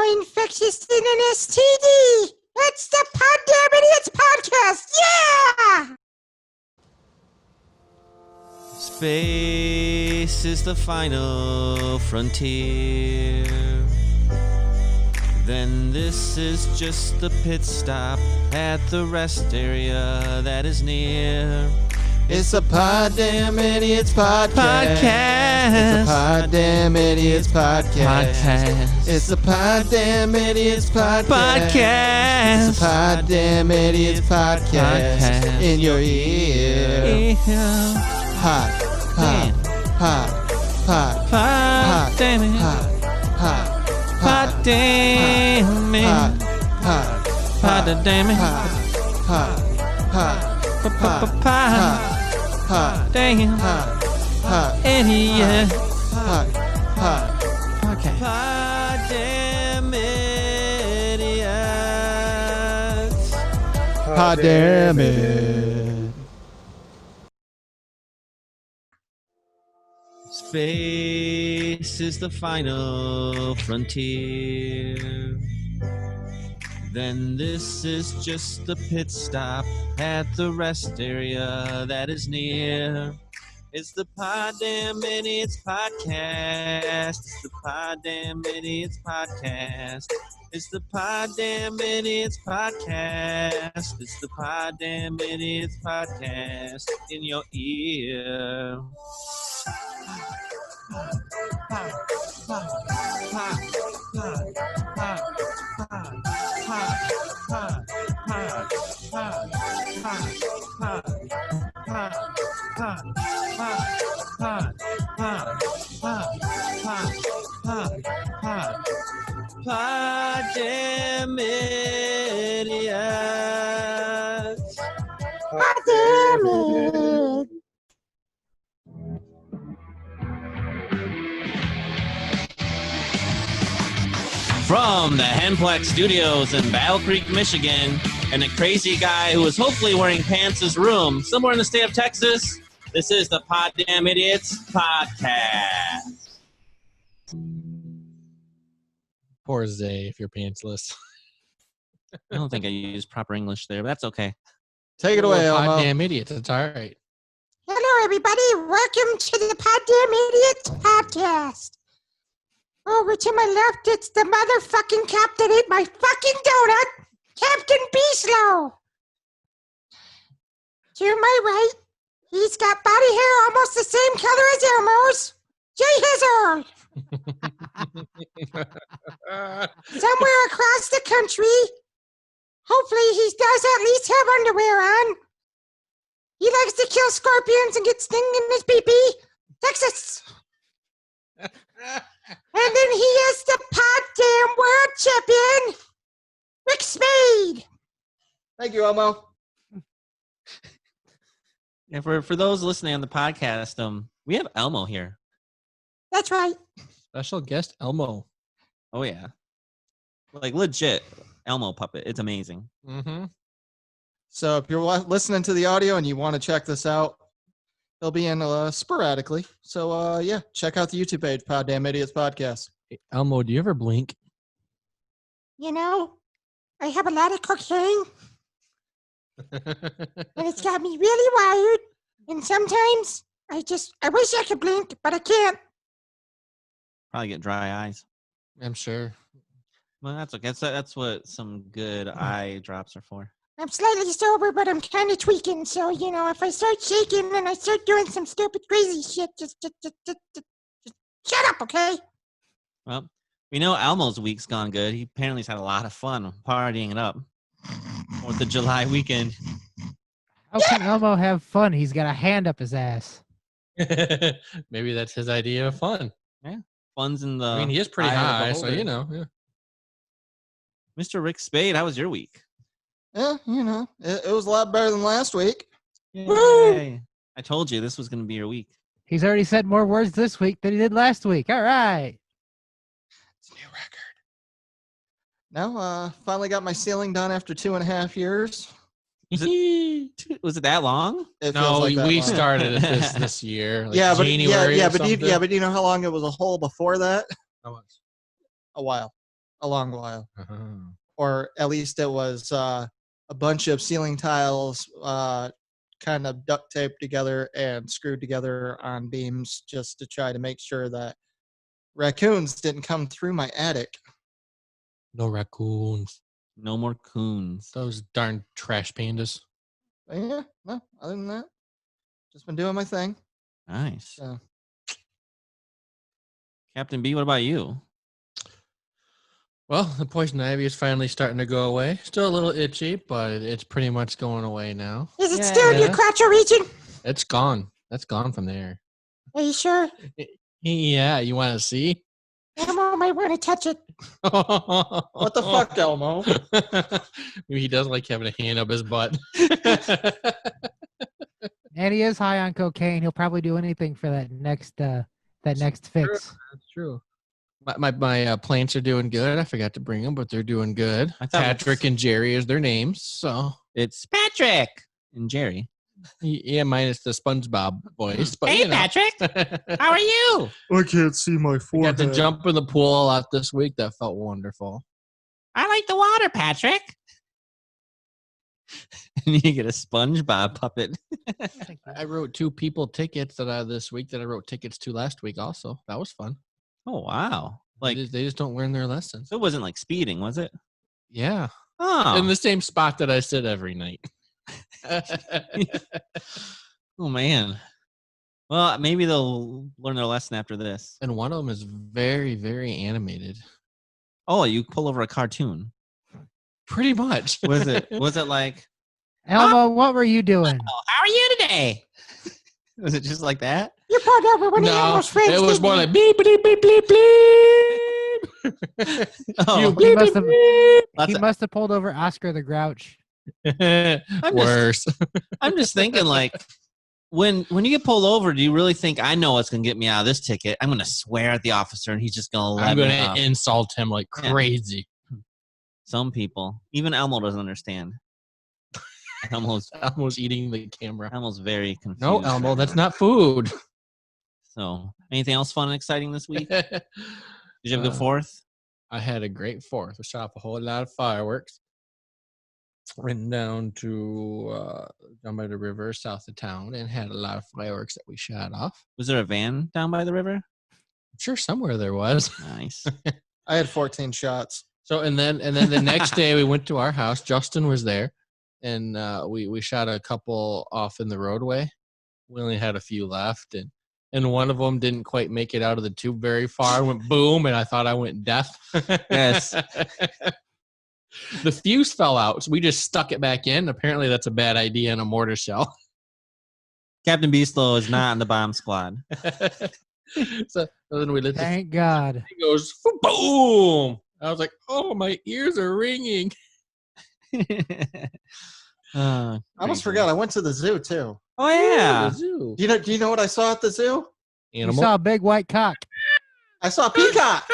more infectious than an STD. It's the Poddamn Idiotz Podcast. Yeah! Space is the final frontier. Then this is just the pit stop at the rest area that is near. It's a Poddamn Idiotz Podcast. It's a Poddamn Idiotz Podcast. It's a Poddamn Idiotz Podcast. It's a Poddamn Idiotz Podcast. In your ear. Hot. Poddamn it. Poddamn it. Poddamn it. Poddamn idiot. Poddamn idiots. Poddamn it. Space is the final frontier. Then this is just the pit stop at the rest area that is near. It's the Poddamn Idiotz Podcast. It's the Poddamn Idiotz Podcast. It's the Poddamn Idiotz Podcast. It's the Poddamn Idiotz Podcast in your ear. Poddamn idiots. Poddamn it. From the Henplex Studios in Battle Creek, Michigan, and a crazy guy who is hopefully wearing pants' room somewhere in the state of Texas, this is the Poddamn Idiotz Podcast. Poor Zay if you're pantsless. I don't think I used proper English there, but that's okay. Take it away, Elmo. Poddamn idiots. It's all right. Hello, everybody. Welcome to the Poddamn Idiotz Podcast. Over to my left, it's the motherfucking cop that ate my fucking donut, Captain Beaslow. To my right, he's got body hair almost the same color as Elmo's, Jay Hizzle. Somewhere across the country, hopefully he does at least have underwear on. He likes to kill scorpions and get sting in his pee-pee. Texas. And then he is the Poddamn World Champion, Rick Spade. Thank you, Elmo. And for those listening on the podcast, we have Elmo here. That's right. Special guest Elmo. Oh yeah, like legit Elmo puppet. It's amazing. Mm-hmm. So if you're listening to the audio and you want to check this out, they'll be in sporadically. So, yeah, check out the YouTube page, Poddamn Idiotz Podcast. Hey, Elmo, do you ever blink? You know, I have a lot of cocaine, and it's got me really wired. And sometimes I wish I could blink, but I can't. Probably get dry eyes. I'm sure. Well, that's okay. That's what some good eye drops are for. I'm slightly sober, but I'm kind of tweaking. So, you know, if I start shaking and I start doing some stupid, crazy shit, just shut up, okay? Well, we know Elmo's week's gone good. He apparently has had a lot of fun partying it up. 4th of July weekend. How can Elmo have fun? He's got a hand up his ass. Maybe that's his idea of fun. Yeah. Fun's in the I mean, he is pretty eye of the high, so beholder. you know. Yeah. Mr. Rick Spade, how was your week? Yeah, you know, it was a lot better than last week. Yay. I told you this was going to be your week. He's already said more words this week than he did last week. All right. It's a new record. No, finally got my ceiling done after 2.5 years. Was it that long? It No, feels like that we long. started it this year. Like yeah, but January yeah, or but something. but you know how long it was a hole before that? How much? A while. a long while. Uh-huh. Or at least it was a bunch of ceiling tiles kind of duct taped together and screwed together on beams just to try to make sure that raccoons didn't come through my attic. No raccoons. No more coons. Those darn trash pandas. But yeah, no, other than that, just been doing my thing. Nice. So. Captain B, what about you? Well, the poison ivy is finally starting to go away. Still a little itchy, but it's pretty much going away now. Is it still in your crotchal region? It's gone. That's gone from there. Are you sure? Yeah, you want to see? Elmo might want to touch it. What the fuck, Elmo? Maybe he doesn't like having a hand up his butt. And he is high on cocaine. He'll probably do anything for that next fix. That's true. My plants are doing good. I forgot to bring them, but they're doing good. I thought Patrick and Jerry is their names. So it's Patrick and Jerry. Yeah, minus the SpongeBob voice. But, hey, Patrick. How are you? I can't see my Got forehead. to jump in the pool a lot this week. That felt wonderful. I like the water, Patrick. And you get a SpongeBob puppet. I wrote 2 people tickets this week that I wrote tickets to last week also. That was fun. Oh, wow. Like They just don't learn their lessons. it wasn't like speeding, was it? Yeah. Oh, In the same spot that I sit every night. oh man. Well, maybe they'll learn their lesson after this. And one of them is very, very animated. Oh, you pull over a cartoon. Pretty much. Was it like, Elmo, what were you doing? oh, how are you today? Was it just like that? You pulled over one of No, Elmo's friends. it was didn't more you? like beep, beep, beep, beep, beep. Oh, You He bleep, must have, Lots he of- must have pulled over Oscar the Grouch. Worse. I'm just thinking, like, when you get pulled over, do you really think I know what's gonna get me out of this ticket? I'm gonna swear at the officer, and he's just gonna let I'm me going off. to insult him like Yeah. crazy. Some people, even Elmo, doesn't understand. Elmo's Elmo's eating the camera. very confused. No, Elmo, that's not food. So, anything else fun and exciting this week? Did you have a good 4th? I had a great 4th. We shot off a whole lot of fireworks. Went down by the river south of town and had a lot of fireworks that we shot off. Was there a van down by the river? I'm sure somewhere there was. Nice. I had 14 shots. So and then the next day we went to our house. Justin was there, and we shot a couple off in the roadway. We only had a few left, and one of them didn't quite make it out of the tube very far. Went boom, and I thought I went deaf. Yes. The fuse fell out, so we just stuck it back in. Apparently, that's a bad idea in a mortar shell. Captain Beastlow is not in the bomb squad. So then we lit the Thank God. It goes boom. I was like, "Oh, my ears are ringing." I almost forgot. I went to the zoo too. Oh yeah. The zoo. Do you know what I saw at the zoo? You Animal. saw a big white cock. I saw a peacock.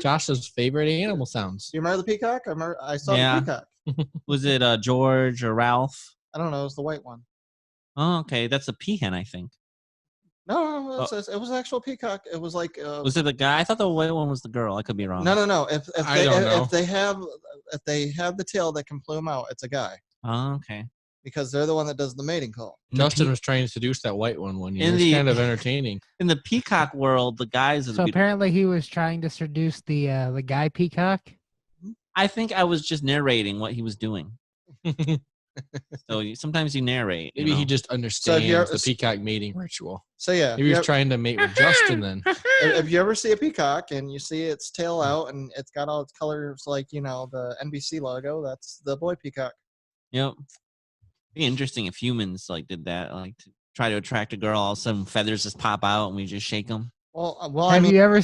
Josh's favorite animal sounds. Do you remember the peacock? I saw Yeah. the peacock. Was it George or Ralph? I don't know. It was the white one. Oh, okay. That's a peahen, I think. No, it was an actual peacock. It was like. Was it the guy? I thought the white one was the girl. I could be wrong. No. If I don't know. if they have the tail that can plume out, it's a guy Oh, okay. because they're the one that does the mating call. Justin was trying to seduce that white one year. In It's the- kind of entertaining. In the peacock world, the guys are the So beautiful. apparently he was trying to seduce the guy peacock. I think I was just narrating what he was doing. So sometimes you narrate. you Maybe he know? just understands you're- the peacock mating ritual. So yeah, Maybe he was trying to mate with Justin then. if you ever see a peacock and you see its tail out and it's got all its colors like the NBC logo, that's the boy peacock. Yep. It'd be interesting if humans did that, like to try to attract a girl. All of a sudden, feathers just pop out and we just shake them. Well, Have you ever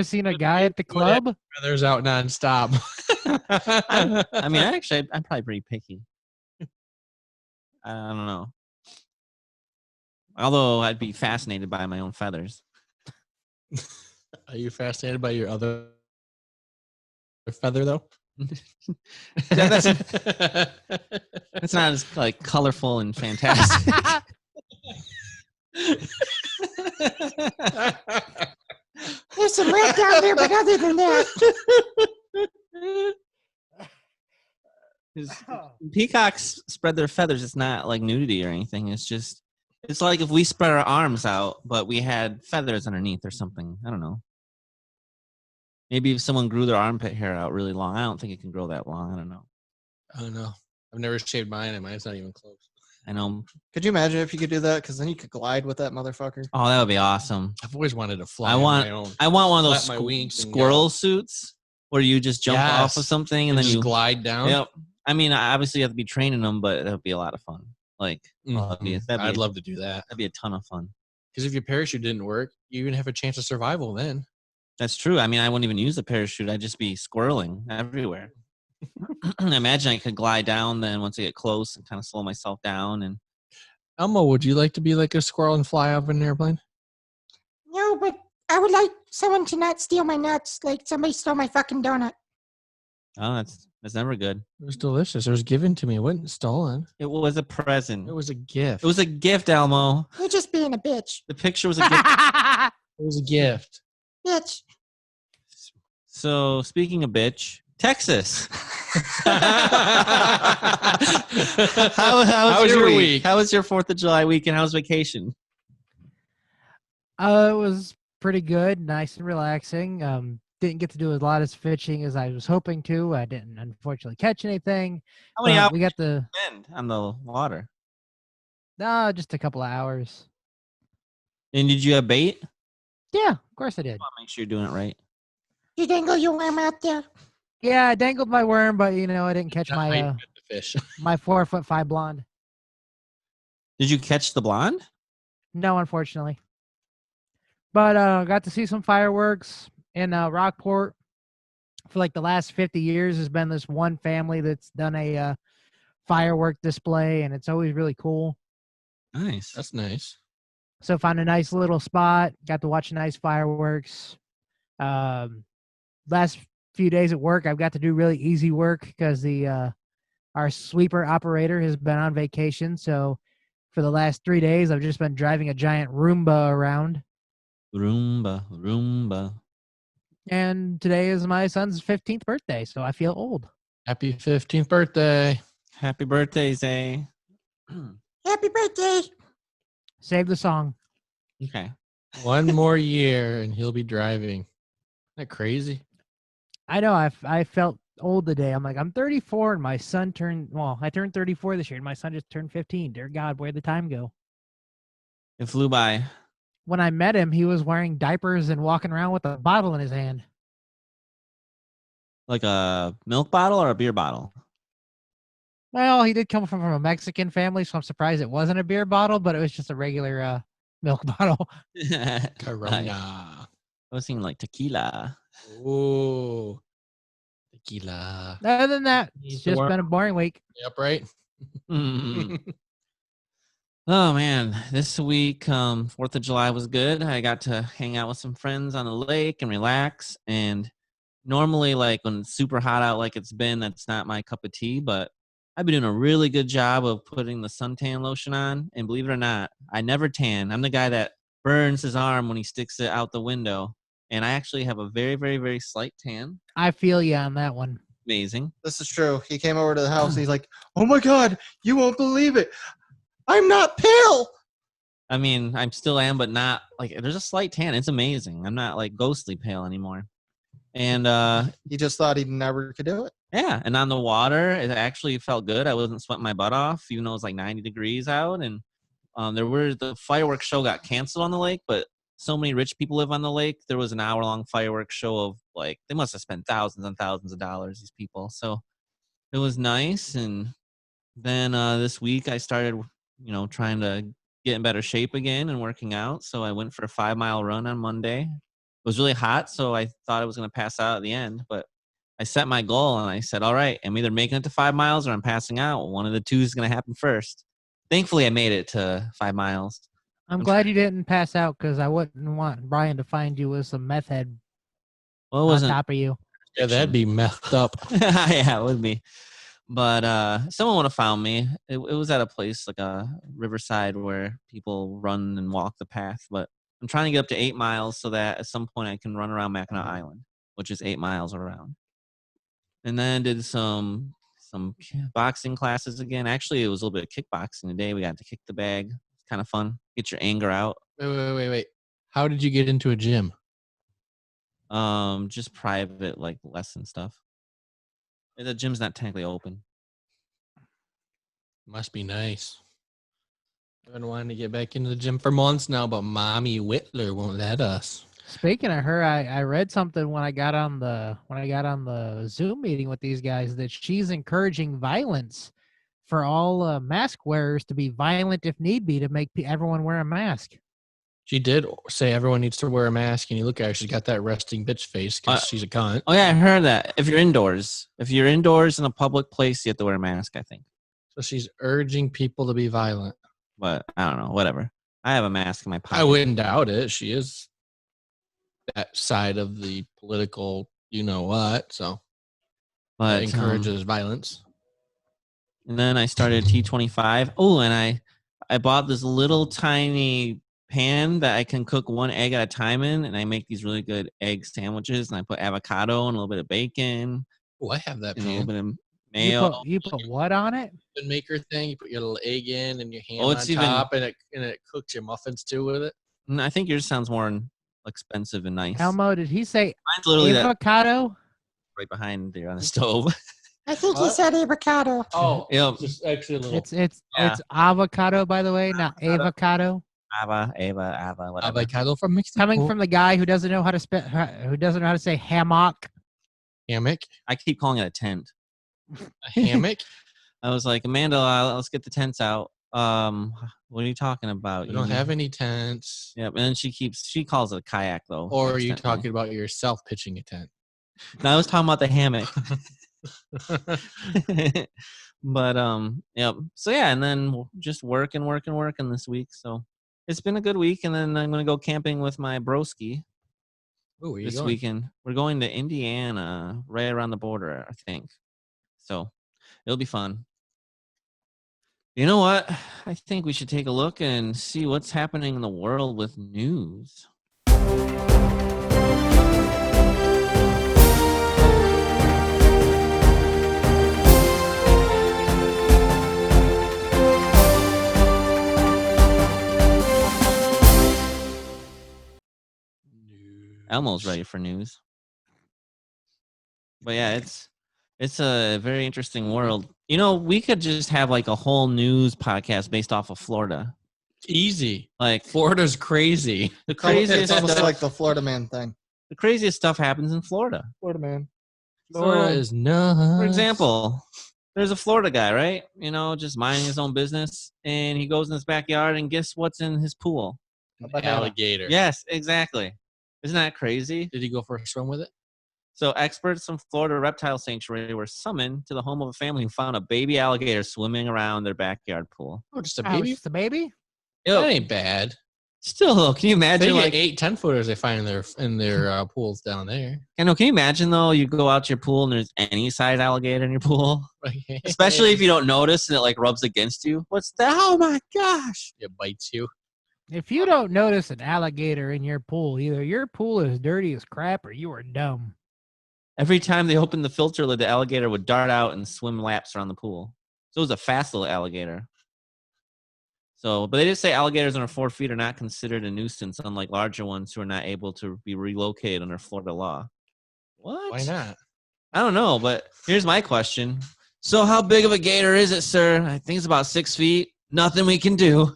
seen a guy at the club? Feathers out nonstop. I mean, actually, I'm probably pretty picky. I don't know. Although I'd be fascinated by my own feathers. Are you fascinated by your other feather though? Yeah, that's not as colorful and fantastic. There's some red down there, but other than that, 'Cause peacocks spread their feathers. It's not like nudity or anything. It's like if we spread our arms out, but we had feathers underneath or something. I don't know. Maybe if someone grew their armpit hair out really long. I don't think it can grow that long. I don't know. I don't know. I've never shaved mine, and mine's not even close. I know. Could you imagine if you could do that? Because then you could glide with that motherfucker. Oh, that would be awesome. I've always wanted to fly I on want- my own. I want one of those Flap my wings and squirrel suits where you just jump off of Yes. something and And then just you glide down. Yep. I mean, obviously you have to be training them, but that would be a lot of fun. Like, I'd love to do that. That'd be a ton of fun. Because if your parachute didn't work, you even have a chance of survival then. That's true. I mean, I wouldn't even use a parachute. I'd just be squirreling everywhere. Imagine I could glide down then once I get close and kind of slow myself down. And Elmo, would you like to be like a squirrel and fly off in an airplane? no, but I would like someone to not steal my nuts like somebody stole my fucking donut. oh, that's never good. It was delicious. It was given to me. It wasn't stolen. It was a present. It was a gift. It was a gift, Elmo. You're just being a bitch. The picture was a gift. It was a gift. Bitch. So, speaking of bitch, Texas. How was your week? How was your 4th of July weekend? How was vacation? It was pretty good, nice and relaxing. Didn't get to do a lot of fishing as I was hoping to. I didn't unfortunately catch anything. How many hours We got the did you spend on the water? just a couple of hours. And did you have bait? Yeah, of course I did. Make sure you're doing it right. You dangle your worm out there. Yeah, I dangled my worm, but I didn't catch That might my fit the fish. my 4'5" blonde. Did you catch the blonde? No, unfortunately. But got to see some fireworks in Rockport. For like the last 50 years, there's been this one family that's done a firework display, and it's always really cool. Nice. That's nice. So found a nice little spot. Got to watch nice fireworks. Last few days at work, I've got to do really easy work because our sweeper operator has been on vacation. So for the last 3 days, I've just been driving a giant Roomba around. Roomba. And today is my son's 15th birthday, so I feel old. Happy 15th birthday. Happy birthday, Zay. Happy birthday. Save the song. Okay. One more year and he'll be driving. Isn't that crazy? I know. I felt old today. I'm like, I'm 34, and my son I turned 34 this year, and my son just turned 15. Dear God, where'd the time go? It flew by. When I met him, he was wearing diapers and walking around with a bottle in his hand. Like a milk bottle or a beer bottle? Well, he did come from a Mexican family, so I'm surprised it wasn't a beer bottle, but it was just a regular milk bottle. Corona. I was thinking like tequila. Ooh. Tequila. Other than that, He's it's the just worm. been a boring week. Yep, right? Mm. Oh man, this week 4th of July was good. I got to hang out with some friends on the lake and relax. And normally, like when it's super hot out like it's been, that's not my cup of tea. But I've been doing a really good job of putting the suntan lotion on. And believe it or not, I never tan. I'm the guy that burns his arm when he sticks it out the window. And I actually have a very, very, very slight tan. I feel you on that one. Amazing. This is true. He came over to the house and he's like, "Oh my God, you won't believe it. I'm not pale." I mean, I still am, but not like there's a slight tan. It's amazing. I'm not like ghostly pale anymore. And He just thought he never could do it. yeah, and on the water, it actually felt good. I wasn't sweating my butt off, even though it was like 90 degrees out. And the fireworks show got canceled on the lake, but so many rich people live on the lake. There was an hour-long fireworks show of like they must have spent thousands and thousands of dollars. These people, so it was nice. And then this week I started, trying to get in better shape again and working out. So I went for a 5-mile run on Monday. It was really hot, so I thought I was going to pass out at the end, but I set my goal and I said, all right, I'm either making it to 5 miles or I'm passing out. One of the two is going to happen first. Thankfully, I made it to 5 miles. I'm glad you didn't pass out because I wouldn't want Brian to find you with some meth head Well, it on wasn't. top of you. Yeah, that'd be messed up. Yeah, it would be. But someone would have found me. It was at a place like a riverside where people run and walk the path. But I'm trying to get up to 8 miles so that at some point I can run around Mackinac Island, which is 8 miles around. And then did some boxing classes again. Actually, it was a little bit of kickboxing today. We got to kick the bag. It's kind of fun. Get your anger out. Wait. How did you get into a gym? Just private, like, lesson stuff. The gym's not technically open. Must be nice. I've been wanting to get back into the gym for months now, but Mommy Whitler won't let us. Speaking of her, I read something when I got on the Zoom meeting with these guys that she's encouraging violence for all mask wearers to be violent if need be to make everyone wear a mask. She did say everyone needs to wear a mask, and you look at her, she's got that resting bitch face because she's a cunt. Oh, yeah, I heard that. If you're indoors in a public place, you have to wear a mask, I think. So she's urging people to be violent. But I don't know, whatever. I have a mask in my pocket. I wouldn't doubt it. She is that side of the political, you know what, so but that encourages violence. And then I started T25. Oh, and I bought this little tiny pan that I can cook one egg at a time in, and I make these really good egg sandwiches, and I put avocado and a little bit of bacon. Oh, I have that and a pan. little bit of mayo. You put what on it? Maker thing. You put your little egg in and your ham Oh, on it's top, and it cooks your muffins too with it. I think yours sounds more expensive and nice. Elmo, did he say Mine's literally that avocado? right behind there on the stove. I think he said avocado. Oh, Yep. just actually a little. It's avocado, by the way, not avocado. Ava, whatever. Avocado from Mexico. Coming from the guy who doesn't know how to say hammock. Hammock. I keep calling it a tent. A hammock. I was like, Amanda, let's get the tents out. What are you talking about? We don't have any tents. Yep, and then she calls it a kayak though. Or are you talking about yourself pitching a tent? No, I was talking about the hammock. But yep. So yeah, and then just working this week. So it's been a good week, and then I'm gonna go camping with my broski. Ooh, this weekend. We're going to Indiana, right around the border, I think. So it'll be fun. You know what? I think we should take a look and see what's happening in the world with news. Elmo's ready for news. But yeah, it's a very interesting world. You know, we could just have like a whole news podcast based off of Florida. Easy. Like Florida's crazy. The craziest It's almost stuff, like the Florida man thing. the craziest stuff happens in Florida. Florida man. Florida is nuts. For example, there's a Florida guy, right? You know, just minding his own business, and he goes in his backyard, and guess what's in his pool? An alligator. Yes, exactly. Isn't that crazy? Did he go for a swim with it? So experts from Florida Reptile Sanctuary were summoned to the home of a family who found a baby alligator swimming around their backyard pool. Oh, just a Oh, baby? it's the baby? That ain't bad. Still, though, can you They imagine? get Like, 8, 10-footers they find in their pools down there. can you imagine though? You go out to your pool and there's any size alligator in your pool, especially if you don't notice and it like rubs against you. What's that? Oh my gosh! It bites you. If you don't notice an alligator in your pool, either your pool is dirty as crap or you are dumb. Every time they opened the filter lid, the alligator would dart out and swim laps around the pool. So it was a fast little alligator. So, but they did say alligators under 4 feet are not considered a nuisance, unlike larger ones who are not able to be relocated under Florida law. What? Why not? I don't know, but here's my question. So how big of a gator is it, sir? I think it's about 6 feet. Nothing we can do.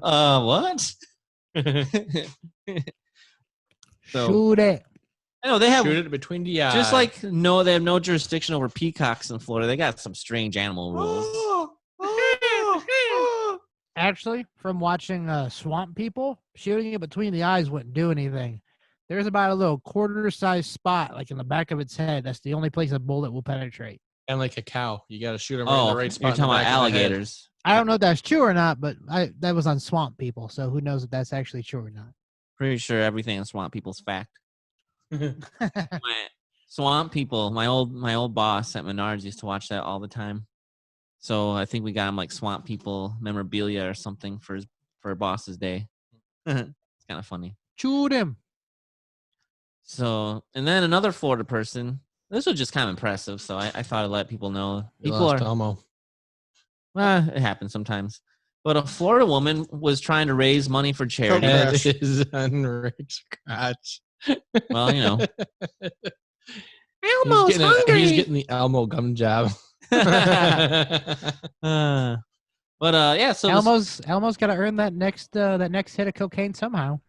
What? So Shoot it. I know they have Shoot it between the eyes. just like they have no jurisdiction over peacocks in Florida. They got some strange animal rules. Actually, from watching Swamp People, shooting it between the eyes wouldn't do anything. There's about a little quarter-sized spot, like in the back of its head. That's the only place a bullet will penetrate. And like a cow. You got to shoot them right in the right spot. You're in the talking about back of the head. alligators. I don't know if that's true or not, but that was on Swamp People, so who knows if that's actually true or not. Pretty sure everything in Swamp People's fact. Swamp People, my old boss at Menards used to watch that all the time. So I think we got him like Swamp People memorabilia or something for boss's day. It's kind of funny. Chewed him. So, and then another Florida person. This was just kind of impressive, so I thought I'd let people know. We People lost are. Elmo. It happens sometimes. But a Florida woman was trying to raise money for charity. Crash. That is on Rick's crotch. Well, you know. Elmo's hungry. He's getting the Elmo gum job. Yeah. So Elmo's got to earn that next hit of cocaine somehow.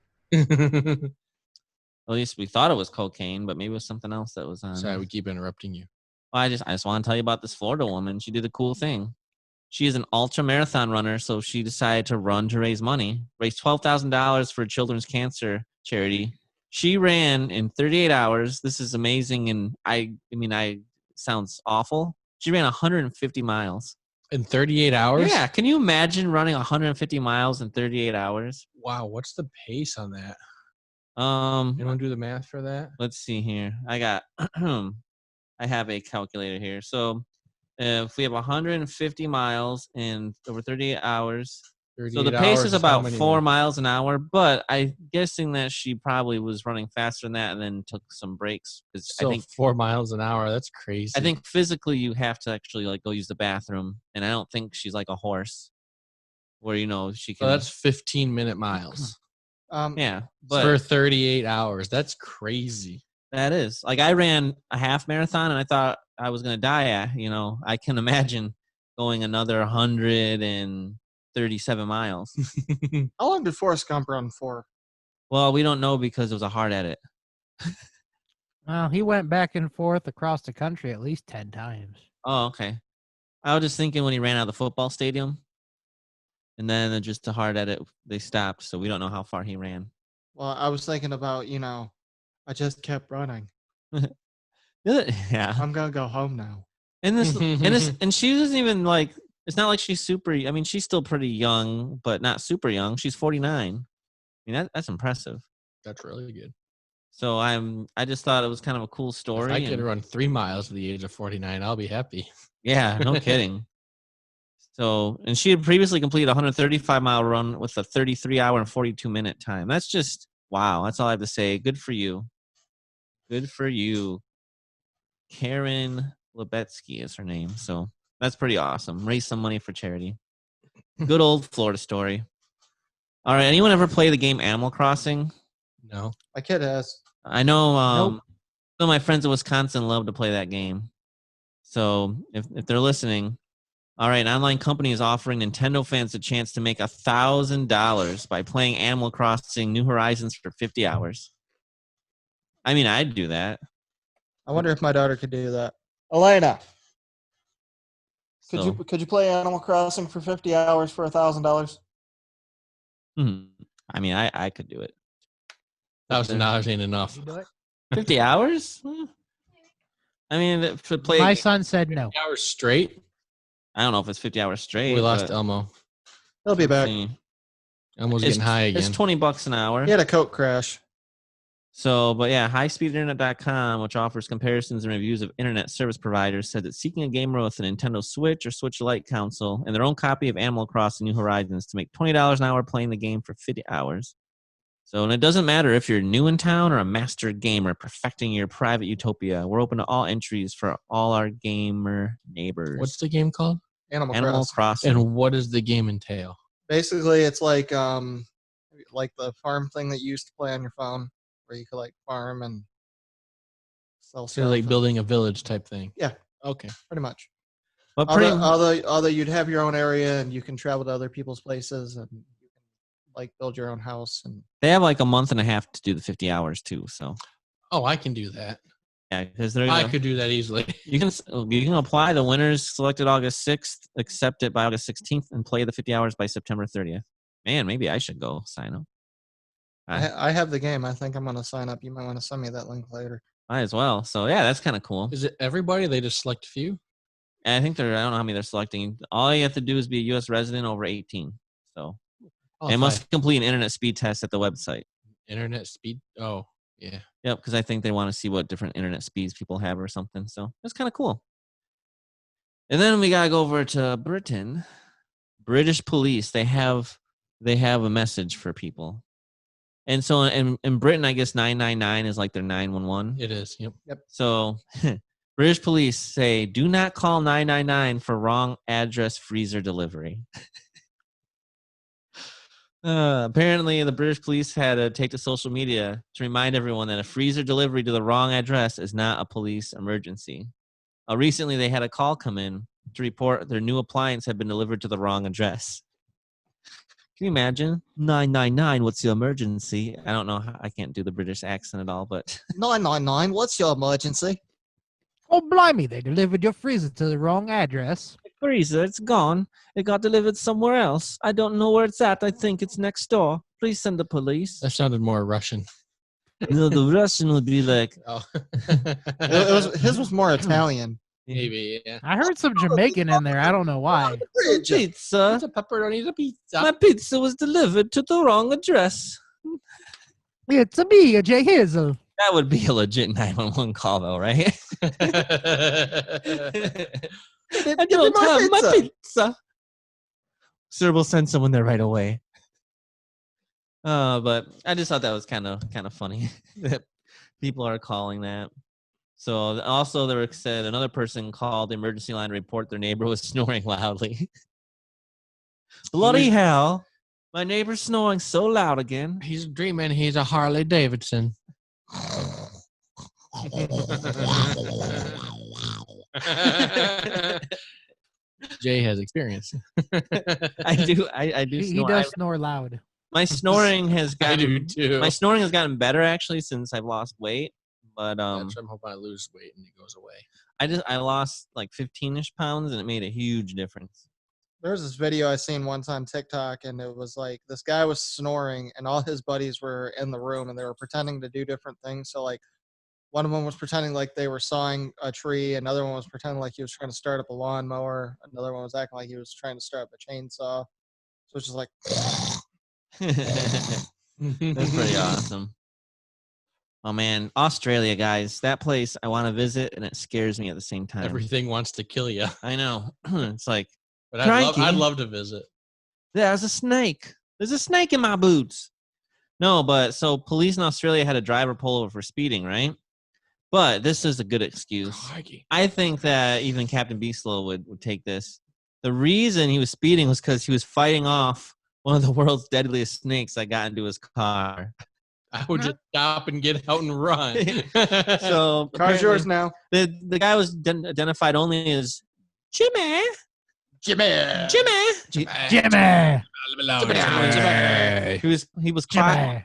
at least we thought it was cocaine, but maybe it was something else that was on. Sorry, we keep interrupting you. Well, I just want to tell you about this Florida woman. She did a cool thing. She is an ultra marathon runner, so she decided to run to raise money. Raised $12,000 for children's cancer charity. She ran in 38 hours. This is amazing, and I mean, sounds awful. She ran 150 miles. In 38 hours? Yeah, can you imagine running 150 miles in 38 hours? Wow, what's the pace on that? Anyone do the math for that? Let's see here. I got I have a calculator here. So if we have 150 miles in over 38 hours, so the pace is about 4 miles an hour, but I'm guessing that she probably was running faster than that and then took some breaks. So I think 4 miles an hour, that's crazy. I think physically you have to actually like go use the bathroom, and I don't think she's like a horse where, you know, she can. So that's 15-minute miles. Yeah. But For 38 hours. That's crazy. that is. Like, I ran a half marathon and I thought I was going to die. You know, I can imagine going another 137 miles. How long did Forrest Gump run for? Well, we don't know because it was a hard edit. Well, he went back and forth across the country at least 10 times. Oh, okay. I was just thinking when he ran out of the football stadium, and then just a hard edit, they stopped, so we don't know how far he ran. Well, I was thinking about, I just kept running. Yeah. I'm gonna go home now. And she doesn't even like. It's not like she's super. I mean, she's still pretty young, but not super young. She's 49. I mean, that's impressive. That's really good. So I just thought it was kind of a cool story. If I could run 3 miles at the age of 49, I'll be happy. Yeah, no kidding. So, and she had previously completed a 135-mile run with a 33-hour and 42-minute time. That's just, wow. That's all I have to say. Good for you. Good for you. Karen Lebetsky is her name. So that's pretty awesome. Raise some money for charity. Good old Florida story. All right. Anyone ever play the game Animal Crossing? No. My kid has. I know Nope. some of my friends in Wisconsin love to play that game. So if they're listening, all right, an online company is offering Nintendo fans a chance to make $1,000 by playing Animal Crossing New Horizons for 50 hours. I mean, I'd do that. I wonder if my daughter could do that. Elena, So, could you play Animal Crossing for 50 hours for $1,000? I mean, I could do it. $1,000 ain't enough. You do it? 50 hours? I mean, to play. My son said no. 50 hours straight? I don't know if it's 50 hours straight. We lost but Elmo. He'll be back. Elmo's It's getting high again. It's $20 an hour. He had a coke crash. So, but yeah, highspeedinternet.com, which offers comparisons and reviews of internet service providers, said that seeking a gamer with a Nintendo Switch or Switch Lite console and their own copy of Animal Crossing New Horizons to make $20 an hour playing the game for 50 hours. So, and it doesn't matter if you're new in town or a master gamer perfecting your private utopia. We're open to all entries for all our gamer neighbors. What's the game called? Animal Crossing? And what does the game entail? Basically, it's like the farm thing that you used to play on your phone, where you could like farm and sell So stuff. like building a village type thing. Yeah. Okay. Pretty much. But Although you'd have your own area and you can travel to other people's places and you can like build your own house and they have like a month and a half to do the 50 hours too. So Oh, I can do that. yeah, because I could do that easily. you can apply. The winners selected August 6th, accept it by August 16th, and play the 50 hours by September 30th. Man, maybe I should go sign up. I have the game. I think I'm going to sign up. You might want to send me that link later. Might as well. So yeah, that's kind of cool. Is it everybody? They just select a few? And I think I don't know how many they're selecting. All you have to do is be a U.S. resident over 18. So and must complete an internet speed test at the website. Internet speed? Oh, yeah. Yep, because I think they want to see what different internet speeds people have or something. So that's kind of cool. And then we gotta go over to Britain. British police, they have a message for people. And so in Britain, I guess 999 is like their 911. It is. Yep. So British police say, do not call 999 for wrong address freezer delivery. Apparently, the British police had to take to social media to remind everyone that a freezer delivery to the wrong address is not a police emergency. Recently, they had a call come in to report their new appliance had been delivered to the wrong address. Can you imagine? 999, what's your emergency? I don't know. I can't do the British accent at all, but 999, what's your emergency? Oh, blimey, they delivered your freezer to the wrong address. freezer, it's gone. It got delivered somewhere else. I don't know where it's at. I think it's next door. Please send the police. That sounded more Russian. No, the Russian would be like, Oh. His was more Italian. Maybe, yeah. I heard some Jamaican in there. I don't know why. pizza. It's a pepperoni pizza. My pizza was delivered to the wrong address. It's a me, a Jay Hazel. That would be a legit 911 call, though, right? I don't have my pizza. Sir, we'll send someone there right away. But I just thought that was kind of funny that people are calling that. So also there said another person called the emergency line to report their neighbor was snoring loudly. Bloody hell. My neighbor's snoring so loud again. He's dreaming he's a Harley Davidson. Jay has experience. I do He snore. does snore loud. My snoring has I do gotten too. my snoring has gotten better actually since I've lost weight. But I'm hoping I lose weight and it goes away. I lost like 15-ish pounds and it made a huge difference. There's this video I seen once on TikTok, and it was like this guy was snoring, and all his buddies were in the room, and they were pretending to do different things. So, like, one of them was pretending like they were sawing a tree. Another one was pretending like he was trying to start up a lawnmower. Another one was acting like he was trying to start up a chainsaw. So it's just like, That's pretty awesome. Oh man, Australia, guys, that place I want to visit, and it scares me at the same time. Everything wants to kill you. I know. It's like, But Crikey. I'd love to visit. there's a snake. There's a snake in my boots. No, but so police in Australia had a driver pull over for speeding, right? But this is a good excuse. Crikey. I think that even Captain Beastlow would take this. The reason he was speeding was because he was fighting off one of the world's deadliest snakes that got into his car. I would just stop and get out and run. So car's yours now. the guy was identified only as Jimmy. Jimmy. Jimmy! He was caught. Jimmy!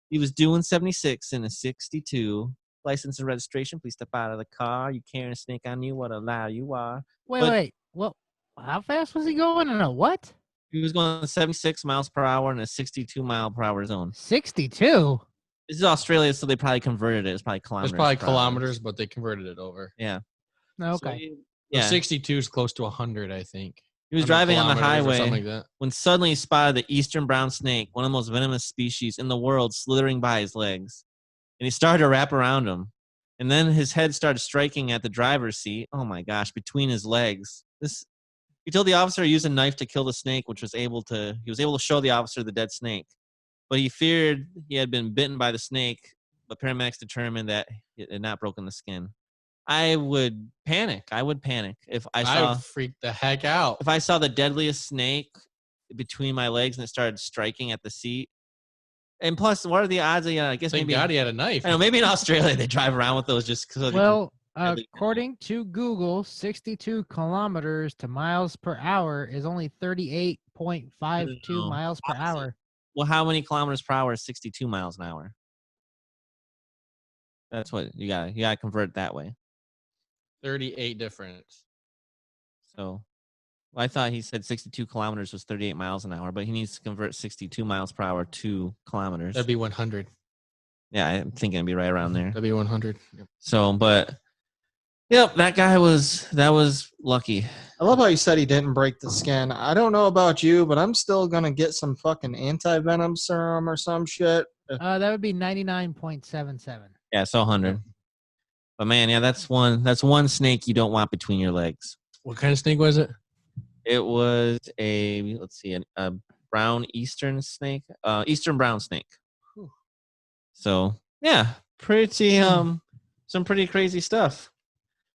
He was doing 76 in a 62. License and registration. Please step out of the car. You carrying a snake on you? What a liar you are. Wait. Well, how fast was he going in a what? He was going 76 miles per hour in a 62 mile per hour zone. 62? This is Australia, so they probably converted it. It's probably kilometers. It's probably per hour. kilometers, but they converted it over. Yeah. Okay. So Yeah. 62 is close to 100, I think. He was 100 driving on the kilometers or highway something like that. when suddenly he spotted the eastern brown snake, one of the most venomous species in the world, slithering by his legs. And he started to wrap around him. And then his head started striking at the driver's seat. Oh my gosh, between his legs. He told the officer he used a knife to kill the snake, which he was able to show the officer the dead snake. But he feared he had been bitten by the snake, but paramedics determined that it had not broken the skin. I would panic. If I would freak the heck out. if I saw the deadliest snake between my legs and it started striking at the seat. And plus, what are the odds of, I guess Thank maybe, God he had a knife. I don't know, maybe in Australia they drive around with those just because. Well, according to Google, 62 kilometers to miles per hour is only 38.52 No, miles per opposite. hour. Well, how many kilometers per hour is 62 miles an hour? That's what you got to convert it that way. 38 difference. So I thought he said 62 kilometers was 38 miles an hour, but he needs to convert 62 miles per hour to kilometers. That'd be 100. Yeah, I'm thinking it'd be right around there. That'd be 100. Yep. So, but yep, that was lucky. I love how you said he didn't break the skin. I don't know about you, but I'm still going to get some fucking anti-venom serum or some shit. That would be 99.77. Yeah, so 100. But man, yeah, that's one snake you don't want between your legs. What kind of snake was it? It was a brown eastern snake, eastern brown snake. So yeah, pretty some pretty crazy stuff.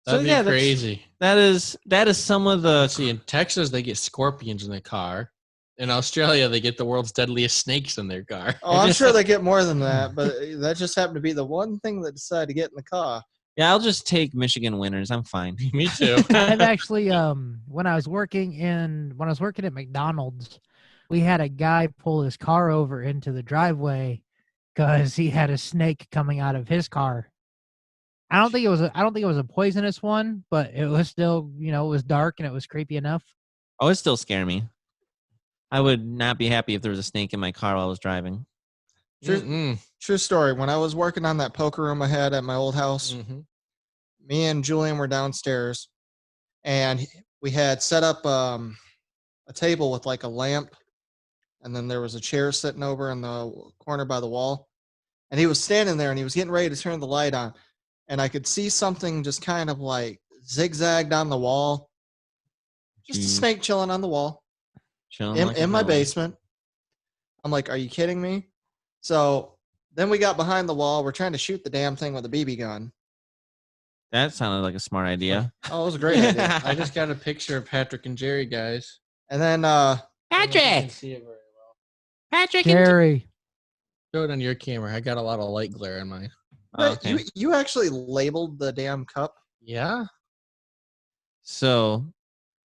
That'd so be yeah, crazy. that is some of the. See, in Texas, they get scorpions in their car. In Australia, they get the world's deadliest snakes in their car. Oh, I'm sure they get more than that, but that just happened to be the one thing that decided to get in the car. Yeah, I'll just take Michigan winners. I'm fine. Me too. I've actually when I was working at McDonald's, we had a guy pull his car over into the driveway because he had a snake coming out of his car. I don't think it was a poisonous one, but it was still, it was dark and it was creepy enough. Oh, it still scare me. I would not be happy if there was a snake in my car while I was driving. True story. When I was working on that poker room I had at my old house, me and Julian were downstairs, and we had set up a table with like a lamp, and then there was a chair sitting over in the corner by the wall, and he was standing there and he was getting ready to turn the light on, and I could see something just kind of like zigzagged on the wall. Just a snake chilling on the wall in my basement. I'm like, are you kidding me? So then we got behind the wall. We're trying to shoot the damn thing with a BB gun. That sounded like a smart idea. Oh, it was a great idea. I just got a picture of Patrick and Jerry, guys. And then Patrick! See it very well. Patrick! Jerry. Show it on your camera. I got a lot of light glare on mine. Okay. you actually labeled the damn cup. Yeah. So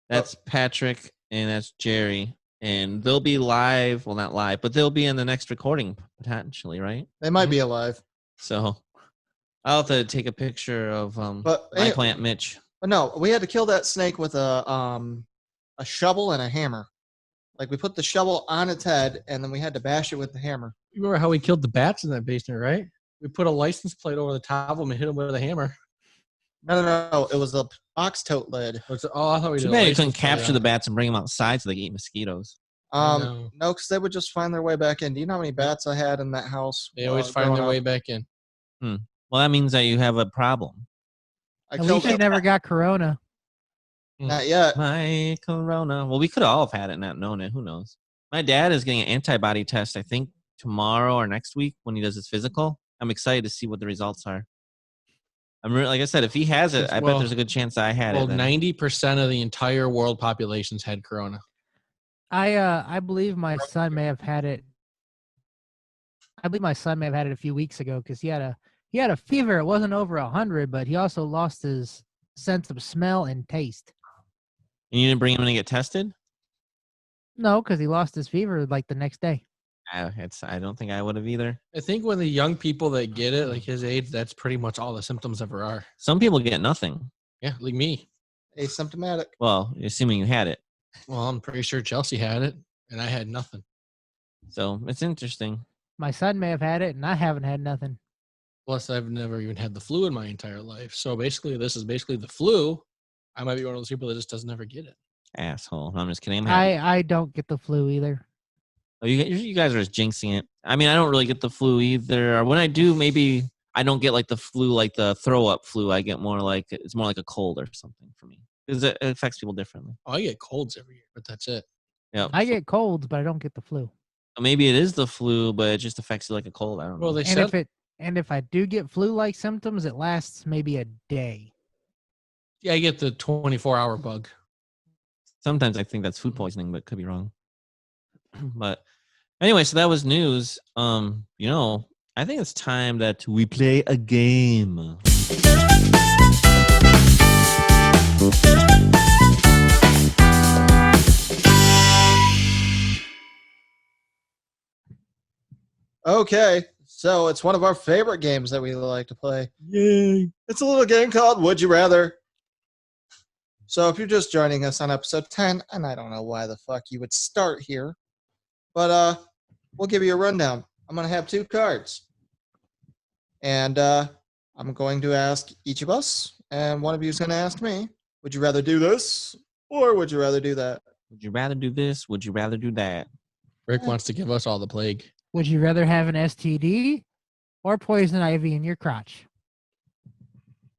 that's Patrick and that's Jerry. And they'll be live. Well, not live, but they'll be in the next recording potentially, right? They might be alive. So I'll have to take a picture of But my plant Mitch. But no, we had to kill that snake with a shovel and a hammer. Like we put the shovel on its head and then we had to bash it with the hammer. You remember how we killed the bats in that basement, right? We put a license plate over the top of them and hit them with a hammer. No. It was a box tote lid. I thought we did. Too bad you couldn't capture the bats and bring them outside so they could eat mosquitoes. No, because they would just find their way back in. Do you know how many bats I had in that house? They always find their way back in. Well, that means that you have a problem. At least you never got corona. Not yet. My corona. Well, we could all have had it, not known it. Who knows? My dad is getting an antibody test, I think, tomorrow or next week when he does his physical. I'm excited to see what the results are. Like I said, if he has it, I bet there's a good chance I had it. Well, 90% of the entire world population's had corona. I believe my son may have had it. I believe my son may have had it a few weeks ago because he had a fever. It wasn't over 100, but he also lost his sense of smell and taste. And you didn't bring him in to get tested? No, because he lost his fever like the next day. I don't think I would have either. I think when the young people that get it, like his age, that's pretty much all the symptoms ever are. Some people get nothing. Yeah, like me. Asymptomatic. Well, assuming you had it. Well, I'm pretty sure Chelsea had it, and I had nothing. So it's interesting. My son may have had it, and I haven't had nothing. Plus, I've never even had the flu in my entire life. So basically, this is basically the flu. I might be one of those people that just doesn't ever get it. Asshole. I'm just kidding. I don't get the flu either. Oh, you guys are just jinxing it. I mean, I don't really get the flu either. Or when I do, maybe I don't get like the flu, like the throw up flu. I get more like it's more like a cold or something for me because it affects people differently. Oh, I get colds every year, but that's it. Yeah, I get colds, but I don't get the flu. Maybe it is the flu, but it just affects you like a cold. I don't know. Well, they said if I do get flu-like symptoms, it lasts maybe a day. Yeah, I get the 24-hour bug. Sometimes I think that's food poisoning, but could be wrong. But anyway, so that was news. I think it's time that we play a game. Okay, so it's one of our favorite games that we like to play. Yay! It's a little game called Would You Rather. So if you're just joining us on episode 10, and I don't know why the fuck you would start here, but we'll give you a rundown. I'm going to have 2 cards. And I'm going to ask each of us, and one of you is going to ask me, would you rather do this, or would you rather do that? Would you rather do this? Would you rather do that? Rick wants to give us all the plague. Would you rather have an STD or poison ivy in your crotch?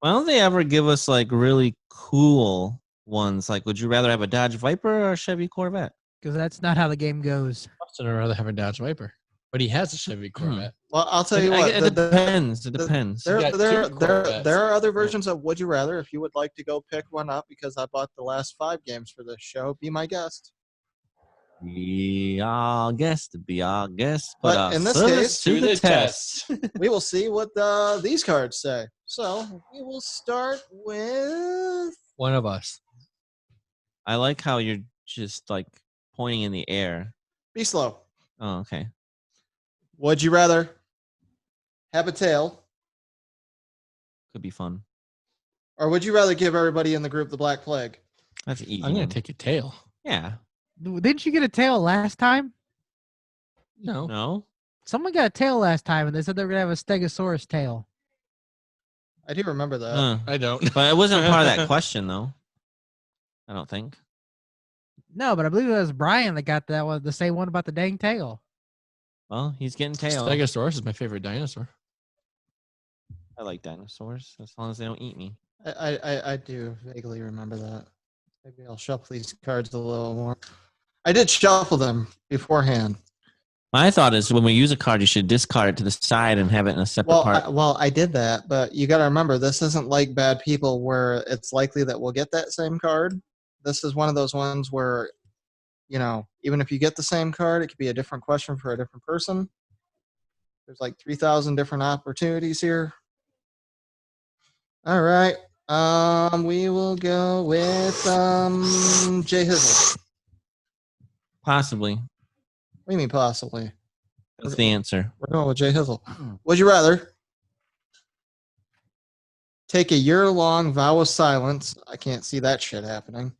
Why don't they ever give us like really cool ones? Like, would you rather have a Dodge Viper or a Chevy Corvette? Because that's not how the game goes. I'd rather have a Dodge Viper. But he has a Chevy Corvette. Well, I'll tell you what. It depends. It depends. There got two Corvettes. are other versions of Would You Rather. If you would like to go pick one up, because I bought the last 5 games for this show, be my guest. Be our guest. But in this case, to the test. We will see what these cards say. So we will start with One of us. I like how you're just like pointing in the air. Be slow. Oh, okay. Would you rather have a tail, Could be fun. or would you rather give everybody in the group the Black Plague? That's easy. I'm going one. to take a tail. Yeah. Didn't you get a tail last time? No. No. Someone got a tail last time, and they said they were gonna have a Stegosaurus tail. I do remember that. I don't. But it wasn't part of that question, though. I don't think. No, but I believe it was Brian that got that one, the same one about the dang tail. Well, he's getting tail. Stegosaurus is my favorite dinosaur. I like dinosaurs as long as they don't eat me. I do vaguely remember that. Maybe I'll shuffle these cards a little more. I did shuffle them beforehand. My thought is when we use a card, you should discard it to the side and have it in a separate part. I did that, but you got to remember, this isn't like Bad People where it's likely that we'll get that same card. This is one of those ones where, you know, even if you get the same card, it could be a different question for a different person. There's like 3,000 different opportunities here. All right. We will go with Jay Hizzle. Possibly. What do you mean possibly? That's the answer. We're going with Jay Hizzle. Would you rather take a year-long vow of silence? I can't see that shit happening.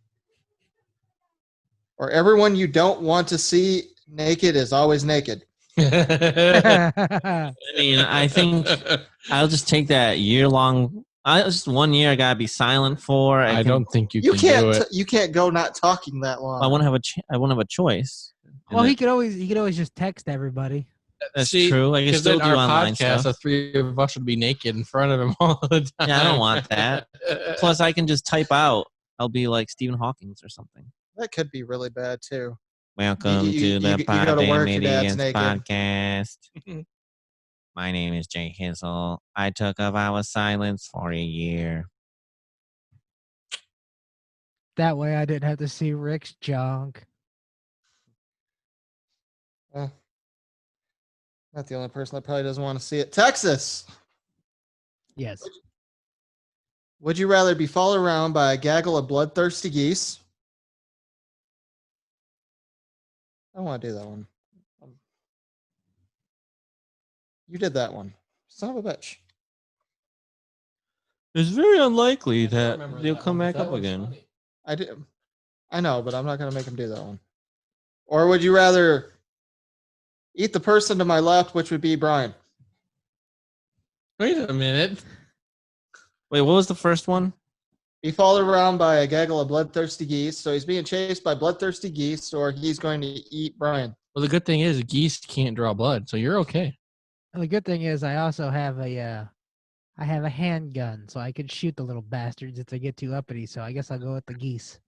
Or everyone you don't want to see naked is always naked. I mean, I think I'll just take that year-long. Just 1 year I gotta be silent for. I don't think you can can't. do it. You can't go not talking that long. I won't have I won't have a choice. Well, he could always just text everybody. That's true. I can still do our online podcast, stuff. the 3 of us would be naked in front of him all the time. Yeah, I don't want that. Plus, I can just type out. I'll be like Stephen Hawking or something. That could be really bad too. Welcome You to the go to work, your dad's Poddamn Idiotz naked. Podcast. My name is Jay Hizzle. I took a vow of silence for a year. That way, I didn't have to see Rick's junk. Not the only person that probably doesn't want to see it. Texas. Yes. Would you rather be followed around by a gaggle of bloodthirsty geese? I don't want to do that one. You did that one. Son of a bitch. It's very unlikely that remember they'll that come one, back but that up was again. funny. I know, but I'm not going to make him do that one. Or would you rather eat the person to my left, which would be Brian? Wait a minute. Wait, what was the first one? Be followed around by a gaggle of bloodthirsty geese. So he's being chased by bloodthirsty geese, or he's going to eat Brian. Well, the good thing is geese can't draw blood, so you're okay. And the good thing is, I also have a handgun, so I can shoot the little bastards if they get too uppity. So I guess I'll go with the geese.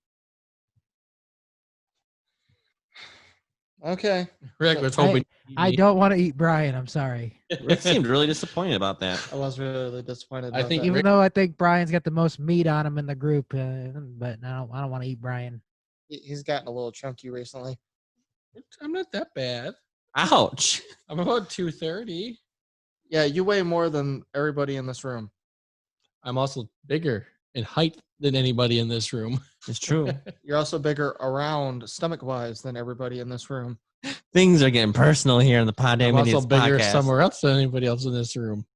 Okay. Rick was hoping. I don't want to eat Brian. I'm sorry. Rick seemed really disappointed about that. I was really disappointed. I About think that. Even though I think Brian's got the most meat on him in the group, but I don't want to eat Brian. He's gotten a little chunky recently. I'm not that bad. Ouch. I'm about 230. Yeah, you weigh more than everybody in this room. I'm also bigger in height than anybody in this room. It's true. You're also bigger around stomach-wise than everybody in this room. Things are getting personal here in the I'm Poddamn also Idiotz bigger Podcast. somewhere else than anybody else in this room.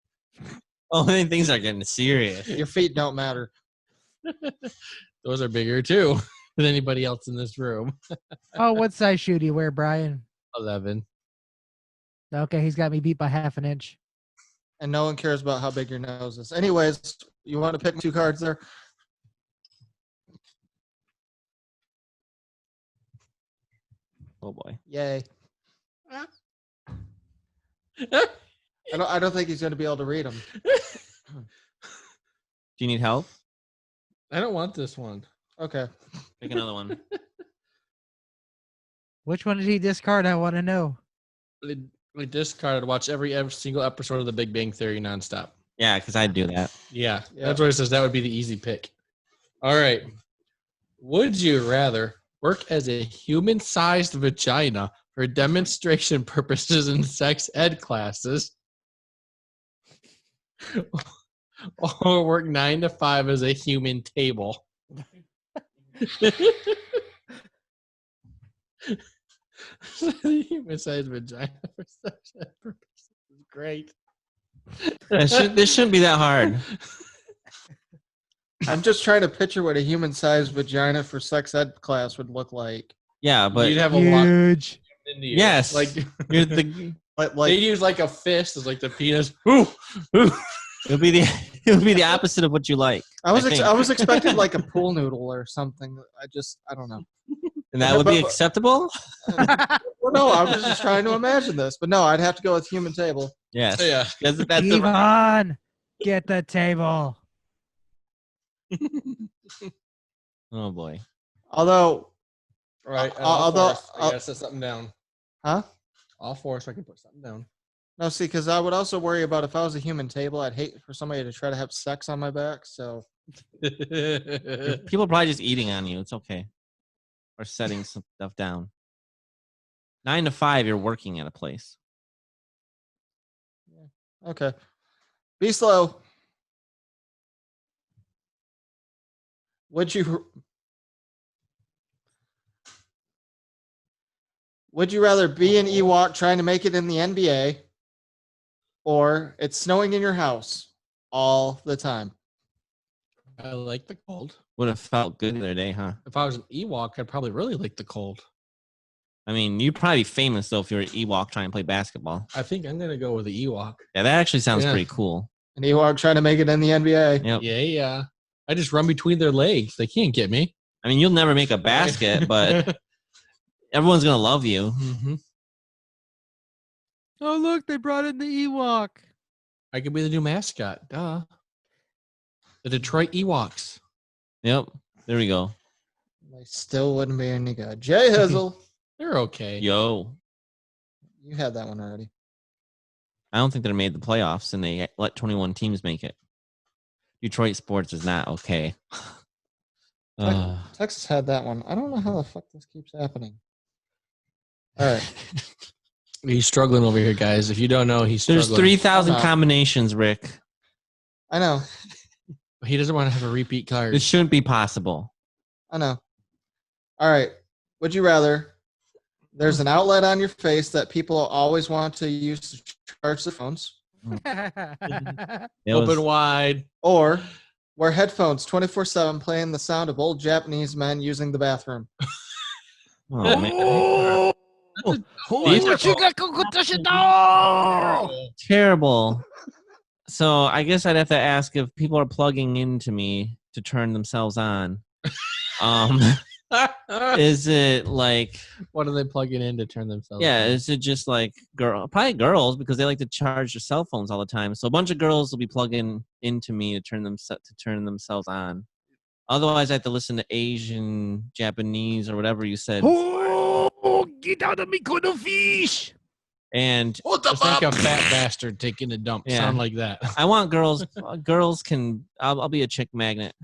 Oh, things are getting serious. Your feet don't matter. Those are bigger too than anybody else in this room. Oh, what size shoe do you wear, Brian? 11. Okay, he's got me beat by half an inch. And no one cares about how big your nose is. Anyways, you want to pick 2 cards there? Oh boy. Yay. I don't think he's going to be able to read them. Do you need help? I don't want this one. Okay. Pick another one. Which one did he discard? I want to know. We discarded. Watch every single episode of The Big Bang Theory nonstop. Yeah, because I'd do that. Yeah, that's what it says. That would be the easy pick. All right. Would you rather work as a human-sized vagina for demonstration purposes in sex ed classes, or work 9 to 5 as a human table? Human-sized vagina for sex ed purposes is great. This shouldn't be that hard. I'm just trying to picture what a human-sized vagina for sex ed class would look like. Yeah, but you'd have a lot Huge. into you. yes, Like you're the, Like they use like a fist as like the penis. Ooh. it'll be the opposite of what you like. I was think. I was expecting like a pool noodle or something. I don't know. And that would be acceptable? Well, no, I was just trying to imagine this, but no, I'd have to go with human table. Yes. Yeah. That's the Yvonne, get the table. Oh boy. Although, All right. I gotta set something down. huh? All four, so I can put something down. No, see, because I would also worry about if I was a human table, I'd hate for somebody to try to have sex on my back. So People are probably just eating on you. It's okay. Or setting some stuff down. 9 to 5, you're working at a place. okay, be slow. Would you rather be an Ewok trying to make it in the NBA, or it's snowing in your house all the time? I like the cold. Would have felt good the other day, huh? If I was an Ewok, I'd probably really like the cold. I mean, you'd probably be famous, though, if you're an Ewok trying to play basketball. I think I'm gonna go with the Ewok. Yeah, that actually sounds Yeah. pretty cool. An Ewok trying to make it in the NBA. Yep. Yeah. I just run between their legs. They can't get me. I mean, you'll never make a basket, but everyone's going to love you. Mm-hmm. Oh, look, they brought in the Ewok. I could be the new mascot. Duh. The Detroit Ewoks. Yep. There we go. They still wouldn't be any good. Jay Hizzle, They're okay. Yo. you had that one already. I don't think they made the playoffs, and they let 21 teams make it. Detroit sports is not okay. Texas had that one. I don't know how the fuck this keeps happening. All right. He's struggling over here, guys. If you don't know, he's There's struggling. 3,000 I'm not. combinations, Rick. I know. He doesn't want to have a repeat card. This shouldn't be possible. I know. All right. Would you rather there's an outlet on your face that people always want to use to charge their phones, It Open was- wide. or wear headphones 24/7 playing the sound of old Japanese men using the bathroom? oh, man. Terrible. So I guess I'd have to ask if people are plugging into me to turn themselves on. Is it like, What are they plugging in to turn themselves yeah, on? is it just like probably girls, because they like to charge their cell phones all the time. So a bunch of girls will be plugging into me to turn themselves on. Otherwise, I have to listen to Asian, Japanese, or whatever you said. Oh, get out of me, corner fish. And Just like a fat bastard taking a dump. Yeah. Sound like that. I want girls. Girls can. I'll be a chick magnet.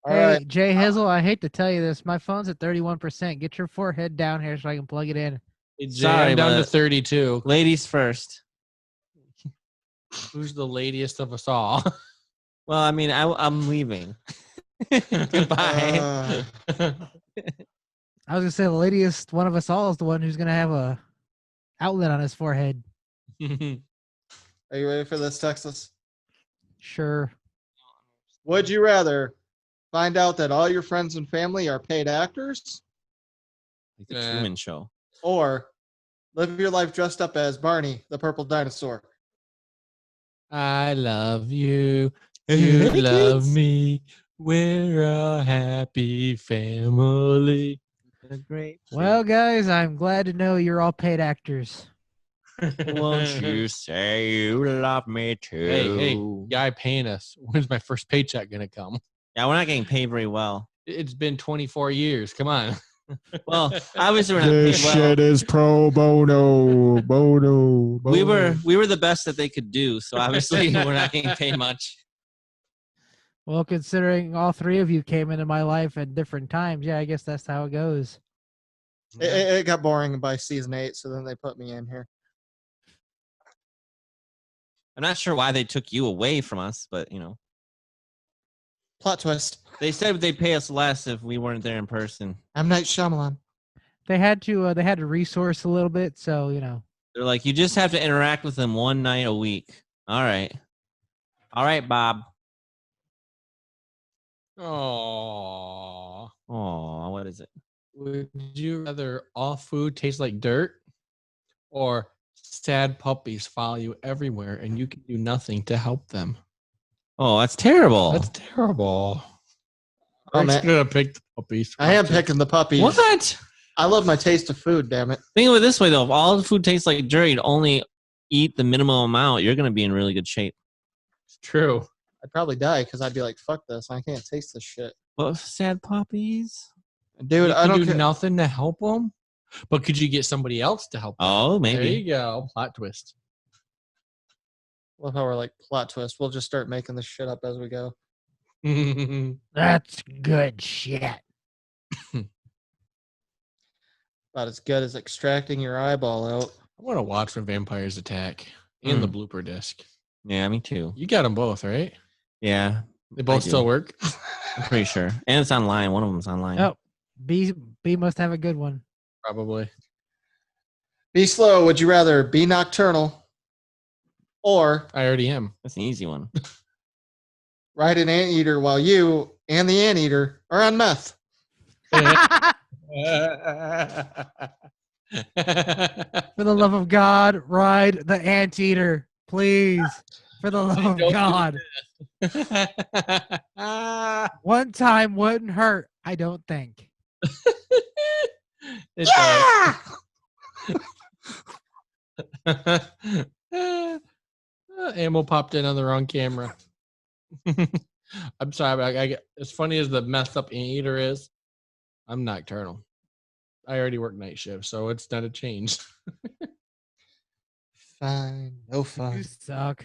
All Hey, right. Jay Hizzle, I hate to tell you this. My phone's at 31%. Get your forehead down here so I can plug it in. Sorry, I'm down to but- 32. Ladies first. Who's the ladiest of us all? Well, I mean, I'm leaving. Goodbye. I was gonna say the ladiest one of us all is the one who's gonna have a outlet on his forehead. Are you ready for this, Texas? Sure. Would you rather find out that all your friends and family are paid actors, Like the Yeah. Truman Show. or live your life dressed up as Barney, the purple dinosaur? I love you. You Hey, love kids. me. We're a happy family. A great. Well, guys, I'm glad to know you're all paid actors. won't you say you love me too? Hey, guy paying us. When's my first paycheck gonna come? Yeah, we're not getting paid very well. It's been 24 years. Come on. Well, obviously we're not paid well. is pro bono. Bono. We were the best that they could do, so obviously we're not getting paid much. Well, considering all three of you came into my life at different times, yeah, I guess that's how it goes. It got boring by season 8, so then they put me in here. I'm not sure why they took you away from us, but Plot twist. they said they'd pay us less if we weren't there in person. M. Night Shyamalan. They had to resource a little bit, so They're like, you just have to interact with them one night a week. All right, Bob. Oh, What is it? would you rather all food taste like dirt, or sad puppies follow you everywhere and you can do nothing to help them? Oh, that's terrible. That's terrible. Oh, I'm man. gonna pick the puppies. I am picking the puppies. What? I love my taste of food, damn it. Think of it this way, though. If all the food tastes like dirt, you'd only eat the minimum amount. You're going to be in really good shape. It's true. I'd probably die because I'd be like, fuck this. I can't taste this shit. But sad puppies. Dude, You I can don't do care. nothing to help them, but could you get somebody else to help them? Oh, There maybe. you go. Plot twist. Love how we're like, plot twist. We'll just start making this shit up as we go. that's good shit. About as good as extracting your eyeball out. I want to watch when vampires attack and the blooper disc. Yeah, me too. You got them both, right? Yeah, They both do. still work. I'm pretty sure. And it's online. One of them's online. Oh, B must have a good one. Probably. Be slow. Would you rather be nocturnal or I already am. That's an easy one. ride an anteater while you and the anteater are on meth? For the love of God, ride the anteater, please. For the love of Don't do God. One time wouldn't hurt, I don't think. It does. Ammo popped in on the wrong camera. I'm sorry, but I get, as funny as the messed up eater is, I'm nocturnal. I already work night shift, so it's not a change. Fine. No You fun. suck.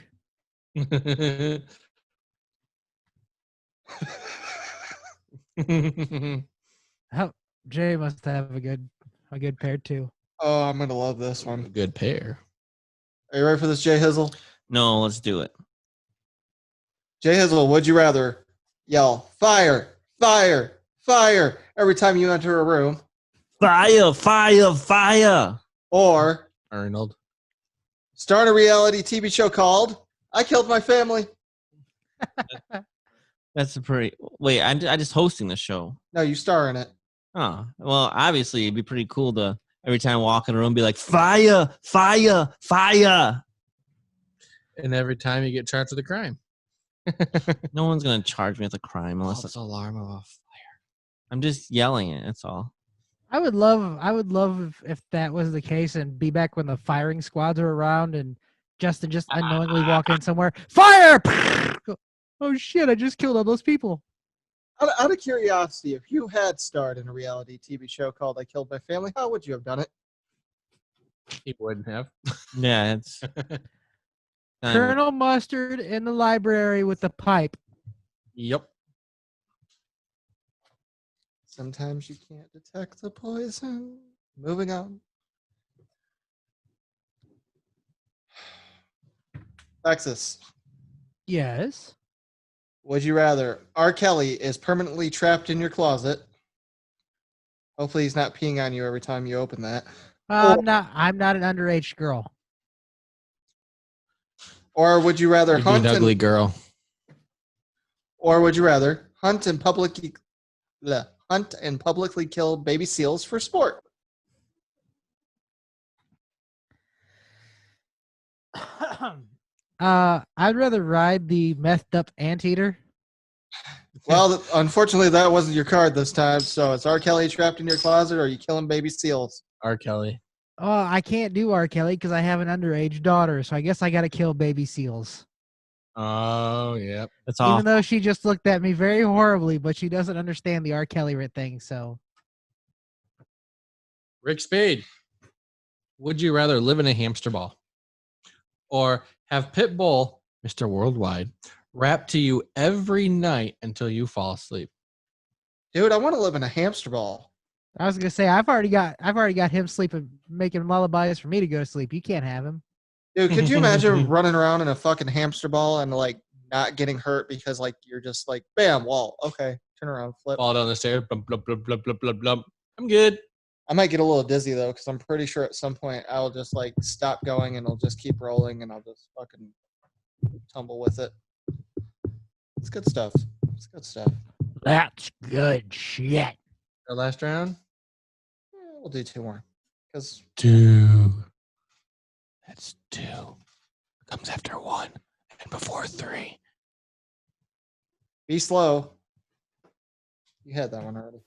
Oh, Jay must have a good pair too. Oh, I'm going to love this one. Good pair. Are you ready for this, Jay Hizzle? No, let's do it. Jay Hizzle, would you rather yell, fire, fire, fire every time you enter a room, Fire, fire, fire. or Arnold. start a reality TV show called I Killed My Family? That's a pretty... Wait, I just hosting the show. No, you star in it. Oh, well, obviously, it'd be pretty cool to every time I walk in a room be like, fire, fire, fire. And every time you get charged with a crime. No one's going to charge me with a crime unless False alarm of a fire. I'm just yelling it. That's all. I would love if that was the case and be back when the firing squads are around and Justin just unknowingly walk in somewhere. Fire! Oh shit, I just killed all those people. Out of curiosity, if you had starred in a reality TV show called I Killed My Family, how would you have done it? He wouldn't have. Yeah, it's... Colonel Mustard in the library with the pipe. Yep. Sometimes you can't detect the poison. Moving on. Texas. Yes. Would you rather R. Kelly is permanently trapped in your closet? Hopefully he's not peeing on you every time you open that. I'm not an underage girl. Or would you rather You'd be an ugly girl. Or would you rather hunt and publicly kill baby seals for sport? I'd rather ride the methed up anteater. Well, unfortunately, that wasn't your card this time. So it's R. Kelly trapped in your closet, or are you killing baby seals? R. Kelly. Oh, I can't do R. Kelly because I have an underage daughter, so I guess I got to kill baby seals. Oh, yep. That's all. Even though she just looked at me very horribly, but she doesn't understand the R. Kelly thing, so. Rick Spade. Would you rather live in a hamster ball or have Pitbull, Mr. Worldwide, rap to you every night until you fall asleep? Dude, I want to live in a hamster ball. I was gonna say I've already got him sleeping, making lullabies for me to go to sleep. You can't have him. Dude, could you imagine running around in a fucking hamster ball and like not getting hurt because like you're just like bam, wall. Okay, turn around, flip. Fall down the stairs. Blub, blub, blub, blub, blub, blub, blub. I'm good. I might get a little dizzy though, because I'm pretty sure at some point I'll just like stop going and it'll just keep rolling and I'll just fucking tumble with it. It's good stuff. It's good stuff. That's good shit. Our last round? We'll do 2 more. Because 2. That's 2. It comes after 1 and before 3. be slow. You had that one already.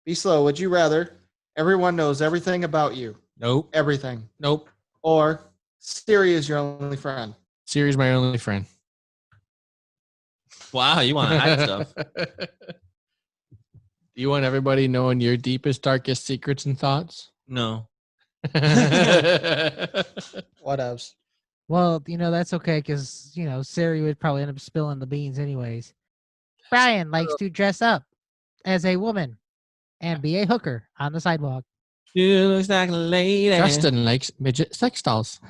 Be slow. Would you rather everyone knows everything about you? Nope. Everything. Nope. Or Siri is your only friend? Siri's my only friend. Wow, you want to hide stuff. You want everybody knowing your deepest, darkest secrets and thoughts? No. Whatevs. Well, that's okay because, Siri would probably end up spilling the beans anyways. Brian likes to dress up as a woman and be a hooker on the sidewalk. She looks like a lady. Justin likes midget sex dolls.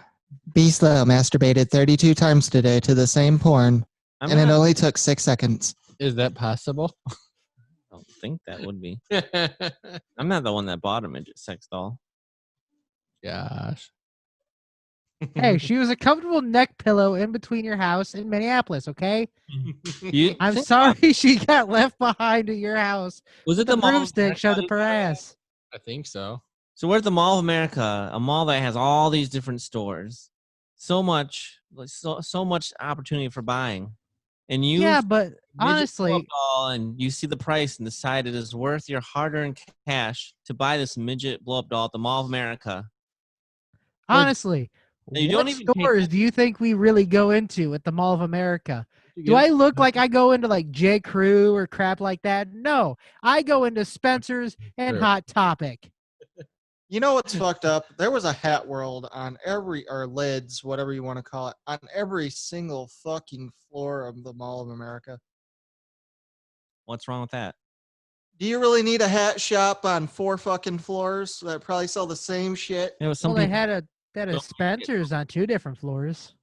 Be slow. Masturbated 32 times today to the same porn, I'm and it not- only took 6 seconds. Is that possible? I don't think that would be. I'm not the one that bought a midget sex doll. Gosh. Hey, she was a comfortable neck pillow in between your house in Minneapolis, okay? You, I'm sorry she got left behind at your house. was it The the Mall of broomstick shoved up her America? ass. I think so. So where's the Mall of America? A mall that has all these different stores. So much opportunity for buying. And you Yeah, but midget honestly, blow-up doll and you see the price and decide it is worth your hard-earned cash to buy this midget blow-up doll at the Mall of America. honestly, And you what don't even pay- stores do you think we really go into at the Mall of America? Do I look like I go into like J. Crew or crap like that? No, I go into Spencer's and Sure. Hot Topic. You know what's fucked up? There was a Hat World on or lids, whatever you want to call it, on every single fucking floor of the Mall of America. What's wrong with that? Do you really need a hat shop on 4 fucking floors that probably sell the same shit? It was Well, something. they had a Spencer's on 2 different floors.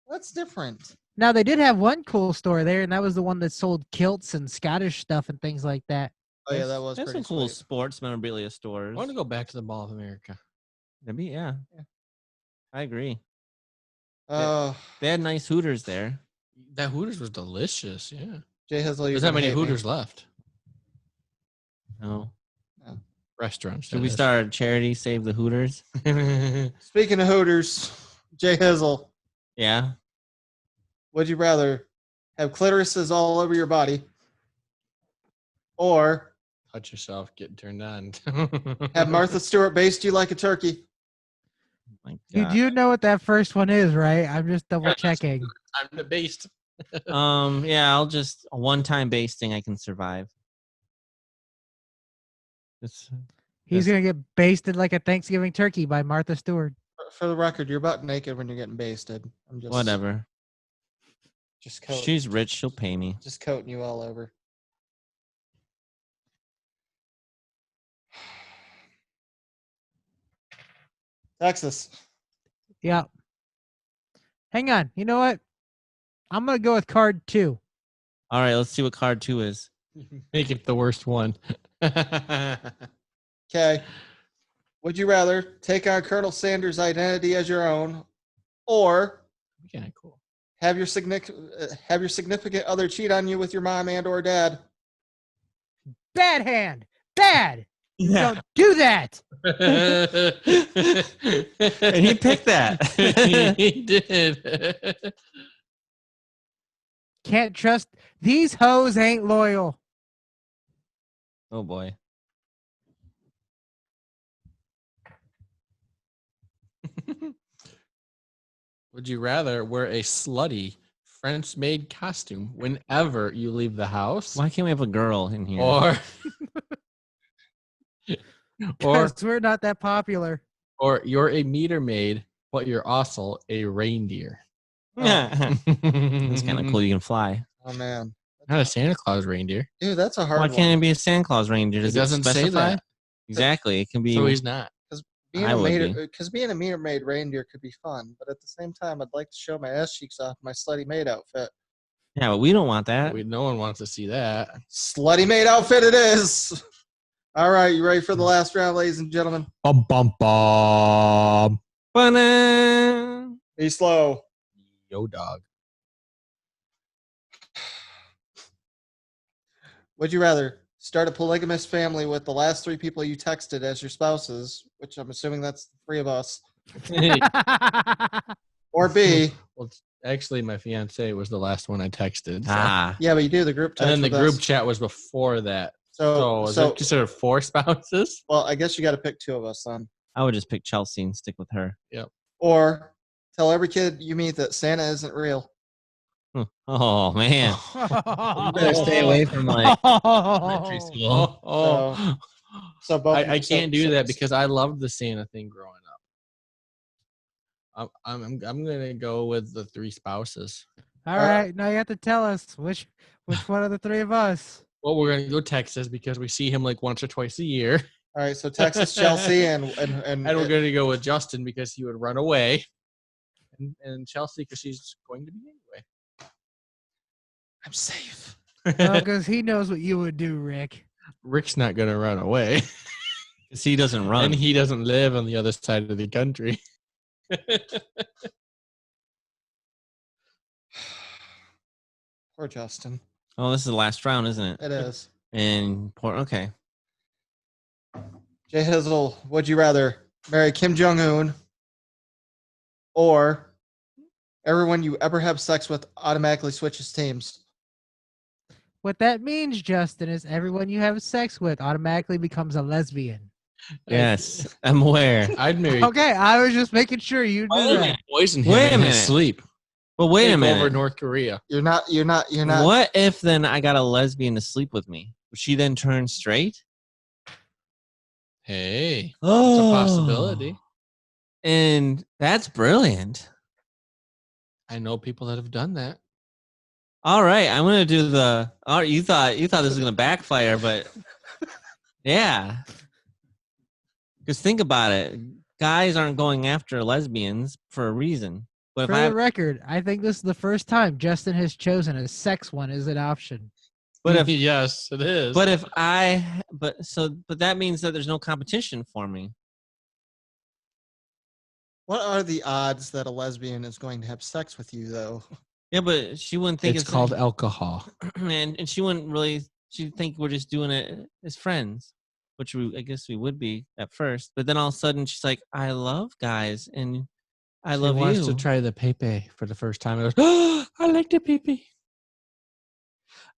That's different. Now they did have one cool store there, and that was the one that sold kilts and Scottish stuff and things like that. Oh yeah, that was There's pretty some cool sweet. sports memorabilia I stores. want to go back to the Mall of America. Maybe, yeah. I agree. Oh, They had nice Hooters there. That Hooters was delicious. Yeah. Jay Hizzle, you're There's not gonna many hate me. Hooters left. No. Restaurants. Should we start a charity, Save the Hooters? Speaking of Hooters, Jay Hizzle, Yeah. would you rather have clitorises all over your body or Touch yourself, getting turned on. have Martha Stewart baste you like a turkey? My You God. do know what that first one is, right? I'm just double checking. I'm the beast. Yeah, I'll just a one-time basting I can survive. It's He's gonna get basted like a Thanksgiving turkey by Martha Stewart. For the record, you're butt naked when you're getting basted. I'm just whatever. Just coat, She's rich, she'll pay me. just coating you all over. Texas. Yeah. Hang on. You know what? I'm gonna go with card 2. All right, let's see what card 2 is. Make it the worst one. Okay. Would you rather take on Colonel Sanders' identity as your own, or Kind of cool. have your significant other cheat on you with your mom and or dad? Bad hand. Bad. Don't do that. And he picked that. He did. Can't trust these hoes. Ain't loyal. Oh boy. Would you rather wear a slutty French-made costume whenever you leave the house, Why can't we have a girl in here? or Or Because we're not that popular. or you're a meter maid, but you're also a reindeer. That's kind of cool. You can fly. Oh man, Not a Santa Claus reindeer. dude, that's a hard Why one. can't it be a Santa Claus reindeer? Does It doesn't say specify? that. Exactly. It can be. So he's not. Being I a would maid, be. because being a meter maid reindeer could be fun, but at the same time, I'd like to show my ass cheeks off my slutty maid outfit. Yeah, but we don't want that. No one wants to see that. Slutty maid outfit it is. All right, you ready for the last round, ladies and gentlemen? Bum bum bum. Ba-na. Be slow. Yo, dog. Would you rather start a polygamous family with the last 3 people you texted as your spouses, which I'm assuming that's the 3 of us, or B, Well, actually, my fiance was the last one I texted. So. yeah, but you do the group text And then the with group us. chat was before that. So is So, it considered 4 spouses? well, I guess you got to pick 2 of us then. I would just pick Chelsea and stick with her. Or tell every kid you meet that Santa isn't real. Oh man, you better stay away from like elementary school. So both. I can't do that because I loved the Santa thing growing up. I'm gonna go with the 3 spouses. All right, now you have to tell us which one of the 3 of us. Well, we're gonna go Texas because we see him like once or twice a year, All right, so Texas, Chelsea, and and we're gonna go with Justin because he would run away, and Chelsea because she's going to be anyway. I'm safe. Because he knows what you would do, Rick. Rick's not gonna run away, Because he doesn't run. and he doesn't live on the other side of the country. Poor Justin. Oh, this is the last round, isn't it? It is. And okay. Jay Hizzle, would you rather marry Kim Jong-un or everyone you ever have sex with automatically switches teams? What that means, Justin, is everyone you have sex with automatically becomes a lesbian. Yes, I'm aware. I'd marry. Okay, I was just making sure you knew that. Poison him Wait a in minute. his sleep. But wait a Take minute. over North Korea. You're not. What if then I got a lesbian to sleep with me? Would she then turn straight? Hey, Oh, it's a possibility. And that's brilliant. I know people that have done that. All right, I'm gonna do the. Oh, you thought this was gonna backfire, but yeah. Because think about it, guys aren't going after lesbians for a reason. But For if I, the record, I think this is the first time Justin has chosen a sex one as an option. but if Yes, it is. But if but that means that there's no competition for me. What are the odds that a lesbian is going to have sex with you, though? Yeah, but she wouldn't think it's called alcohol. and she wouldn't really. She'd think we're just doing it as friends, which I guess we would be at first. But then all of a sudden, she's like, "I love guys, and I love She wants you." to try the pepe for the first time. It goes, oh, I like the pepe.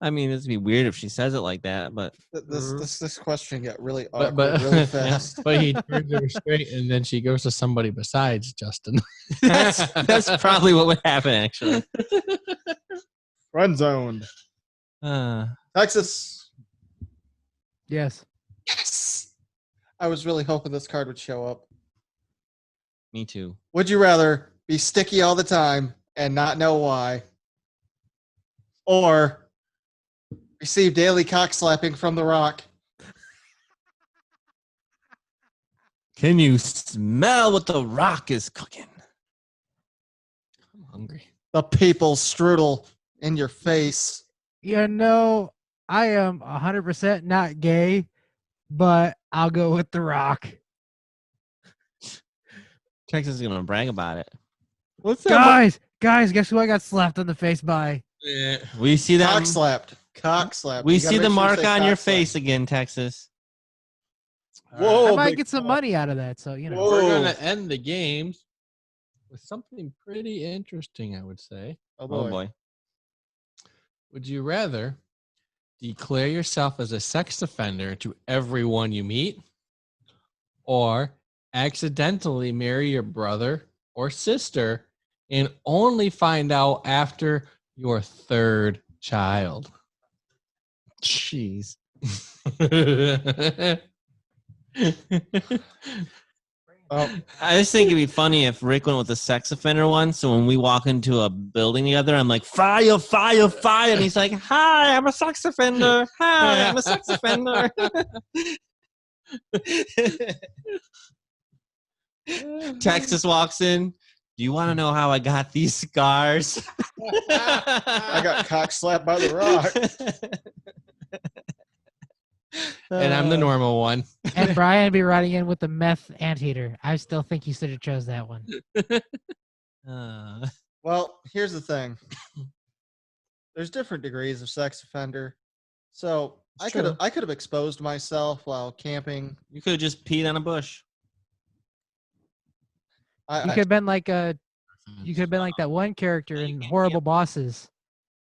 I mean, it'd be weird if she says it like that, but This question got really But- awkward but- really fast. But he turns her straight, and then she goes to somebody besides Justin. that's probably what would happen actually. Friend zoned. Texas. Yes. Yes. I was really hoping this card would show up. Me too. Would you rather be sticky all the time and not know why, or receive daily cock slapping from The Rock? Can you smell what the Rock is cooking? I'm hungry. The people's strudel in your face. You know, I am 100% not gay, but I'll go with The Rock. Texas is gonna brag about it. What's that? Guys, guess who I got slapped on the face by? We see that. Cock slapped. Cock slapped. We You gotta see make the sure you mark say on cock your slapped. face again, Texas. Whoa, I might big get some fella. money out of that, so you know. Whoa. We're going to end the games with something pretty interesting, I would say. Oh Oh boy. Would you rather declare yourself as a sex offender to everyone you meet, or accidentally marry your brother or sister and only find out after your 3rd child? Jeez. Oh, I just think it'd be funny if Rick went with a sex offender one. So when we walk into a building together, I'm like, fire, fire, fire. And he's like, hi, I'm a sex offender. Hi, I'm a sex offender. Texas walks in. Do you want to know how I got these scars? I got cock slapped by the Rock. And I'm the normal one. And Brian be riding in with the meth anteater. I still think you should have chose that one. Well, here's the thing. There's different degrees of sex offender. So I could have exposed myself while camping. You could have just peed on a bush. You could have been like that one character in Horrible Bosses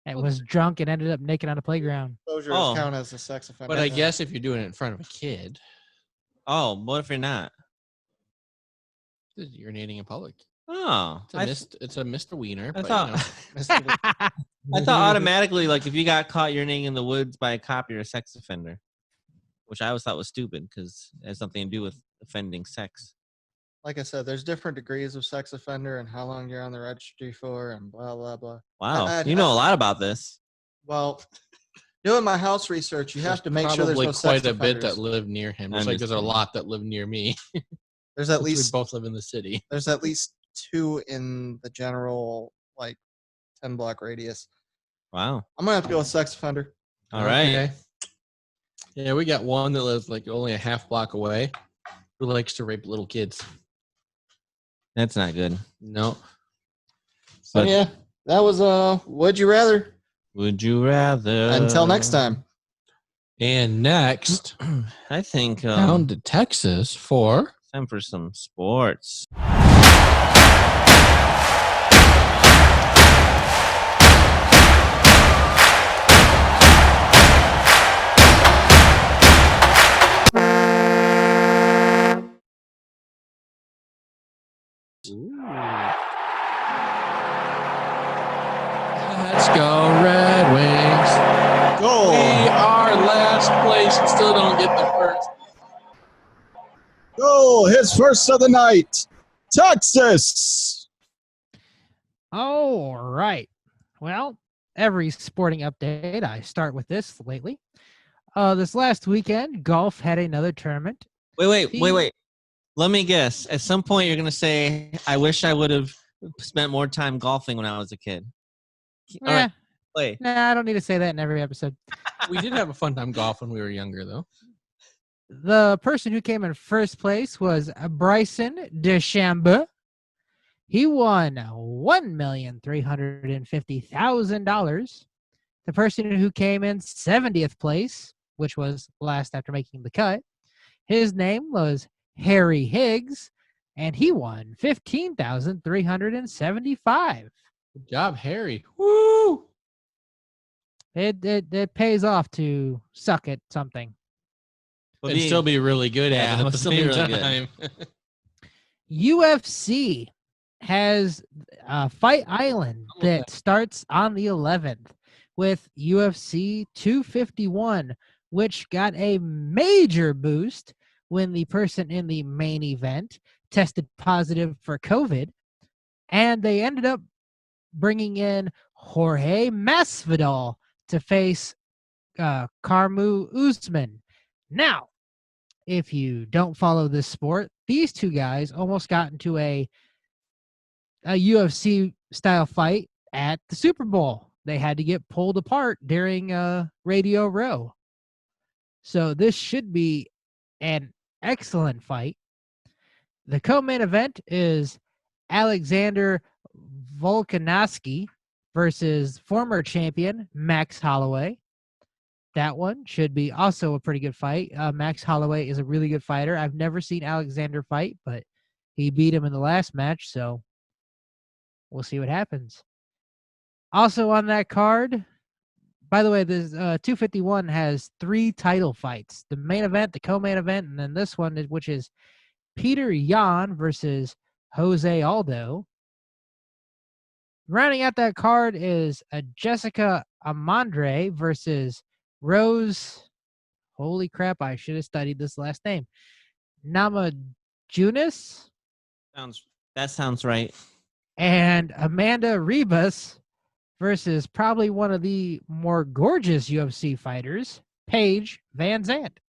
that was drunk and ended up naked on a playground. Exposure Oh. count as a sex offender. But I guess if you're doing it in front of a kid, Oh, what if you're not? you're urinating in public. Oh, It's a misdemeanor. I but, thought you know. I thought automatically, like if you got caught urinating in the woods by a cop, you're a sex offender, which I always thought was stupid because it has nothing to do with offending sex. Like I said, there's different degrees of sex offender and how long you're on the registry for and blah, blah, blah. Wow, you know a lot about this. Well, doing my house research, you have to make sure there's probably no quite sex a bit offenders. that live near him. I'm Just like just there's a kidding. lot that live near me. There's at We least both live in the city. there's at least 2 in the general 10 block radius. Wow. I'm gonna have to go with sex offender. All right. Okay. Yeah, we got one that lives only a half block away who likes to rape little kids. That's not good. No. So But- yeah, that was Would You Rather. Would you rather? Until next time. And next, I think down to Texas for time for some sports. Let's Go Red Wings. Goal. We are last place and still don't get the first. Goal, his first of the night. Texas. All right. Well, every sporting update, I start with this lately. This last weekend, golf had another tournament. Wait. Let me guess. At some point, you're going to say, I wish I would have spent more time golfing when I was a kid. All right, play. Nah, I don't need to say that in every episode. We did have a fun time golf when we were younger, though. The person who came in first place was Bryson DeChambeau. He won $1,350,000. The person who came in 70th place, which was last after making the cut, his name was Harry Higgs, and he won $15,375. Good job, Harry. Woo! It pays off to suck at something. And still be really good Yeah, at it at the still be same really good. time. UFC has Fight Island that starts on the 11th with UFC 251, which got a major boost when the person in the main event tested positive for COVID, and they ended up bringing in Jorge Masvidal to face Kamaru Usman. Now, if you don't follow this sport, these two guys almost got into a UFC style fight at the Super Bowl. They had to get pulled apart during Radio Row. So this should be an excellent fight. The co-main event is Alexander Volkanovski versus former champion Max Holloway. That one should be also a pretty good fight. Max Holloway is a really good fighter. I've never seen Alexander fight, but he beat him in the last match, so we'll see what happens. Also on that card, by the way, this 251 has 3 title fights. The main event, the co-main event, and then this one, which is Peter Yan versus Jose Aldo. Rounding out that card is Jessica Amandre versus Rose. Holy crap, I should have studied this last name. Namajunas That sounds right. and Amanda Ribas versus probably one of the more gorgeous UFC fighters, Paige Van Zandt.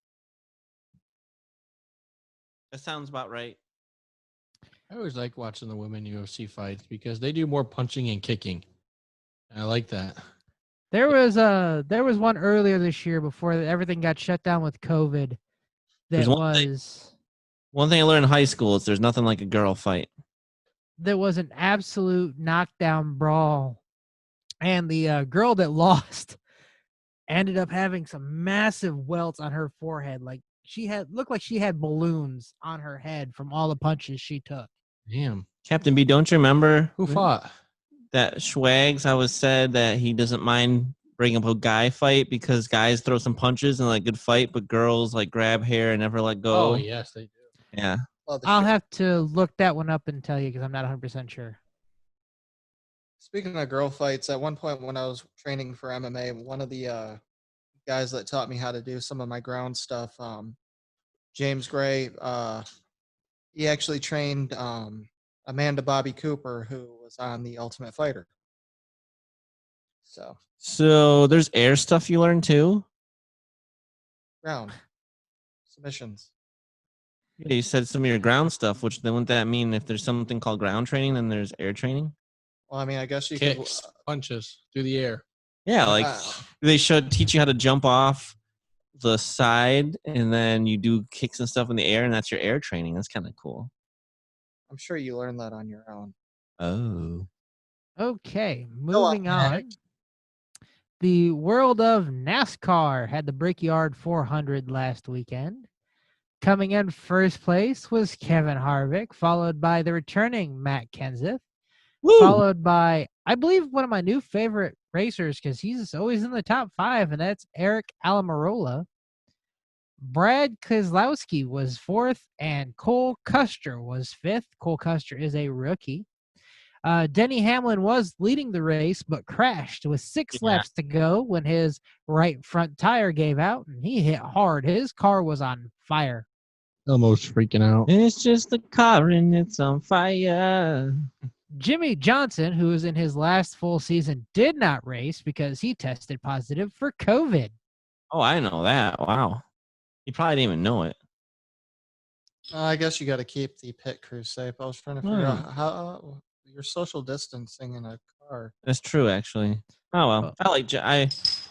That sounds about right. I always like watching the women UFC fights because they do more punching and kicking. I like that. There was one earlier this year before everything got shut down with COVID. There's one thing I learned in high school is there's nothing like a girl fight. There was an absolute knockdown brawl, and the girl that lost ended up having some massive welts on her forehead. Like looked like she had balloons on her head from all the punches she took. Damn. Captain B, don't you remember Who fought? that Schwags always said that he doesn't mind bringing up a guy fight because guys throw some punches and like good fight, but girls like grab hair and never let go. Oh, yes, they do. Yeah. Well, I'll have to look that one up and tell you because I'm not 100% sure. Speaking of girl fights, at one point when I was training for MMA, one of the guys that taught me how to do some of my ground stuff, James Gray, he actually trained Amanda Bobby Cooper, who was on The Ultimate Fighter. So there's air stuff you learn too? Ground submissions. Yeah, you said some of your ground stuff, which then wouldn't that mean if there's something called ground training, then there's air training? Well, I mean, I guess you Kicks, punches through the air. Yeah, like Uh, they should teach you how to jump off the side and then you do kicks and stuff in the air, and that's your air training. That's kind of cool. I'm sure you learned that on your own. Oh. Okay, Go on, moving on. The world of NASCAR had the Brickyard 400 last weekend. Coming in first place was Kevin Harvick, followed by the returning Matt Kenseth, Woo! followed by, I believe, one of my new favorite racers because he's always in the top 5, and that's Eric Almirola. Brad Keselowski was 4th, and Cole Custer was 5th. Cole Custer is a rookie. Denny Hamlin was leading the race, but crashed with 6 laps to go when his right front tire gave out, and he hit hard. His car was on fire. Almost freaking out. It's just a car and it's on fire. Jimmy Johnson, who was in his last full season, did not race because he tested positive for COVID. Oh, I know that. Wow. You probably didn't even know it. I guess you got to keep the pit crew safe. I was trying to figure out how you're social distancing in a car. That's true, actually. Oh, well.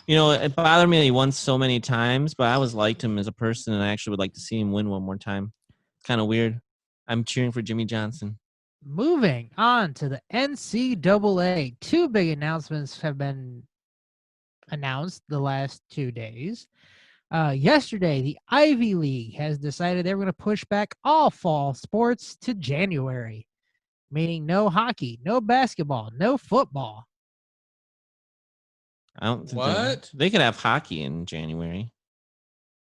It bothered me that he won so many times, but I always liked him as a person, and I actually would like to see him win one more time. It's kind of weird. I'm cheering for Jimmy Johnson. Moving on to the NCAA. 2 big announcements have been announced the last 2 days. Yesterday, the Ivy League has decided they're going to push back all fall sports to January, meaning no hockey, no basketball, no football. I don't think What? they could have hockey in January.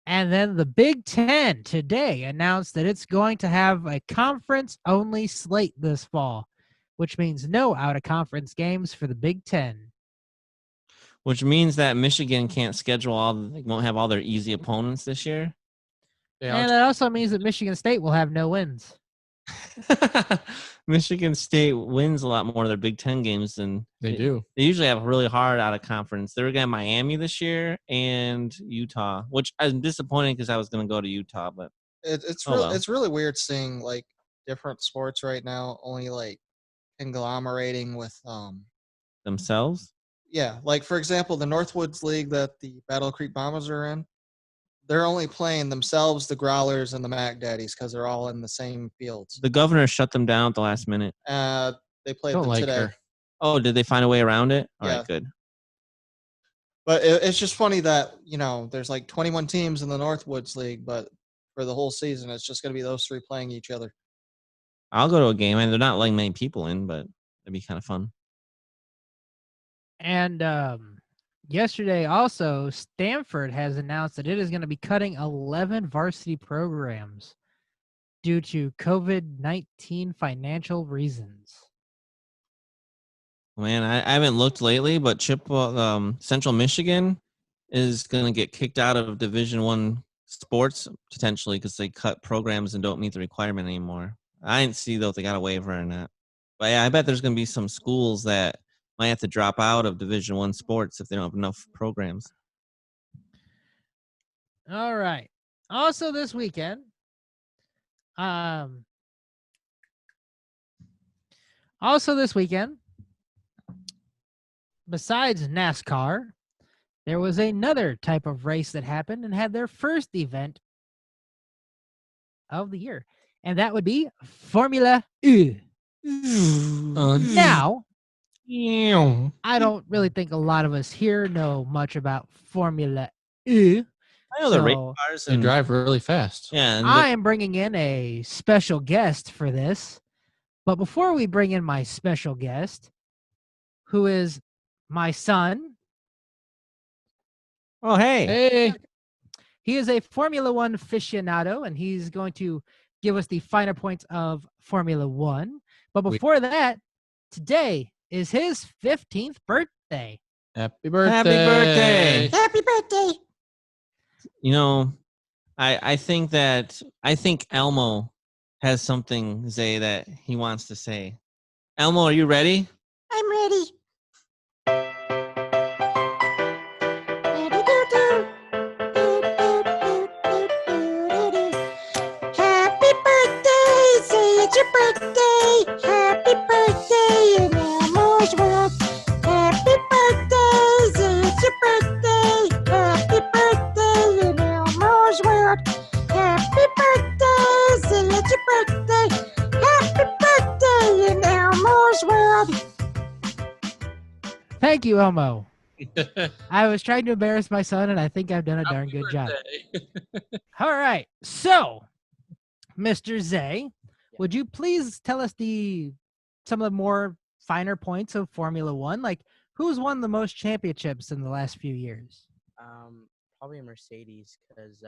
And then the Big Ten today announced that it's going to have a conference-only slate this fall, which means no out-of-conference games for the Big Ten. Which means that Michigan can't they won't have all their easy opponents this year. And that also means that Michigan State will have no wins. Michigan State wins a lot more of their Big Ten games than They do. They usually have really hard out of conference. They're going to have Miami this year and Utah, which I'm disappointed because I was going to go to Utah, but It's really weird seeing like different sports right now only like conglomerating with themselves. Yeah, like for example, the Northwoods League that the Battle Creek Bombers are in, they're only playing themselves, the Growlers, and the Mac Daddies because they're all in the same fields. The governor shut them down at the last minute. They played Don't them like today. her. Oh, did they find a way around it? All Yeah. right, good. But it's just funny that, there's like 21 teams in the Northwoods League, but for the whole season, it's just going to be those 3 playing each other. I'll go to a game. I mean, they're not letting many people in, but it'd be kind of fun. And yesterday also, Stanford has announced that it is going to be cutting 11 varsity programs due to COVID-19 financial reasons. Man, I haven't looked lately, but Central Michigan is going to get kicked out of Division I sports potentially because they cut programs and don't meet the requirement anymore. I didn't see though if they got a waiver or not. But yeah, I bet there's going to be some schools that might have to drop out of Division I sports if they don't have enough programs. All right. Also this weekend, besides NASCAR, there was another type of race that happened and had their first event of the year, and that would be Formula E. Now, I don't really think a lot of us here know much about Formula E. I know the race So, cars They and drive really fast. yeah, and I am bringing in a special guest for this. But before we bring in my special guest, who is my son, oh hey, Hey, he is a Formula One aficionado, and he's going to give us the finer points of Formula One. But before that, today is his 15th birthday. happy birthday. Happy birthday. Happy birthday. you know, I think Elmo has something, Zay, that he wants to say. Elmo, are you ready? I'm ready. Happy birthday, say it's your birthday. Happy birthday in Elmo's world. Happy birthday, say it's your birthday. Happy birthday in Elmo's world. Happy birthday, say it's your birthday. Happy birthday in Elmo's world. Thank you, Elmo. I was trying to embarrass my son, and I think I've done a darn good job. All right. So, Mr. Zay, would you please tell us some of the more finer points of Formula One? Like, who's won the most championships in the last few years? Probably Mercedes because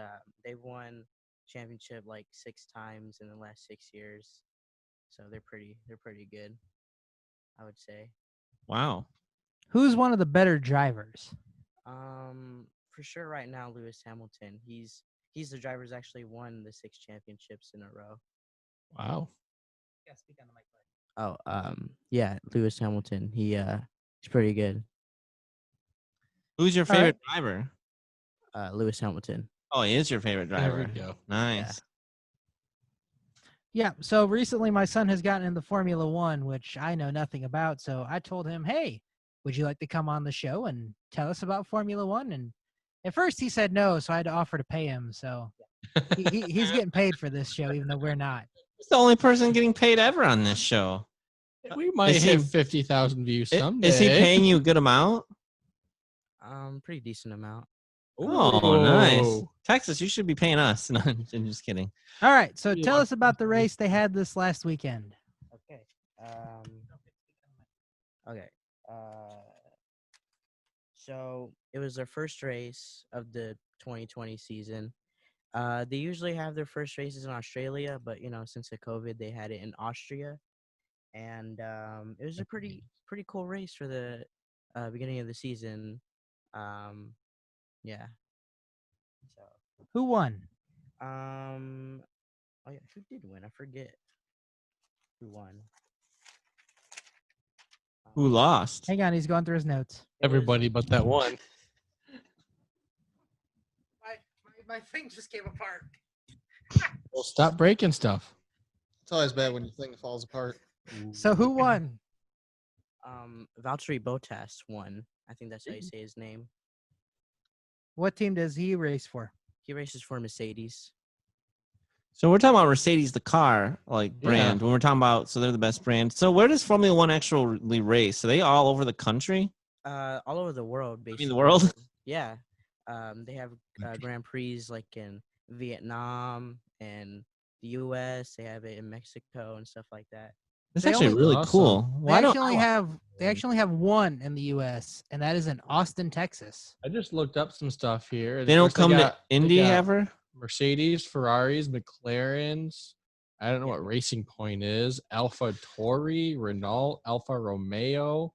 they've won championship like 6 times in the last 6 years, so they're pretty good, I would say. Wow. Who's one of the better drivers? For sure, right now Lewis Hamilton. He's the driver who's actually won the 6 championships in a row. Wow. Yeah, speak on the mic. Oh, yeah, Lewis Hamilton. He's pretty good. Who's your All right. favorite driver? Lewis Hamilton. Oh, he is your favorite There driver. we go. Nice. Yeah, so recently my son has gotten into Formula One, which I know nothing about. So I told him, hey, would you like to come on the show and tell us about Formula One? And at first he said no, so I had to offer to pay him. So he's getting paid for this show, even though we're not. He's the only person getting paid ever on this show. We might Is he- hit 50,000 views someday. Is he paying you a good amount? Pretty decent amount. Oh, nice. Ooh. Texas, you should be paying us. No, I'm just kidding. All right, so You tell want- us about the race they had this last weekend. Okay. Okay. So it was their first race of the 2020 season. They usually have their first races in Australia, but since the COVID, they had it in Austria, and it was a pretty cool race for the beginning of the season. Yeah. So. Who won? Oh yeah, who did win? I forget who won. Who lost? Hang on, he's going through his notes. Everybody but that one. My thing just came apart. Well, stop breaking stuff. It's always bad when your thing falls apart. So who won? Valtteri Bottas won. I think that's how you say his name. What team does he race for? He races for Mercedes. So we're talking about Mercedes, the car, like brand. When we're talking about, so they're the best brand. So where does Formula One actually race? Are they all over the country? All over the world, basically. the world? Yeah. They have Grand Prix like in Vietnam and the U.S. They have it in Mexico and stuff like that. That's They actually only- really Awesome. cool. They Why don't actually have one in the U.S. and that is in Austin, Texas. I just looked up some stuff here. they don't Of course, come to got- they Indy got ever? Mercedes, Ferraris, McLarens. I don't know what Racing Point is. Alpha Tauri, Renault, Alfa Romeo.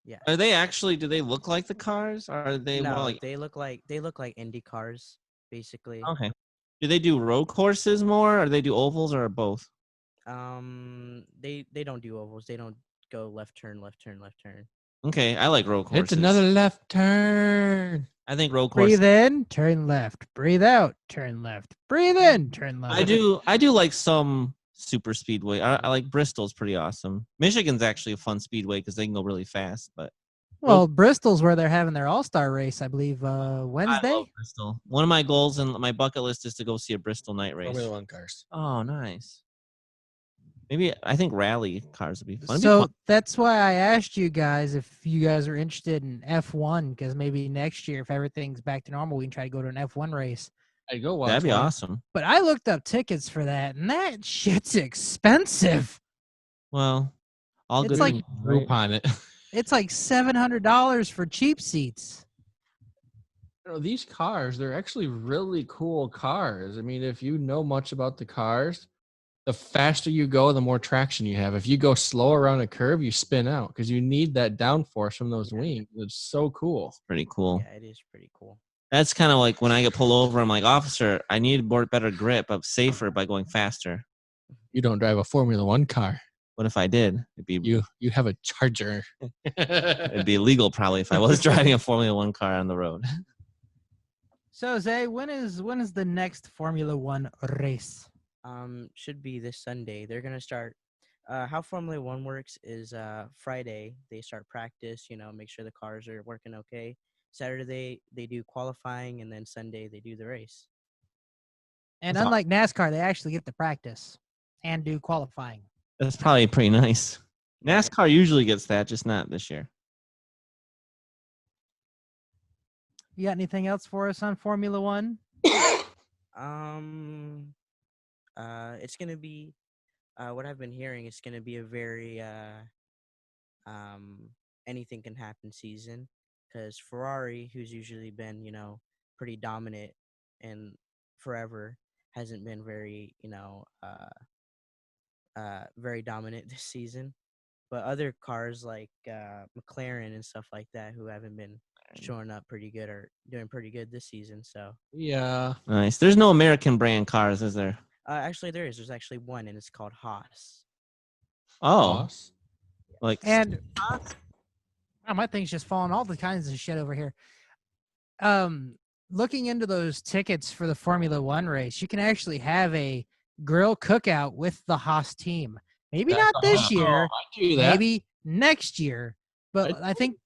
Yeah. Are they actually? Do they look like the cars? Or are they no, more like? they look like Indy cars. basically. Okay. Do they do road courses more, or do they do ovals, or both? They don't do ovals. They don't go left turn, left turn, left turn. Okay, I like road courses. It's another left turn. I think road courses. Breathe in, turn left. Breathe out, turn left. Breathe in, turn left. I do like some super speedway. I like Bristol's pretty awesome. Michigan's actually a fun speedway because they can go really fast. But Well, Bristol's where they're having their All-Star race, I believe, I Wednesday. love Bristol. One of my goals and my bucket list is to go see a Bristol night race. Formula One cars. Oh, nice. Maybe I think rally cars would be fun. So that's why I asked you guys if you guys are interested in F1, because maybe next year, if everything's back to normal, we can try to go to an F1 race. I'd go watch. That'd be one. awesome. But I looked up tickets for that, and that shit's expensive. Well, all It's good. like- Group on it. It's like $700 for cheap seats. You know, these cars, they're actually really cool cars. I mean, if you know much about the cars, the faster you go, the more traction you have. If you go slow around a curve, you spin out because you need that downforce from those wings. It's so cool. Pretty cool. Yeah, it is pretty cool. That's kind of like when I get pulled over, I'm like, officer, I need more better grip. I'm safer by going faster. You don't drive a Formula One car. What if I did? It'd be You have a Charger. it'd be illegal probably if I was driving a Formula One car on the road. So, Zay, when is the next Formula One race? Should be this Sunday. They're gonna start. How Formula One works is Friday they start practice. Make sure the cars are working okay. Saturday they do qualifying, and then Sunday they do the race. And That's unlike NASCAR, they actually get to practice and do qualifying. That's probably pretty nice. NASCAR usually gets that, just not this year. You got anything else for us on Formula One? It's gonna be what I've been hearing. It's gonna be a very anything can happen season, because Ferrari, who's usually been pretty dominant and forever, hasn't been very very dominant this season. But other cars like McLaren and stuff like that, who haven't been showing up pretty good, are doing pretty good this season. So Yeah. Nice. There's no American brand cars, is there? actually there is. There's actually one, and it's called Haas. Oh, Boss. like And my thing's just falling all the kinds of shit over here. Looking into those tickets for the Formula One race, you can actually have a grill cookout with the Haas team. Maybe not this year, I do that. maybe next year. But I think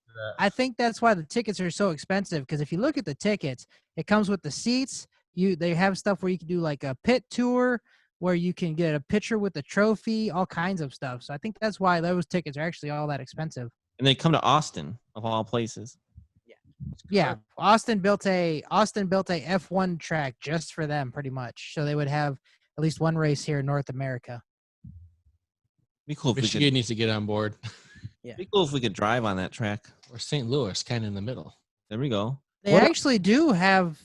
that's why the tickets are so expensive, because if you look at the tickets, it comes with the seats. They have stuff where you can do like a pit tour, where you can get a picture with the trophy, all kinds of stuff. So I think that's why those tickets are actually all that expensive. and they come to Austin of all places. Yeah, Austin built a F1 track just for them, pretty much. So they would have at least one race here in North America. Be cool if we Michigan could. needs to get on board. Be cool if we could drive on that track. Or St. Louis, kind of in the middle. There we go. They actually do have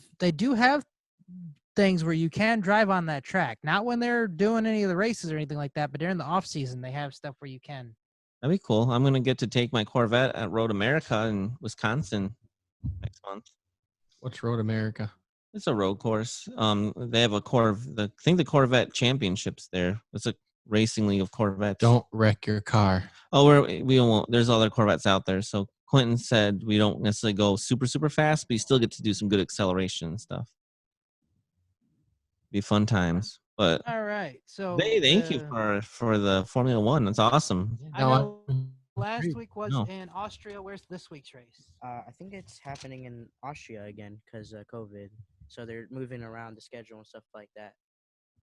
things where you can drive on that track. Not when they're doing any of the races or anything like that, but during the off season, they have stuff where you can. That'd be cool. I'm gonna get to take my Corvette at Road America in Wisconsin next month. What's Road America? It's a road course. They have I think the Corvette Championships there. It's a racing league of Corvettes. Don't wreck your car. Oh, we won't. There's other Corvettes out there. So Quentin said we don't necessarily go super fast, but you still get to do some good acceleration and stuff. Be fun times. But All right. So thank you for the Formula One. That's awesome. I know last week was No. in Austria. Where's this week's race? I think it's happening in Austria again because of COVID. So they're moving around the schedule and stuff like that.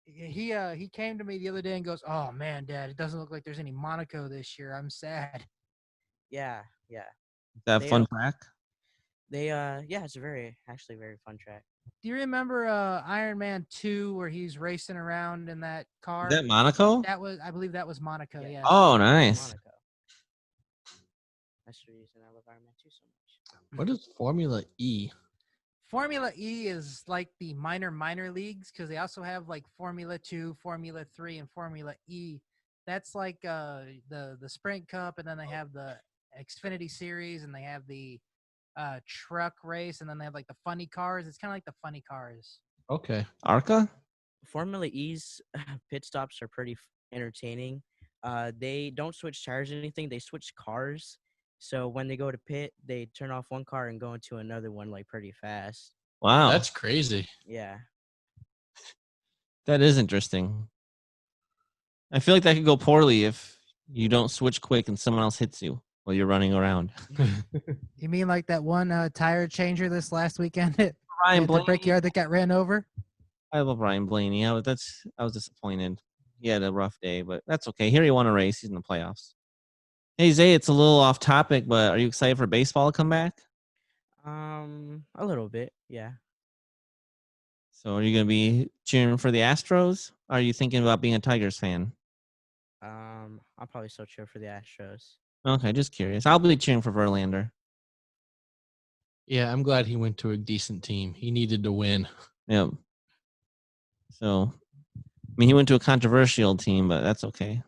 He came to me the other day and goes, "Oh man, Dad, it doesn't look like there's any Monaco this year. I'm sad." Yeah. That They fun are- track. It's a very fun track. Do you remember Iron Man 2 where he's racing around in that car? Is that Monaco? I believe that was Monaco. Yeah. Yeah. Oh, nice. Monaco. That's the reason I love Iron Man 2 so much. What is Formula E? Formula E is like the minor leagues, because they also have like Formula 2, Formula 3, and Formula E. That's like the Sprint Cup, and then they have the Xfinity Series, and they have the truck race, and then they have like the funny cars. It's kind of like the funny cars. Okay. Arca? Formula E's pit stops are pretty entertaining. They don't switch tires or anything. They switch cars. So when they go to pit, they turn off one car and go into another one like pretty fast. Wow. That's crazy. Yeah. That is interesting. I feel like that could go poorly if you don't switch quick and someone else hits you while you're running around. You mean like that one tire changer this last weekend at Ryan the Blaney. brickyard that got ran over? I love Ryan Blaney. I was disappointed. He had a rough day, but that's okay. Here he won a race. He's in the playoffs. Hey Zay, it's a little off topic, but are you excited for baseball to come back? A little bit, yeah. So are you going to be cheering for the Astros? Or are you thinking about being a Tigers fan? I'll probably still cheer for the Astros. Okay, just curious. I'll be cheering for Verlander. Yeah, I'm glad he went to a decent team. He needed to win. Yep. So, I mean, he went to a controversial team, but that's okay.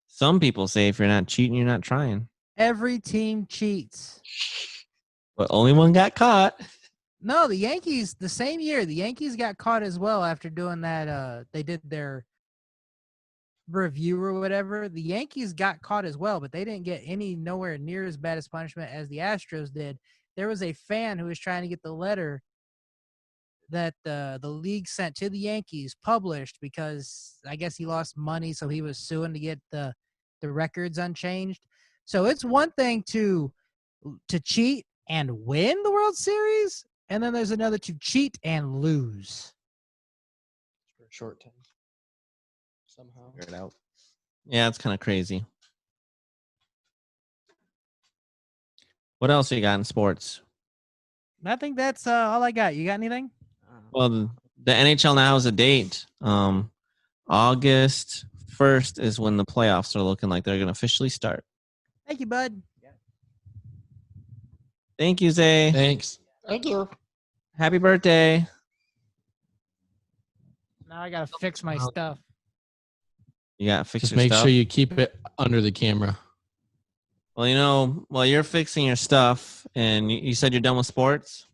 Some people say if you're not cheating, you're not trying. Every team cheats. But only one got caught. No, the Yankees, the same year, the Yankees got caught as well after doing that. They did their review or whatever. The Yankees got caught as well, but they didn't get nowhere near as bad as punishment as the Astros did. There was a fan who was trying to get the letter that the league sent to the Yankees published because I guess he lost money, so he was suing to get the records unchanged. So it's one thing to cheat and win the World Series, and then there's another to cheat and lose. For a short time. Somehow. Figure it out. Yeah, it's kind of crazy. What else you got in sports? I think that's all I got. You got anything? Well, the NHL now has a date. August 1st is when the playoffs are looking like they're going to officially start. Thank you, bud. Thank you, Zay. Thanks. Thank you. Happy birthday. Now I gotta fix my stuff. You got to fix Just your make stuff. sure you keep it under the camera. Well, while you're fixing your stuff, and you said you're done with sports?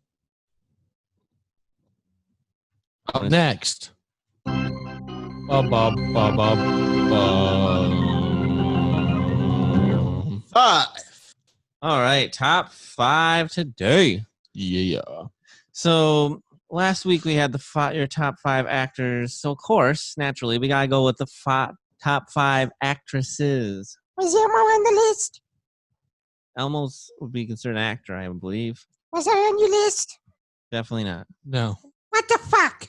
Up next. Bob. 5. All right, top 5 today. Yeah. So last week we had your top 5 actors. So of course, naturally, we gotta go with the top 5 actresses. Was Elmo on the list? Elmo's would be considered an actor, I believe. Was I on your list? Definitely not. No. What the fuck?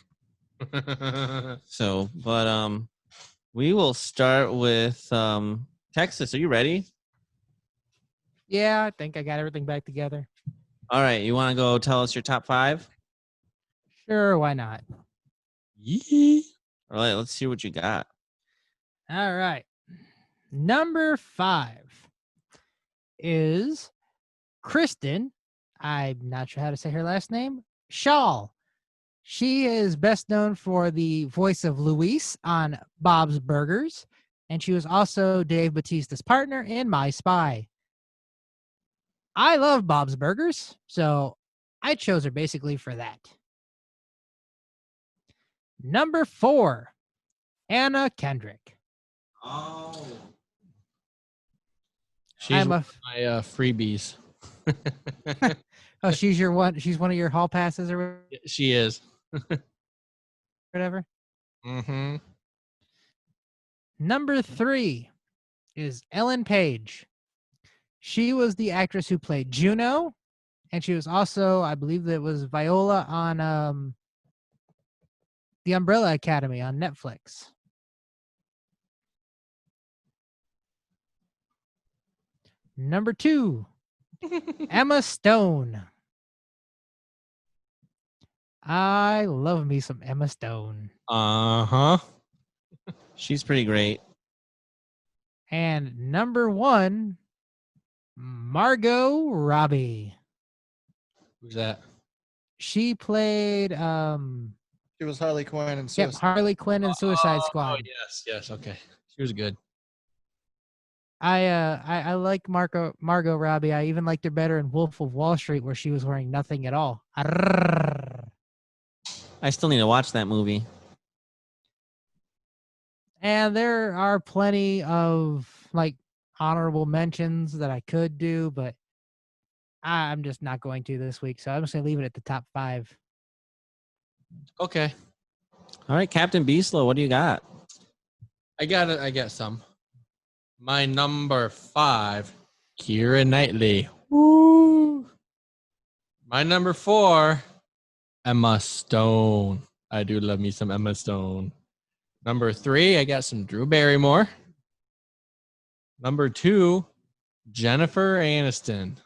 So, but we will start with Texas. Are you ready? Yeah, I think I got everything back together. All right, you want to go tell us your top 5? Sure, why not? Yeah. All right, let's see what you got. All right. Number 5 is Kristen. I'm not sure how to say her last name. Shaw. She is best known for the voice of Luis on Bob's Burgers, and she was also Dave Bautista's partner in My Spy. I love Bob's Burgers, so I chose her basically for that. Number 4, Anna Kendrick. Oh. She's I'm one a- of my freebies. Oh, she's your one. She's one of your hall passes or She is. whatever. Mm-hmm. Number 3 is Ellen Page. She was the actress who played Juno, and she was also, I believe that was Viola on The Umbrella Academy on Netflix. Number 2, Emma Stone. I love me some Emma Stone. Uh-huh. She's pretty great. And number 1, Margot Robbie. Who's that? She played She was Harley Quinn and yep, Suicide. Harley Quinn in Suicide Squad. Oh, yes, okay. She was good. I like Margot Robbie. I even liked her better in Wolf of Wall Street, where she was wearing nothing at all. Arrrrrr. I still need to watch that movie. And there are plenty of like honorable mentions that I could do, but I'm just not going to this week. So I'm just gonna leave it at the top 5. Okay. All right, Captain Beastlow, what do you got? I got it. I got some. My number 5, Keira Knightley. Woo. My number 4, Emma Stone. I do love me some Emma Stone. Number 3, I got some Drew Barrymore. Number 2, Jennifer Aniston.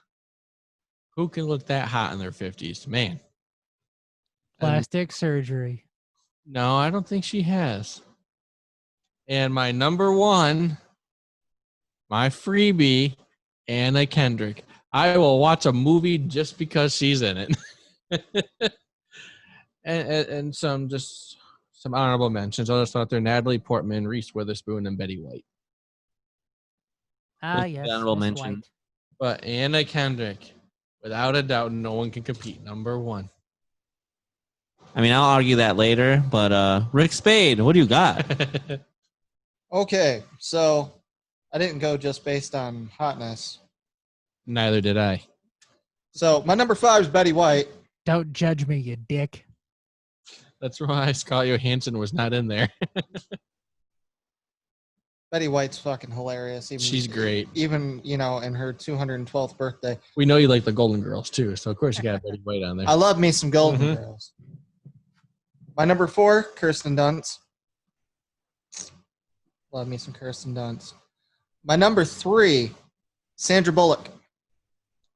Who can look that hot in their 50s? Man. Plastic surgery. No, I don't think she has. And my number 1, my freebie, Anna Kendrick. I will watch a movie just because she's in it. and some honorable mentions. I'll just throw out there: Natalie Portman, Reese Witherspoon, and Betty White. Yes. honorable Miss mention. White. But Anna Kendrick, without a doubt, no one can compete. Number 1. I mean, I'll argue that later, but Rick Spade, what do you got? Okay, so I didn't go just based on hotness. Neither did I. So my number 5 is Betty White. Don't judge me, you dick. That's why Scarlett Johansson was not in there. Betty White's fucking hilarious. She's great. Even, in her 212th birthday. We know you like the Golden Girls, too, so of course you got Betty White on there. I love me some Golden Mhm. Girls. My number 4, Kirsten Dunst. Love me some Kirsten Dunst. My number 3, Sandra Bullock.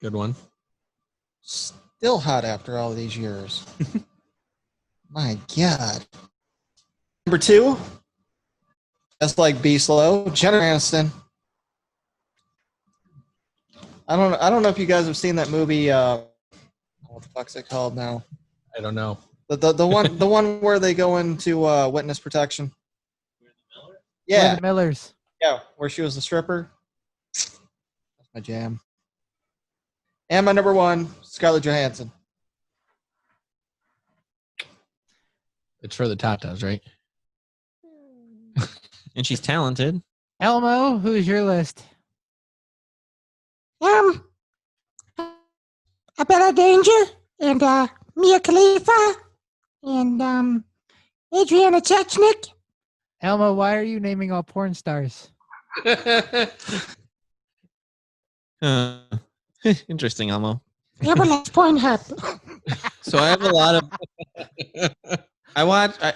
Good one. Still hot after all these years. My God. Number 2, just like Beastlow, Jennifer Aniston. I don't know if you guys have seen that movie. What the fuck's it called now? I don't know. The one where they go into witness protection. We're Yeah, the Millers. yeah, where she was the stripper. That's my jam. And my number 1, Scarlett Johansson. It's for the Tatas, right? And she's talented. Elmo, who's your list? Abella Danger and Mia Khalifa and Adriana Chechnik. Elmo, why are you naming all porn stars? Interesting, Elmo. Yeah, but let's Pornhub. So I have a lot of.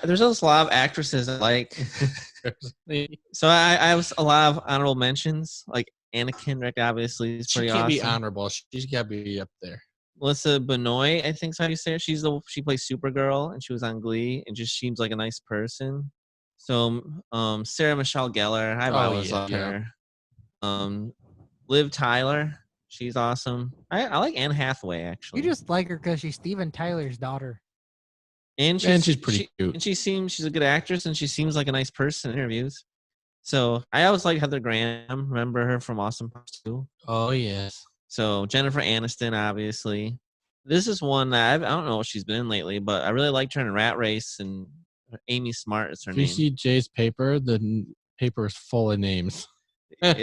There's a lot of actresses I like. So I have a lot of honorable mentions. Like Anna Kendrick, obviously, is She pretty can't awesome. be honorable. She's got to be up there. Melissa Benoist, I think is how you say it. She plays Supergirl, and she was on Glee, and just seems like a nice person. So Sarah Michelle Gellar, I've always loved her. Liv Tyler, she's awesome. I like Anne Hathaway, actually. You just like her because she's Steven Tyler's daughter. And she's pretty cute. And she's a good actress, and she seems like a nice person in interviews. So I always like Heather Graham. Remember her from Awesome Parts 2? Oh, yes. So Jennifer Aniston, obviously. This is one that I don't know what she's been in lately, but I really liked her in Rat Race, and Amy Smart is her If name. you see Jay's paper, the paper is full of names. It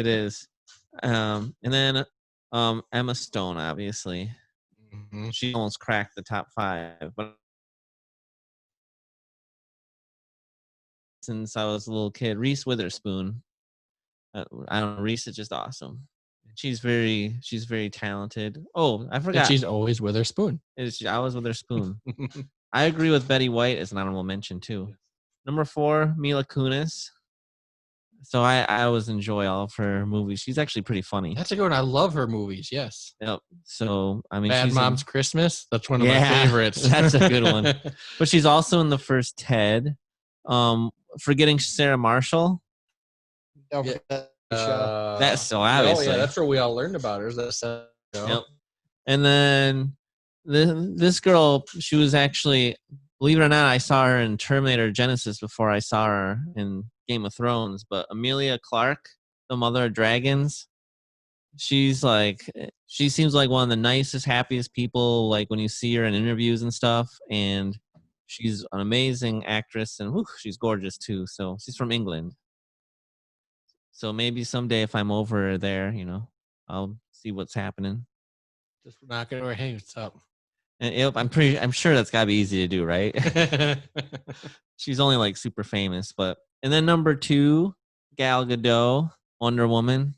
is. And then Emma Stone, obviously. Mm-hmm. She almost cracked the top 5, but since I was a little kid, Reese Witherspoon. I don't know. Reese is just awesome. She's very talented. Oh, I forgot. And she's always with her spoon. I was with her spoon. I agree with Betty White as an honorable mention too. Number 4, Mila Kunis. So I always enjoy all of her movies. She's actually pretty funny. That's a good one. I love her movies. Yes. Yep. So I mean, Bad she's Moms Christmas. That's one of my Yeah, favorites. that's a good one. But she's also in the first Ted. Forgetting Sarah Marshall. Don't Yeah. forget the show. That's so Oh obviously. yeah, that's where we all learned about her. Is that show? Yep. And then this girl, she was actually, believe it or not, I saw her in Terminator Genesis before I saw her in Game of Thrones. But Amelia Clarke, the mother of dragons. She seems like one of the nicest, happiest people. Like when you see her in interviews and stuff, and she's an amazing actress, and she's gorgeous too. So she's from England. So maybe someday if I'm over there, I'll see what's happening. Just knocking her hands up. And I'm sure that's gotta be easy to do, right? She's only like super famous, and then number 2, Gal Gadot, Wonder Woman.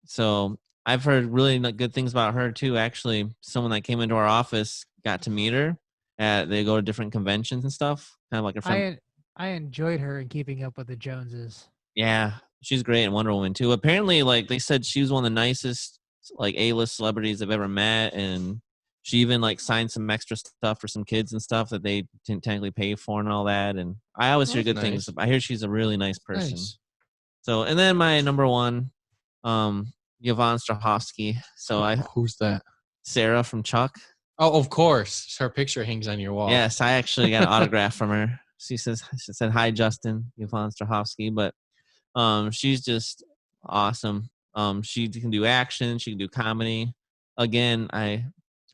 So I've heard really good things about her too. Actually, someone that came into our office got to meet her. They go to different conventions and stuff. Kind of like a friend. I enjoyed her in Keeping Up with the Joneses. Yeah, she's great in Wonder Woman too. Apparently, like they said, she was one of the nicest like A-list celebrities I've ever met, and she even like signed some extra stuff for some kids and stuff that they didn't technically pay for and all that. And I always hear good things. I hear she's a really nice person. Nice. So, and then my number 1, Yvonne Strahovski. So who's that? Sarah from Chuck. Oh, of course. Her picture hangs on your wall. Yes, I actually got an autograph from her. She said, "Hi, Justin, Yvonne Strahovski." But she's just awesome. She can do action. She can do comedy. Again, I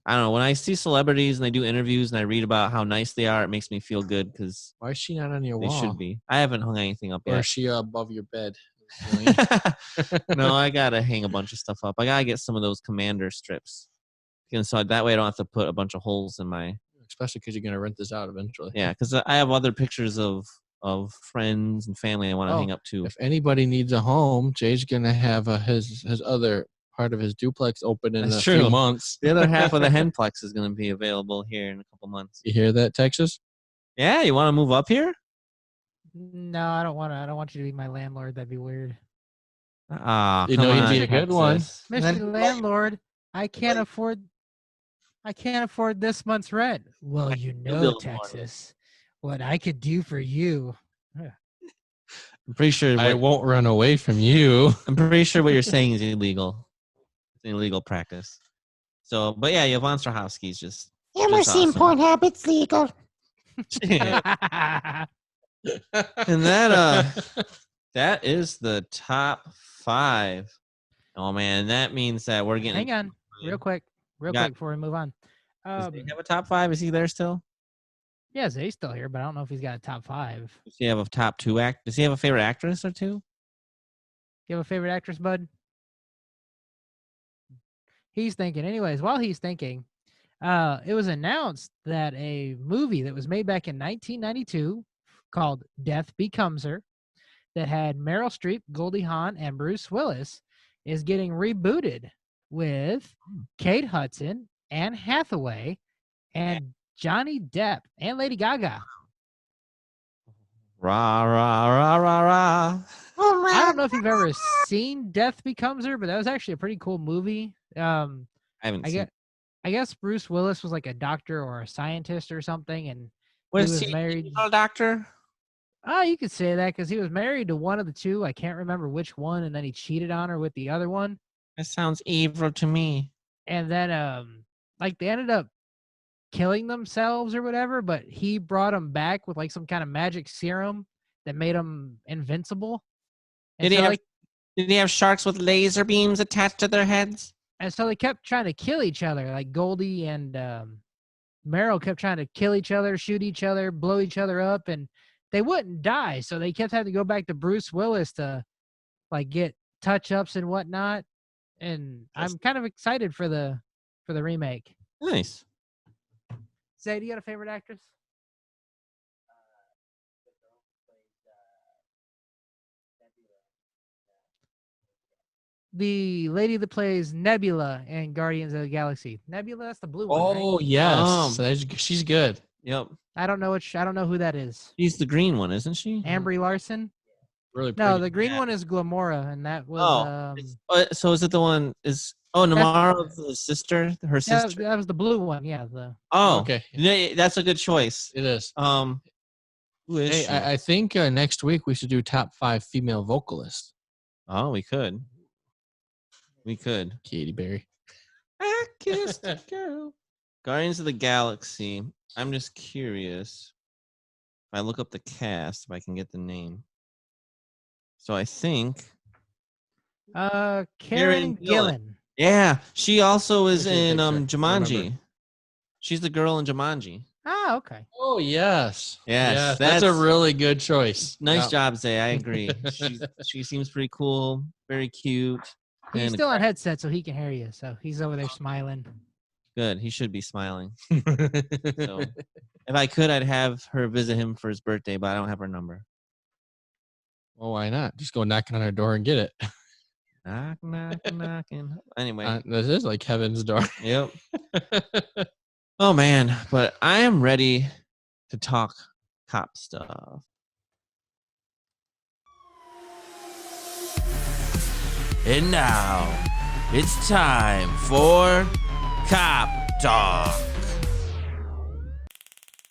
don't know. When I see celebrities and they do interviews and I read about how nice they are, it makes me feel good because why is she not on your wall? They should be. I haven't hung anything up yet. Or is she above your bed? No, I gotta hang a bunch of stuff up. I gotta get some of those commander strips, and so that way I don't have to put a bunch of holes in my. Especially because you're gonna rent this out eventually. Yeah, because I have other pictures of friends and family I want to hang up too. If anybody needs a home, Jay's gonna have his other part of his duplex open in few months. The other half of the Henplex is gonna be available here in a couple months. You hear that, Texas? Yeah, you want to move up here? No, I don't want to. I don't want you to be my landlord. That'd be weird. You'd be a good one, Mr. Landlord. I can't afford this month's rent. Well, Texas, what I could do for you. I'm pretty sure I won't run away from you. I'm pretty sure what you're saying is illegal. It's an illegal practice. So, but yeah, Yvonne Strahovski's just. Yeah, we're seeing Pornhub. Legal. And that is the top 5. Oh man, that means that we're getting. Hang on, real quick before we move on. Does he have a top 5? Is he there still? Yeah, Zay's still here, but I don't know if he's got a top 5. Does he have a top 2 act? Does he have a favorite actress or 2? You have a favorite actress, bud? He's thinking. Anyways, while he's thinking, it was announced that a movie that was made back in 1992 called Death Becomes Her, that had Meryl Streep, Goldie Hawn, and Bruce Willis, is getting rebooted with Kate Hudson, Anne Hathaway, and Johnny Depp, and Lady Gaga. Rah, rah, rah, rah, rah. I don't know if you've ever seen Death Becomes Her, but that was actually a pretty cool movie. I haven't seen it. I guess Bruce Willis was like a doctor or a scientist or something, and was he married. A doctor? Oh, you could say that because he was married to one of the two. I can't remember which one, and then he cheated on her with the other one. That sounds evil to me. And then, they ended up killing themselves or whatever, but he brought them back with like some kind of magic serum that made them invincible. And did he have sharks with laser beams attached to their heads? And so they kept trying to kill each other. Like Goldie and Meryl kept trying to kill each other, shoot each other, blow each other up, and they wouldn't die. So they kept having to go back to Bruce Willis to like get touch-ups and whatnot. And I'm kind of excited for the remake. Nice. Zay, do you got a favorite actress? The lady that plays Nebula in Guardians of the Galaxy. Nebula, that's the blue one. Oh, right? yes. She's good. Yep. I don't know who that is. She's the green one, isn't she? Ambry Larson? Really pretty. No, the green one is Glamora, and that was so is it the one Namara's sister? Her sister? That was the blue one, yeah. Okay. Yeah, that's a good choice. It is. Who is she? I think next week we should do top 5 female vocalists. Oh, we could. Katy Perry. I kissed a girl. Guardians of the Galaxy. I'm just curious. If I look up the cast, if I can get the name. So I think Karen Karen Gillan. Gillan. Yeah, she also is Appreciate in the picture. I Jumanji. remember. She's the girl in Jumanji. Oh, okay. Oh, yes. Yes, That's a that's- really good choice. Nice Yeah. job, Zay. I agree. She seems pretty cool, very cute. He's and still on headset, so he can hear you. So he's over there smiling. good. He should be smiling. So if I could, I'd have her visit him for his birthday, but I don't have her number. Well, why not? Just go knocking on her door and get it. Knock, knock, knocking. Anyway, This is like heaven's door. yep. Oh man, but I am ready to talk cop stuff. And now it's time for Cop Talk.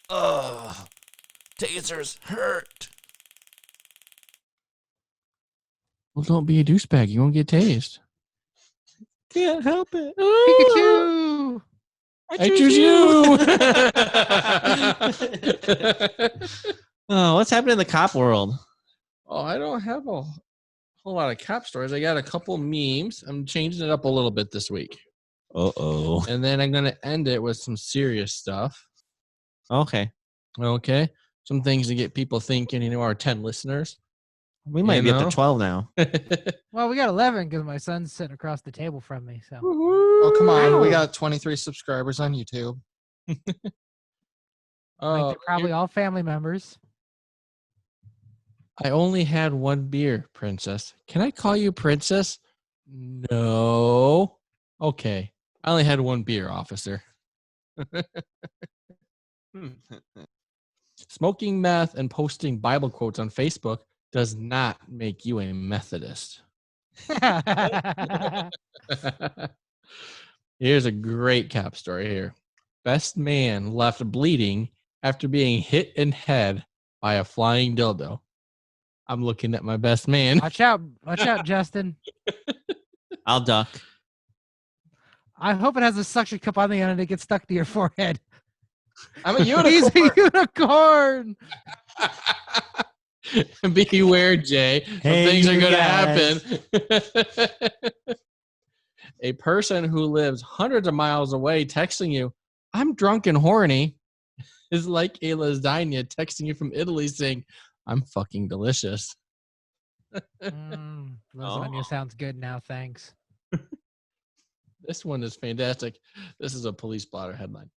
Ugh, tasers hurt. Well, don't be a douchebag. You won't get tased. Can't help it. Pikachu! I choose you. Oh, what's happening in the cop world? Oh, I don't have a whole lot of cop stories. I got a couple memes. I'm changing it up a little bit this week. Uh-oh. And then I'm going to end it with some serious stuff. Okay. Okay. Some things to get people thinking, our 10 listeners. We might be up know? to 12 now. Well, we got 11 because my son's sitting across the table from me. So Oh, come on. We got 23 subscribers on YouTube. I think Oh, they're probably all family members. I only had one beer, Princess. Can I call you Princess? No. Okay. I only had one beer, officer. Smoking meth and posting Bible quotes on Facebook does not make you a Methodist. Here's a great cap story here. Best man left bleeding after being hit in head by a flying dildo. I'm looking at my best man. Watch out, Justin. I'll duck. I hope it has a suction cup on the end and it gets stuck to your forehead. I'm a He's unicorn. a unicorn. Beware, Jay. Some Hey, things are you going to guys. happen. A person who lives hundreds of miles away texting you, I'm drunk and horny, is like a lasagna texting you from Italy saying, I'm fucking delicious. Lasagna Oh. sounds good now, thanks. This one is fantastic. This is a police blotter headline.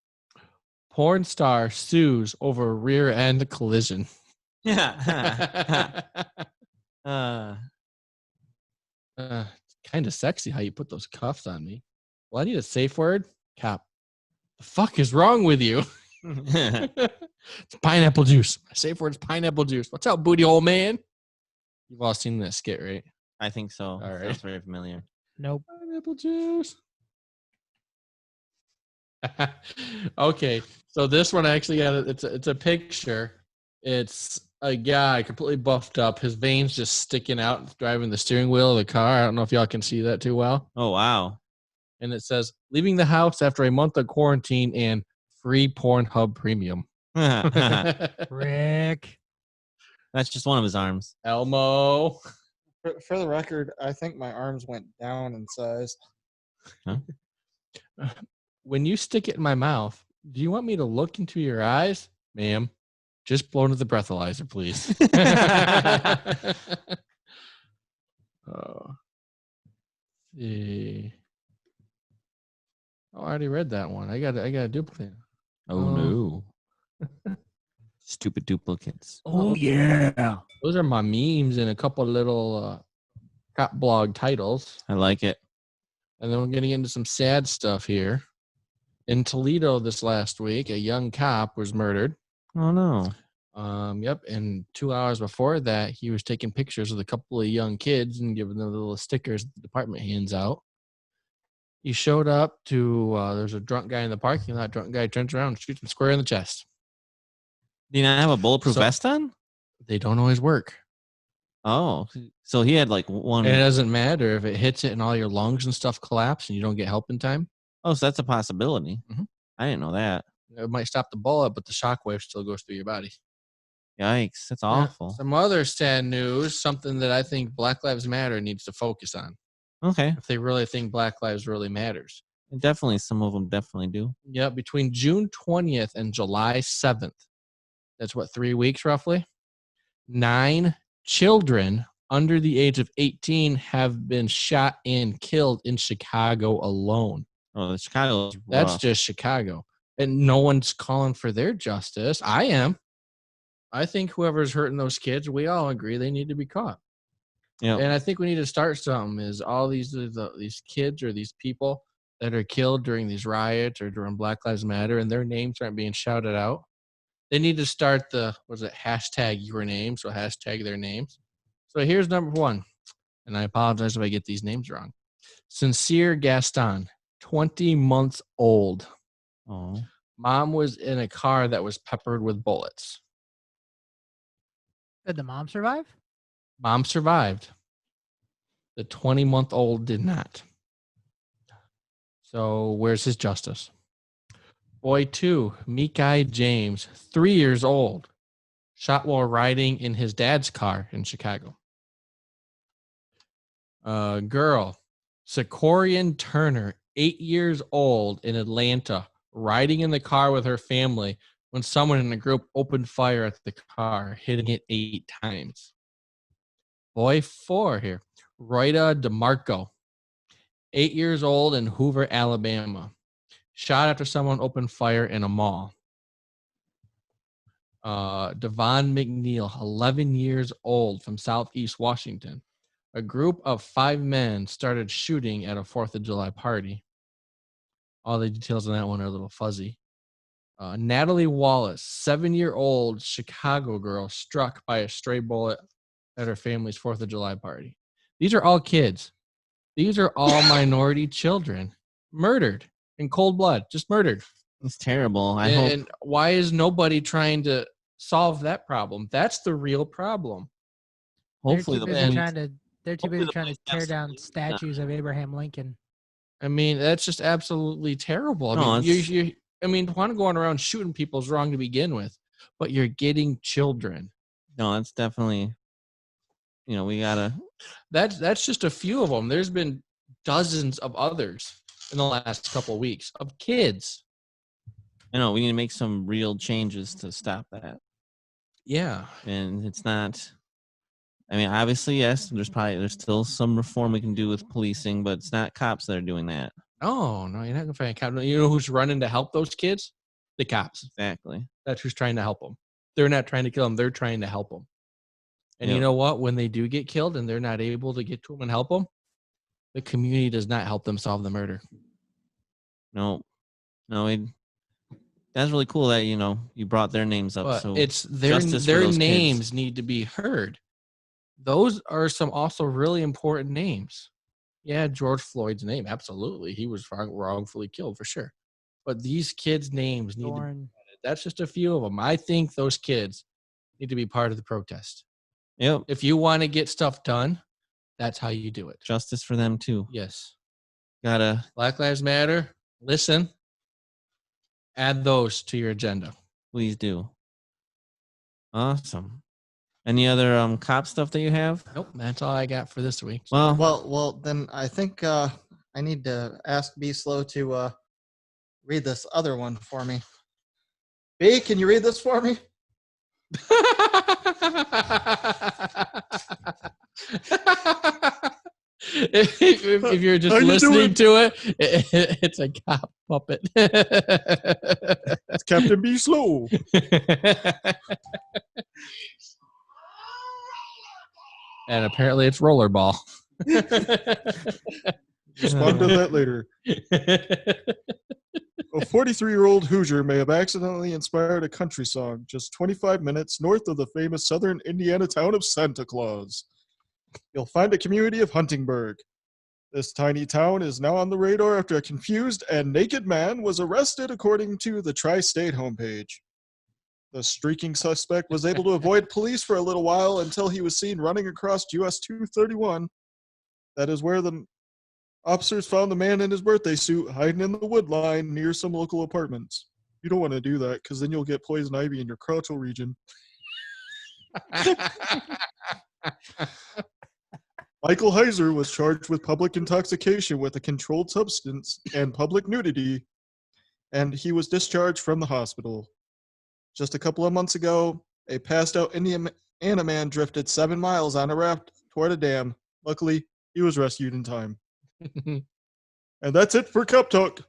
Porn star sues over rear end collision. Yeah. It's kind of sexy how you put those cuffs on me. Well, I need a safe word. Cop. The fuck is wrong with you? It's pineapple juice. My safe word is pineapple juice. What's up, booty hole man? You've all seen that skit, right? I think so. All right. Sounds very familiar. Nope. Pineapple juice. Okay, so this one actually it's a picture. It's a guy completely buffed up, his veins just sticking out, driving the steering wheel of the car. I don't know if y'all can see that too well. Oh, wow. And it says, leaving the house after a month of quarantine and free Pornhub premium. That's Rick. just one of his arms. Elmo. For the record, I think my arms went down in size. When you stick it in my mouth, do you want me to look into your eyes? Ma'am, just blow into the breathalyzer, please. See. Oh, I already read that one. I got a duplicate. Oh, no. Stupid duplicates. Oh, yeah. Those are my memes and a couple of little cop blog titles. I like it. And then we're getting into some sad stuff here. In Toledo this last week, a young cop was murdered. Oh, no. Yep. And 2 hours before that, he was taking pictures with a couple of young kids and giving them the little stickers the department hands out. He showed up to, there's a drunk guy in the parking lot. Drunk guy turns around and shoots him square in the chest. Do you not have a bulletproof So- vest on? They don't always work. Oh, so he had like one. And it doesn't matter if it hits it and all your lungs and stuff collapse and you don't get help in time. Oh, so that's a possibility. Mhm. I didn't know that. It might stop the bullet, but the shockwave still goes through your body. Yikes. That's Yeah. awful. Some other sad news, something that I think Black Lives Matter needs to focus on. Okay. if they really think Black Lives really matters. Definitely, some of them definitely do. Yeah, between June 20th and July 7th, that's what, 3 weeks roughly? 9 children under the age of 18 have been shot and killed in Chicago alone. Oh, the Chicago's That's rough. just Chicago. And no one's calling for their justice. I am. I think whoever's hurting those kids, we all agree they need to be caught. Yeah. And I think we need to start something is all these kids or these people that are killed during these riots or during Black Lives Matter and their names aren't being shouted out. They need to start hashtag your names, so hashtag their names. So here's number 1. And I apologize if I get these names wrong. Sincere Gaston, 20 months old. Oh. Mom was in a car that was peppered with bullets. Did the mom survive? Mom survived. The 20-month-old did not. So where's his justice? Boy 2, Meek-Eye James, 3 years old, shot while riding in his dad's car in Chicago. Girl, Secorian Turner, 8 years old, in Atlanta, riding in the car with her family when someone in the group opened fire at the car, hitting it 8 times. Boy 4 here, Royda DeMarco, 8 years old, in Hoover, Alabama, shot after someone opened fire in a mall. Devon McNeil, 11 years old, from Southeast Washington. A group of 5 men started shooting at a 4th of July party. All the details on that one are a little fuzzy. Natalie Wallace, 7-year-old Chicago girl, struck by a stray bullet at her family's 4th of July party. These are all kids. These are all minority children. Murdered in cold blood. Just murdered. It's terrible. I hope. And why is nobody trying to solve that problem? That's the real problem. Hopefully, They're too busy trying to tear down absolutely statues of Abraham Lincoln. I mean, that's just absolutely terrible. No, I mean, want to go around shooting people is wrong to begin with, but you're getting children. No, it's definitely. We gotta. That's just a few of them. There's been dozens of others in the last couple of weeks of kids. I know we need to make some real changes to stop that. Yeah, And it's not. I mean, obviously, yes. There's still some reform we can do with policing, but it's not cops that are doing that. No, you're not gonna find a cop. You know who's running to help those kids? The cops. Exactly. That's who's trying to help them. They're not trying to kill them. They're trying to help them. And you know what? When they do get killed and they're not able to get to them and help them, the community does not help them solve the murder. No. That's really cool that you brought their names up. But so it's their names need to be heard. Those are some also really important names. Yeah, George Floyd's name, absolutely. He was wrongfully killed for sure. But these kids' names need to be, that's just a few of them. I think those kids need to be part of the protest. Yep. If you want to get stuff done, that's how you do it. Justice for them too. Yes. Gotta. Black Lives Matter. Listen. Add those to your agenda. Please do. Awesome. Any other cop stuff that you have? Nope, that's all I got for this week. Well, then I think I need to ask Be Slow to read this other one for me. B, can you read this for me? if you're just listening to it, it's a cop puppet. It's Captain Be Slow. And apparently it's rollerball. Respond to that later. A 43-year-old Hoosier may have accidentally inspired a country song just 25 minutes north of the famous southern Indiana town of Santa Claus. You'll find a community of Huntingburg. This tiny town is now on the radar after a confused and naked man was arrested, according to the Tri-State homepage. The streaking suspect was able to avoid police for a little while until he was seen running across US 231. That is where the officers found the man in his birthday suit hiding in the wood line near some local apartments. You don't want to do that because then you'll get poison ivy in your crotchal region. Michael Heiser was charged with public intoxication with a controlled substance and public nudity, and he was discharged from the hospital. Just a couple of months ago, a passed-out Indiana man drifted 7 miles on a raft toward a dam. Luckily, he was rescued in time. And that's it for Cup Talk.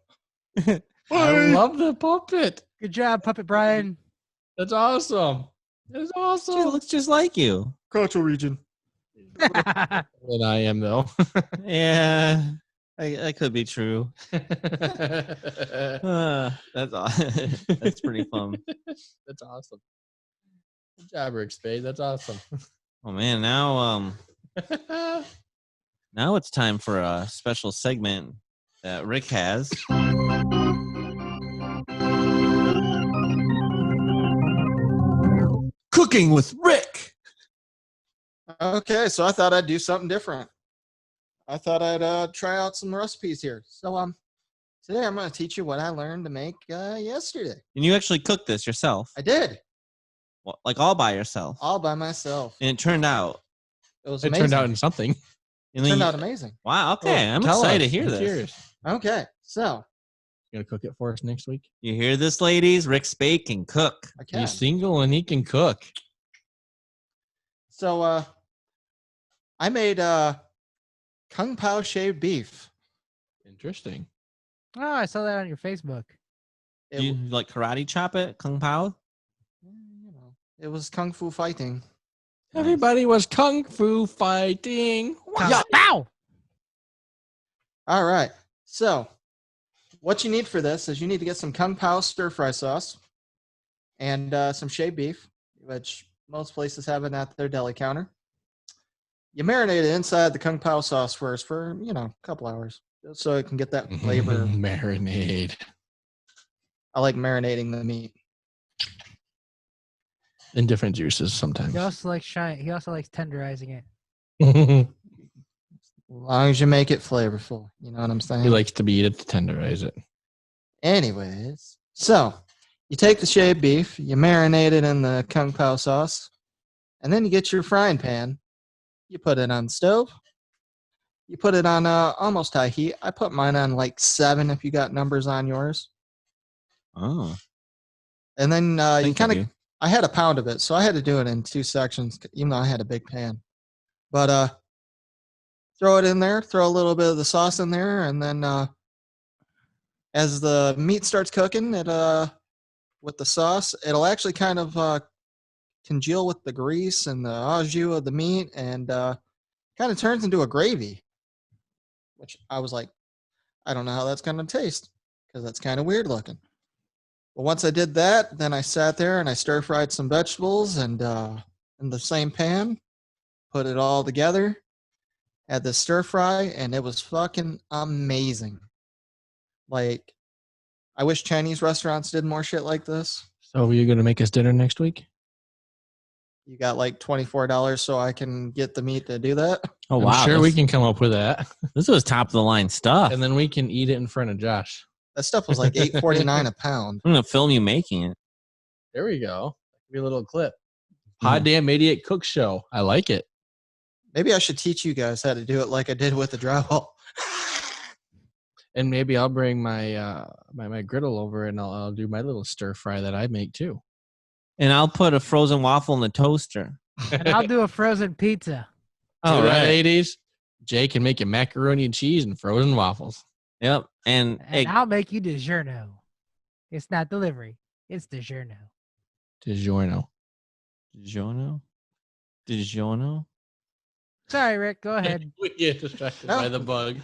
I Bye. love the puppet. Good job, Puppet Brian. That's awesome. That's She awesome. looks just like you. Crotchal region. Than I am, though. Yeah, that could be true. That's That's pretty fun. awesome. Good job, Rick Spade. That's awesome. Oh man, now it's time for a special segment that Rick has. Cooking with Rick. Okay, so I thought I'd do something different. I thought I'd try out some recipes here. So today I'm going to teach you what I learned to make yesterday. And you actually cooked this yourself, I did, like all by yourself, all by myself. and it turned out. It was It amazing. turned out in something. And It then turned you- out amazing. Wow. Okay, I'm Tell excited us. to hear I'm this. curious. Okay, so You gonna cook it for us next week? You hear this, ladies? Rick Spade can cook. I can. He's single and he can cook. So I made Kung Pao shaved beef. Interesting. Oh, I saw that on your Facebook. It, You like karate chop it, kung pao? it was kung fu fighting. Nice. Everybody was kung fu fighting. Kung Pao! All right. So what you need for this is you need to get some Kung Pao stir fry sauce and some shaved beef, which most places have it at their deli counter. You marinate it inside the Kung Pao sauce first for, a couple hours, just so it can get that flavor. Marinade. I like marinating the meat. In different juices sometimes. He also likes He also likes tenderizing it. As long as you make it flavorful. You know what I'm saying? He likes to beat it to tenderize it. Anyways, so you take the shaved beef, you marinate it in the Kung Pao sauce, and then you get your frying pan. You put it on the stove. You put it on almost high heat. I put mine on like 7 if you got numbers on yours. Oh, And then you think I kind of, do. I had a pound of it, so I had to do it in 2 sections, even though I had a big pan. But throw it in there, throw a little bit of the sauce in there, and then as the meat starts cooking, it with the sauce, it'll actually kind of congeal with the grease and the au jus of the meat, and kind of turns into a gravy. Which I was like, I don't know how that's going to taste because that's kind of weird looking. But once I did that, then I sat there and I stir fried some vegetables and in the same pan, put it all together, had the stir fry, and it was fucking amazing. Like, I wish Chinese restaurants did more shit like this. So are you going to make us dinner next week? You got like $24 so I can get the meat to do that. Oh I'm wow! sure we this- can come up with that. This was top of the line stuff. And then we can eat it in front of Josh. That stuff was like $8.49 a pound. I'm gonna film you making it. There we go. Be a little clip. Poddamn Idiot Cook Show. I like it. Maybe I should teach you guys how to do it like I did with the drywall. And maybe I'll bring my my griddle over and I'll do my little stir fry that I make too. And I'll put a frozen waffle in the toaster. And I'll do a frozen pizza. All right. ladies. Jay can make you macaroni and cheese and frozen waffles. Yep. And And I'll make you DiGiorno. It's not delivery. It's DiGiorno. DiGiorno. DiGiorno. Sorry, Rick. Go ahead. We get distracted No. by the bug.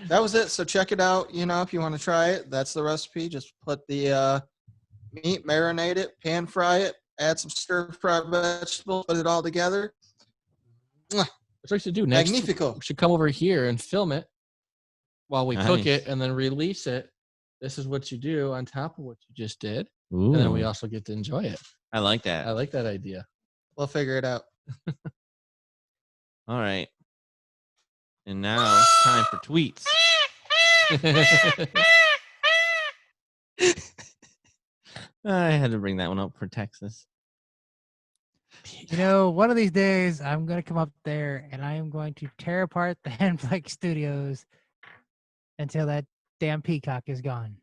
That was it. So check it out. If you want to try it, that's the recipe. Just put the meat, marinate it, pan fry it, add some stir fried vegetables, put it all together. That's what we should do next. Magnifico. We should come over here and film it while we cook Nice. it and then release it. This is what you do on top of what you just did. Ooh, And then we also get to enjoy it. I like that. I like that idea. We'll figure it out. All right. And now it's time for tweets. I had to bring that one up for Texas. You know, one of these days I'm gonna come up there and I am going to tear apart the Henflex Studios until that damn peacock is gone.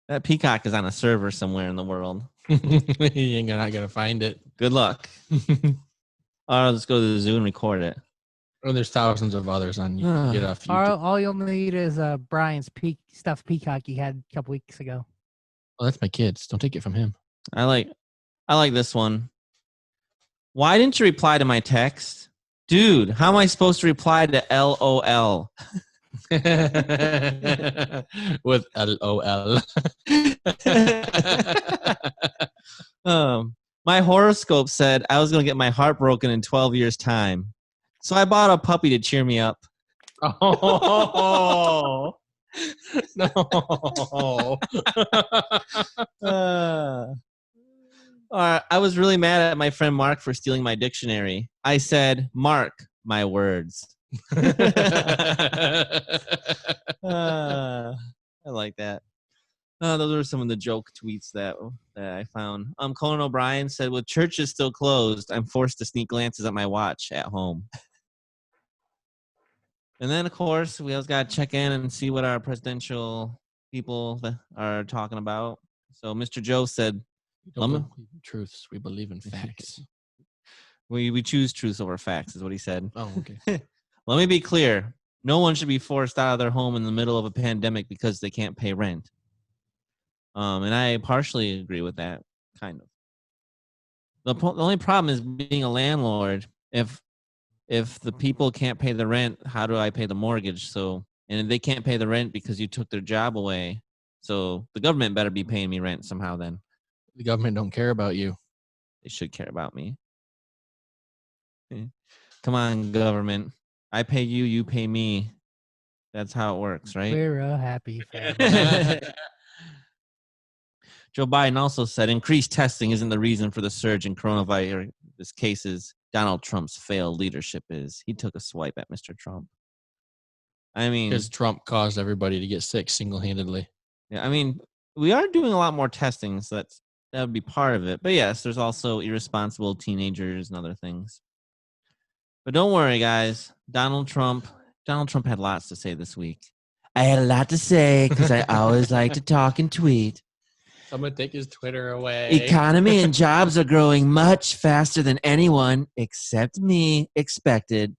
That peacock is on a server somewhere in the world. You ain't not gonna find it. Good luck. Or let's go to the zoo and record it. Oh, there's thousands of others on get off YouTube. All you'll need is Brian's stuffed peacock he had a couple weeks ago. Oh, that's my kids. Don't take it from him. I like this one. Why didn't you reply to my text? Dude, how am I supposed to reply to LOL? With LOL. My horoscope said I was going to get my heart broken in 12 years' time. So I bought a puppy to cheer me up. Oh, no. I was really mad at my friend Mark for stealing my dictionary. I said, Mark, my words. I like that. Those are some of the joke tweets that I found. Conan O'Brien said, with churches still closed, I'm forced to sneak glances at my watch at home. And then, of course, we always got to check in and see what our presidential people are talking about. So Mr. Joe said, We don't believe in truths. We believe in facts. we choose truth over facts, is what he said. Oh, okay. Let me be clear. No one should be forced out of their home in the middle of a pandemic because they can't pay rent. And I partially agree with that, kind of. The only problem is being a landlord. If the people can't pay the rent, how do I pay the mortgage? And they can't pay the rent because you took their job away. So the government better be paying me rent somehow then. The government don't care about you. They should care about me. Come on, government. I pay you, you pay me. That's how it works, right? We're a happy family. Joe Biden also said increased testing isn't the reason for the surge in coronavirus cases. Donald Trump's failed leadership is. He took a swipe at Mr. Trump. I mean, because Trump caused everybody to get sick single-handedly. Yeah, I mean, we are doing a lot more testing, so that would be part of it. But yes, there's also irresponsible teenagers and other things. But don't worry, guys. Donald Trump had lots to say this week. I had a lot to say because I always like to talk and tweet. Someone take his Twitter away. Economy and jobs are growing much faster than anyone, except me, expected.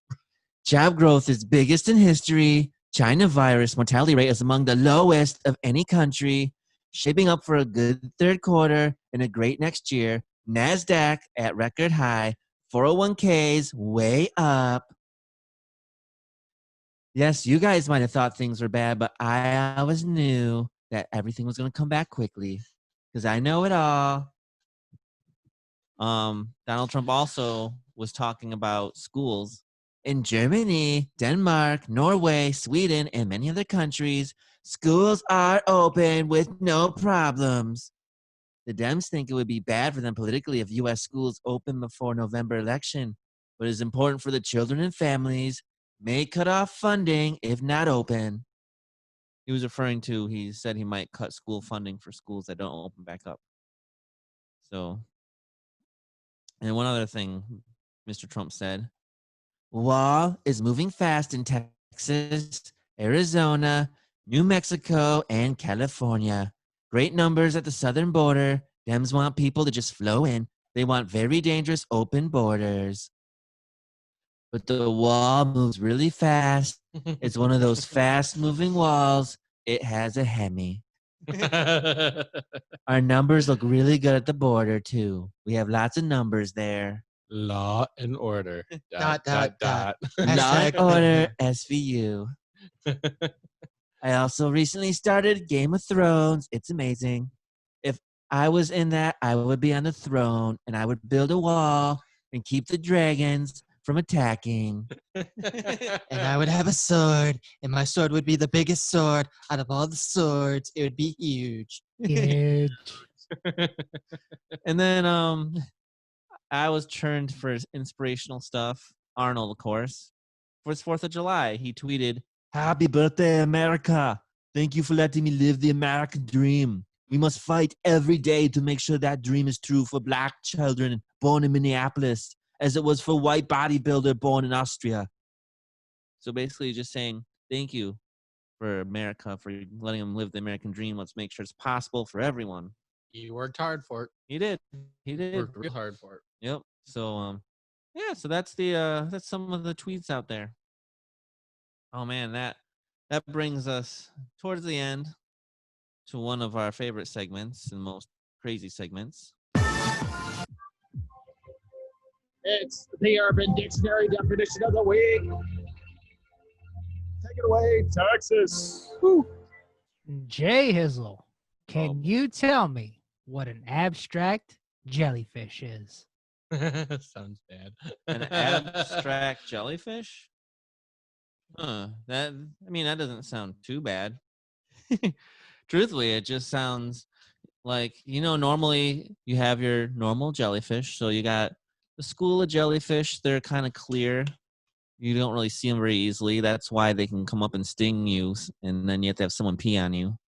Job growth is biggest in history. China virus mortality rate is among the lowest of any country. Shaping up for a good third quarter and a great next year. NASDAQ at record high. 401ks way up. Yes, you guys might have thought things were bad, but I always knew that everything was going to come back quickly because I know it all. Donald Trump also was talking about schools. In Germany, Denmark, Norway, Sweden, and many other countries, schools are open with no problems. The Dems think it would be bad for them politically if U.S. schools open before November election, but it's important for the children and families. May cut off funding if not open. He was referring to, he said he might cut school funding for schools that don't open back up. So, and one other thing Mr. Trump said, wall is moving fast in Texas, Arizona, New Mexico, and California. Great numbers at the southern border. Dems want people to just flow in. They want very dangerous open borders. But the wall moves really fast. It's one of those fast-moving walls. It has a Hemi. Our numbers look really good at the border, too. We have lots of numbers there. Law and order. Dot, dot, dot. Law and order, SVU. I also recently started Game of Thrones. It's amazing. If I was in that, I would be on the throne, and I would build a wall and keep the dragons from attacking. And I would have a sword, and my sword would be the biggest sword out of all the swords. It would be huge. Huge. And then I was turned for inspirational stuff. Arnold, of course. For his 4th of July, he tweeted, "Happy birthday, America. Thank you for letting me live the American dream. We must fight every day to make sure that dream is true for Black children, born in Minneapolis as it was for a white bodybuilder born in Austria. So basically just saying thank you for America, for letting them live the American dream. Let's make sure it's possible for everyone. You worked hard for it. He did. He did. Worked real hard for it. Yep. So yeah, so that's that's some of the tweets out there. Oh man, that brings us towards the end to one of our favorite segments and most crazy segments. It's the Urban Dictionary definition of the week. Take it away, Texas. Jay Hizzle, can you tell me what an abstract jellyfish is? Sounds bad. An abstract jellyfish? That doesn't sound too bad. Truthfully, it just sounds like, normally you have your normal jellyfish. So you got the school of jellyfish. They're kind of clear. You don't really see them very easily. That's why they can come up and sting you, and then you have to have someone pee on you.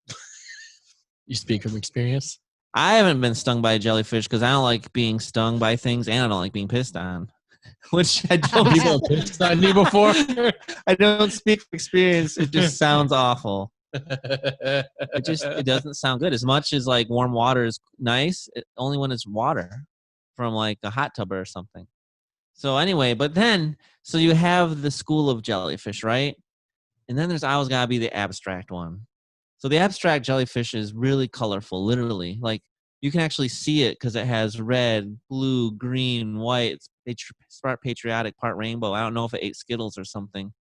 You speak from experience? I haven't been stung by a jellyfish because I don't like being stung by things, and I don't like being pissed on. Which I don't. People have pissed on you before? I don't speak from experience. It just sounds awful. It doesn't sound good. As much as like warm water is nice, only when it's water from like a hot tub or something. So anyway, so you have the school of jellyfish, right? And then there's always got to be the abstract one. So the abstract jellyfish is really colorful, literally. Like you can actually see it because it has red, blue, green, white. It's part patriotic, part rainbow. I don't know if it ate Skittles or something.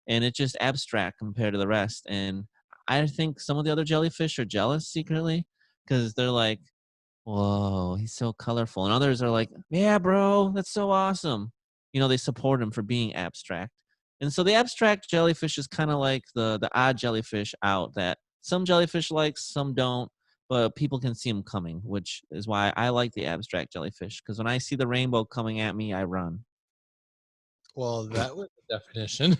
And it's just abstract compared to the rest. And I think some of the other jellyfish are jealous secretly because they're like, whoa, he's so colorful. And others are like, yeah, bro, that's so awesome. They support him for being abstract. And so the abstract jellyfish is kind of like the odd jellyfish out that some jellyfish like, some don't, but people can see them coming, which is why I like the abstract jellyfish. Because when I see the rainbow coming at me, I run. Well, that was the definition.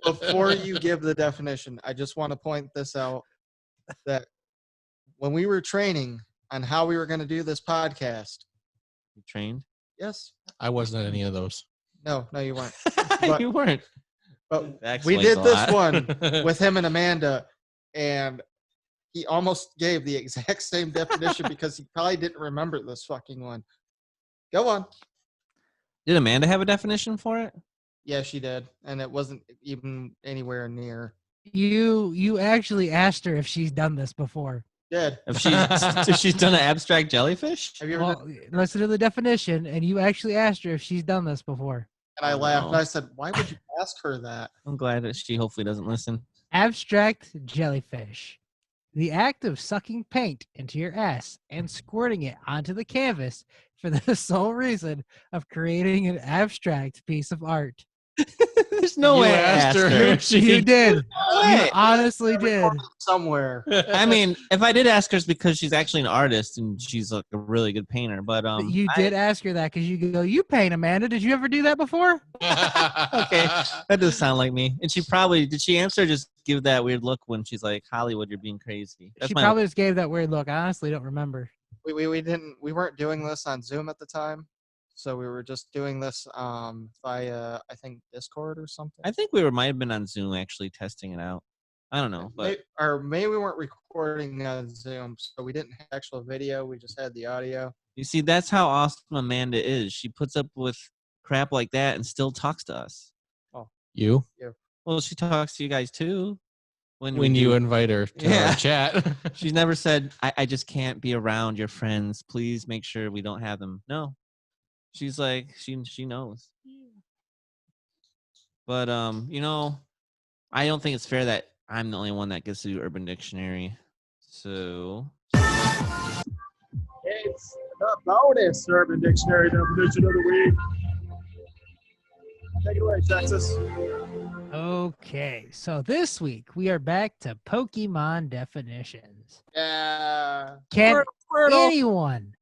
Before you give the definition, I just want to point this out that when we were training on how we were going to do this podcast. You trained? Yes. I wasn't at any of those. No, you weren't. You weren't. But That we explains did a this lot. one with him and Amanda, and he almost gave the exact same definition because he probably didn't remember this fucking one. Go on. Did Amanda have a definition for it? Yeah, she did, and it wasn't even anywhere near. You actually asked her if she's done this before. Did. If she's done an abstract jellyfish? Have you ever? Well, listen to the definition, and you actually asked her if she's done this before. And I laughed, and I said, "Why would you ask her that?" I'm glad that she hopefully doesn't listen. Abstract jellyfish. The act of sucking paint into your ass and squirting it onto the canvas for the sole reason of creating an abstract piece of art. There's no You way I asked asked her her. if she- You did. No You way. honestly did. Somewhere. I mean, if I did ask her, it's because she's actually an artist and she's like a really good painter. But But you did ask her that because you paint, Amanda. Did you ever do that before? Okay, that does sound like me. And did she answer? Or just give that weird look when she's like, Hollywood, you're being crazy. She probably just gave that weird look. I honestly don't remember. We weren't doing this on Zoom at the time, so we were just doing this via I think Discord or something. I think might have been on Zoom actually testing it out. I don't know, but Maybe we weren't recording on Zoom, so we didn't have actual video. We just had the audio. you see, that's how awesome Amanda is. She puts up with crap like that and still talks to us. You? Well, she talks to you guys too. When you invite her to Yeah. our chat. She's never said, I just can't be around your friends. Please make sure we don't have them. No. She's like, she knows. But, I don't think it's fair that I'm the only one that gets to do Urban Dictionary. So, It's the bonus Urban Dictionary definition of the week. Take it away, Texas. Okay, so this week we are back to Pokemon definitions. Yeah. Can Squirtle. anyone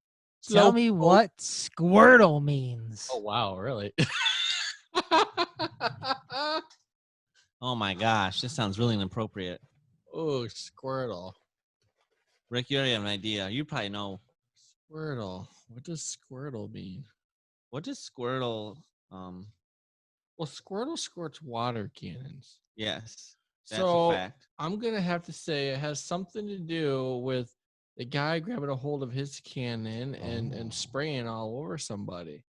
tell me what Squirtle means? Oh, wow, really? Oh my gosh, this sounds really inappropriate. Oh, Squirtle. Rick, you already have an idea. You probably know. Squirtle. What does Squirtle mean? What does Squirtle? Well, Squirtle squirts water cannons. Yes, that's So a fact. I'm gonna have to say it has something to do with the guy grabbing a hold of his cannon and spraying all over somebody.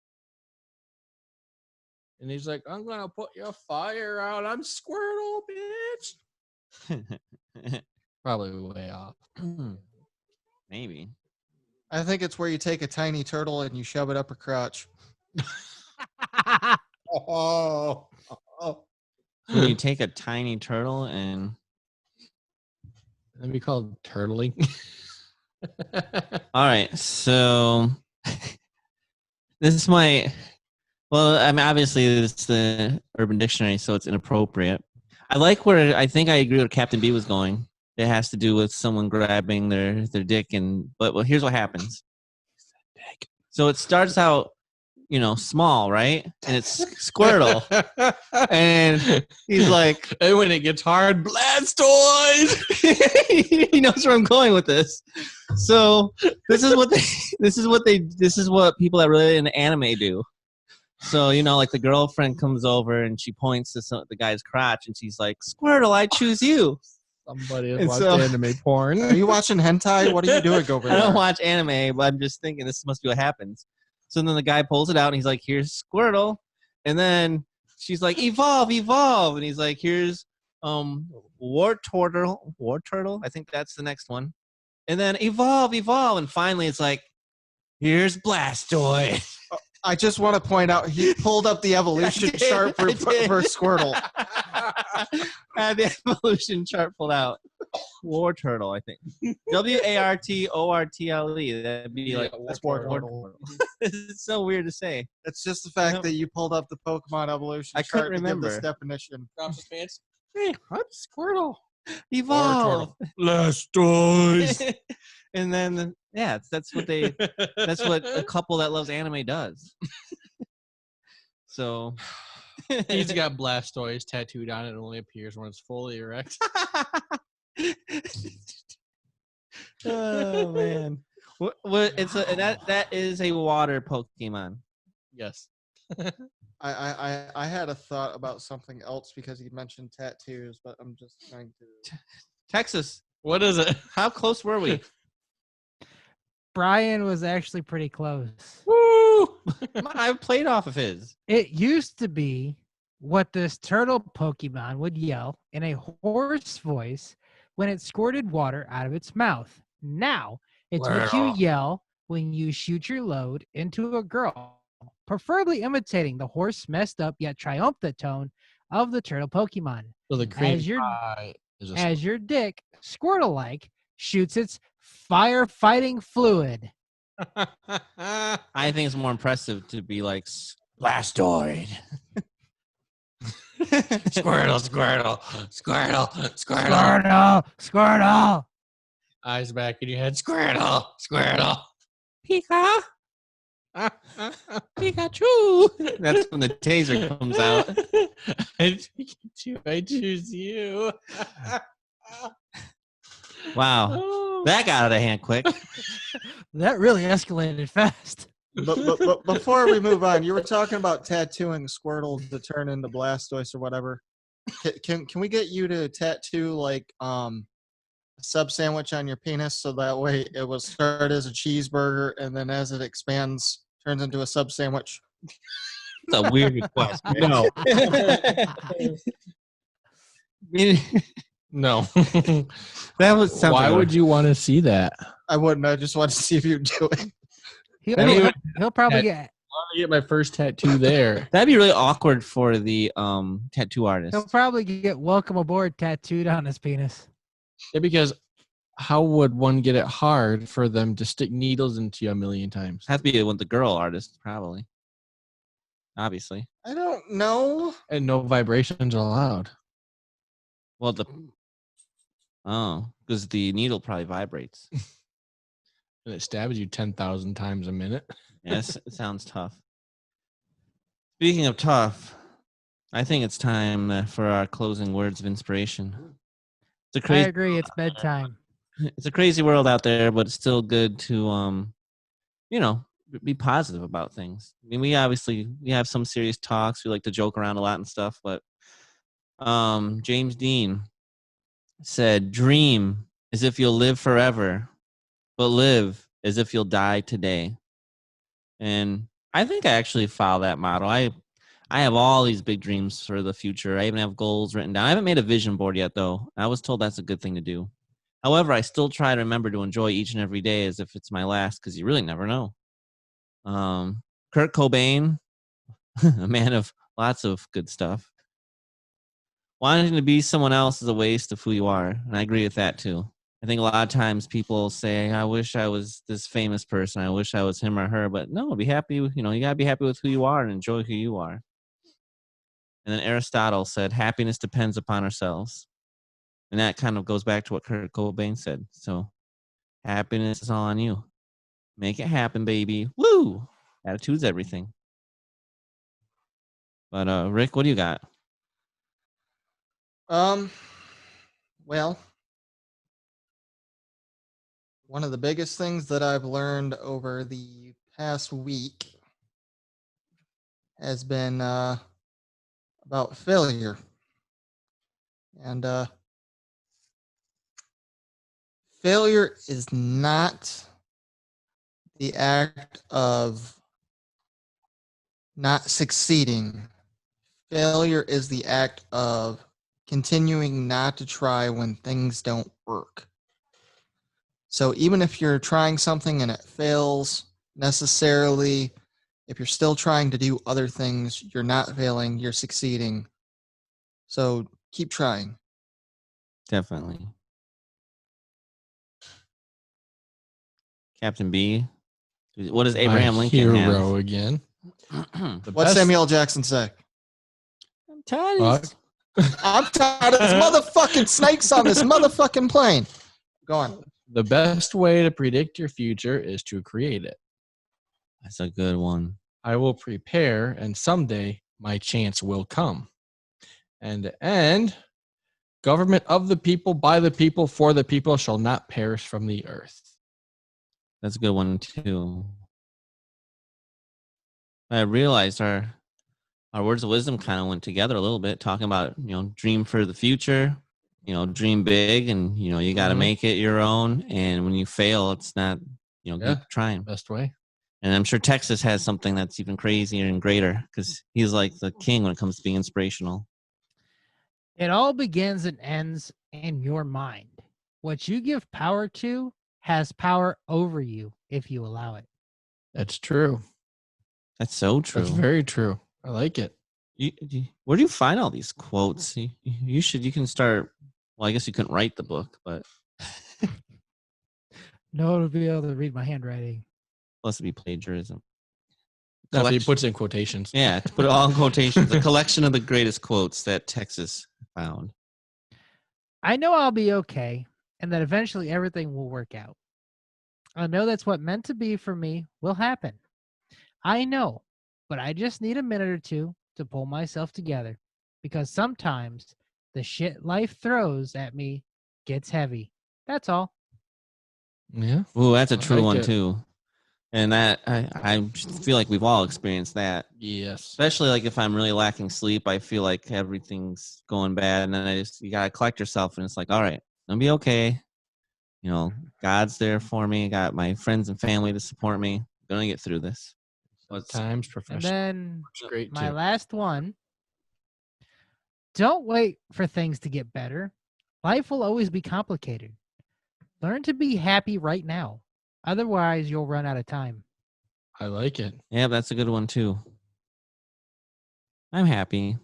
And he's like, "I'm gonna put your fire out. I'm Squirtle, bitch." Probably way off. Maybe. I think it's where you take a tiny turtle and you shove it up her crotch. Oh. So you take a tiny turtle and That'd be called turtling. all right, so this is my I mean obviously it's the Urban Dictionary, so it's inappropriate. I like where I think I agree with Captain B was going. It has to do with someone grabbing their dick but here's what happens. So it starts out, small, right? And it's Squirtle. And he's like, and when it gets hard, Blastoise. he knows where I'm going with this. So this is what people that really in anime do. So, like the girlfriend comes over and she points to the guy's crotch and she's like, Squirtle, I choose you. Somebody has And watched so- anime porn. Are you watching hentai? What are you doing over I there? don't watch anime, but I'm just thinking this must be what happens. So then the guy pulls it out and he's like, here's Squirtle. And then she's like, evolve. And he's like, here's War Turtle. I think that's the next one. And then evolve. And finally it's like, here's Blastoise. I just want to point out he pulled up the evolution chart for Squirtle. I had the evolution chart pulled out. War Turtle, I think. WARTORTLE. That'd be like that's War War Turtle. It's so weird to say. It's just the fact that you pulled up the Pokemon evolution I couldn't chart to give this remember. definition. Drops his pants. Hey, I'm Squirtle. Evolve. Blastoise. And then that's what a couple that loves anime does. So He's got Blastoise tattooed on it. It only appears when it's fully erect. Oh man. What that is a water Pokemon. Yes. I had a thought about something else because he mentioned tattoos, but I'm just trying to. Texas. What is it? How close were we? Brian was actually pretty close. Woo! I played off of his. It used to be what this turtle Pokemon would yell in a hoarse voice when it squirted water out of its mouth. Now, it's what you yell when you shoot your load into a girl, preferably imitating the hoarse, messed up, yet triumphant tone of the turtle Pokemon. So the cream As your- pie is a As your dick, Squirtle-like, shoots its firefighting fluid. I think it's more impressive to be like Blastoid. Squirtle. Squirtle! Eyes back in your head. Squirtle. Pika. Pikachu. That's when the taser comes out. I choose you. Wow. That got out of hand quick. That really escalated fast. But before we move on, you were talking about tattooing Squirtle to turn into Blastoise or whatever. Can we get you to tattoo like a sub sandwich on your penis so that way it will start as a cheeseburger and then as it expands turns into a sub sandwich? It's a weird request. No. No. That was something. Why would you want to see that? I wouldn't. I just wanted to see if you'd do it. He'll probably get. I want to get my first tattoo there. That'd be really awkward for the tattoo artist. He'll probably get "Welcome Aboard" tattooed on his penis. Yeah, because how would one get it hard for them to stick needles into you a million times? Has to be with the girl artist, probably. Obviously. I don't know. And no vibrations allowed. Well, because the needle probably vibrates. And it stabs you 10,000 times a minute. Yes, it sounds tough. Speaking of tough, I think it's time for our closing words of inspiration. It's a I crazy, agree. It's bedtime. it's a crazy world out there, but it's still good to be positive about things. I mean, we have some serious talks. We like to joke around a lot and stuff, but James Dean said, "Dream as if you'll live forever, but live as if you'll die today." And I think I actually follow that model. I have all these big dreams for the future. I even have goals written down. I haven't made a vision board yet, though. I was told that's a good thing to do. However, I still try to remember to enjoy each and every day as if it's my last, because you really never know. Kurt Cobain, a man of lots of good stuff. Wanting to be someone else is a waste of who you are, and I agree with that too. I think a lot of times people say, "I wish I was this famous person. I wish I was him or her." But no, be happy. You gotta be happy with who you are and enjoy who you are. And then Aristotle said, "Happiness depends upon ourselves," and that kind of goes back to what Kurt Cobain said. So, happiness is all on you. Make it happen, baby. Woo! Attitude's everything. But Rick, what do you got? Well, one of the biggest things that I've learned over the past week has been about failure. And failure is not the act of not succeeding. Failure is the act of continuing not to try when things don't work. So even if you're trying something and it fails necessarily, if you're still trying to do other things, you're not failing, you're succeeding. So keep trying. Definitely. Captain B. What does Abraham My Lincoln hero have? again. What's Samuel Jackson say? I'm tired. Fuck. I'm tired of this motherfucking snakes on this motherfucking plane. Go on. The best way to predict your future is to create it. That's a good one. I will prepare, and someday my chance will come. And government of the people, by the people, for the people shall not perish from the earth. That's a good one too. I realized our words of wisdom kind of went together a little bit, talking about, dream for the future, dream big, and, you got to make it your own. And when you fail, it's not, keep trying. Best way. And I'm sure Texas has something that's even crazier and greater, because he's like the king when it comes to being inspirational. It all begins and ends in your mind. What you give power to has power over you if you allow it. That's true. That's so true. That's very true. I like it. Where do you find all these quotes? You can start. Well, I guess you couldn't write the book, but no one would be able to read my handwriting. Plus, it'd be plagiarism. That's what he puts in quotations. Yeah, to put it all in quotations. A collection of the greatest quotes that Texas found. I know I'll be okay, and that eventually everything will work out. I know that's what meant to be for me will happen. I know, but I just need a minute or two to pull myself together, because sometimes the shit life throws at me gets heavy. That's all. Yeah. Ooh, that's a I true like one it. too. And that I feel like we've all experienced that. Yes. Especially like if I'm really lacking sleep, I feel like everything's going bad, and then you gotta collect yourself, and it's like, all right, I'll be okay. God's there for me. I got my friends and family to support me. I'm gonna get through this. Times And professional. then Great my too. last one. Don't wait for things to get better. Life will always be complicated. Learn to be happy right now. Otherwise, you'll run out of time. I like it. Yeah, that's a good one too. I'm happy.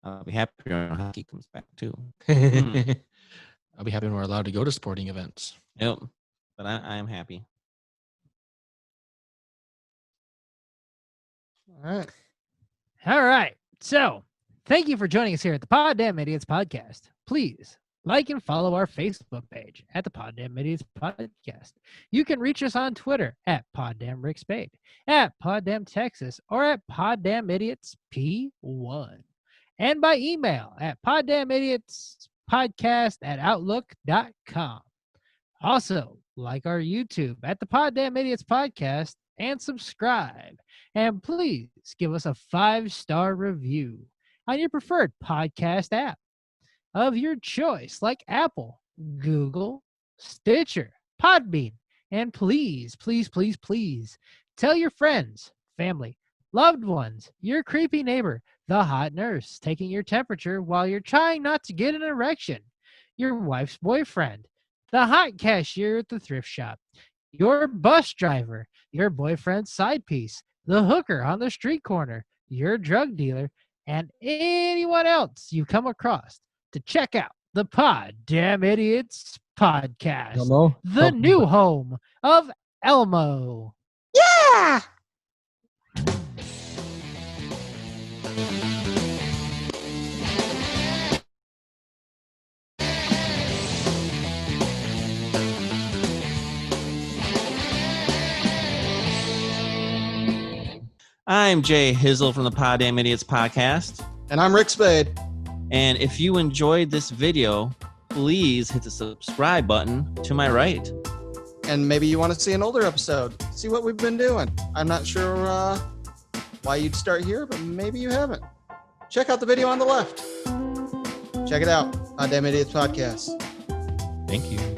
I'll be happier when hockey comes back too. I'll be happy when we're allowed to go to sporting events. Yep. But I am happy. All right. All right. So, thank you for joining us here at the Poddamn Idiotz Podcast. Please like and follow our Facebook page at the Poddamn Idiotz Podcast. You can reach us on Twitter at Poddamn Rick Spade, at Poddamn Texas, or at Poddamn Idiots P1. And by email at poddamnidiots podcast@outlook.com. Also, like our YouTube at the Poddamn Idiotz Podcast, and subscribe. And please give us a 5-star review on your preferred podcast app of your choice, like Apple, Google, Stitcher, Podbean. And please, please, please, please tell your friends, family, loved ones, your creepy neighbor, the hot nurse taking your temperature while you're trying not to get an erection, your wife's boyfriend, the hot cashier at the thrift shop, your bus driver, your boyfriend's side piece, the hooker on the street corner, your drug dealer, and anyone else you come across to check out the Poddamn Idiotz Podcast, Elmo? the new home of Elmo. Yeah! I'm Jay Hizzle from the Poddamn Idiotz Podcast. And I'm Rick Spade. And if you enjoyed this video, please hit the subscribe button to my right. And maybe you want to see an older episode. See what we've been doing. I'm not sure why you'd start here, but maybe you haven't. Check out the video on the left. Check it out. Poddamn Idiotz Podcast. Thank you.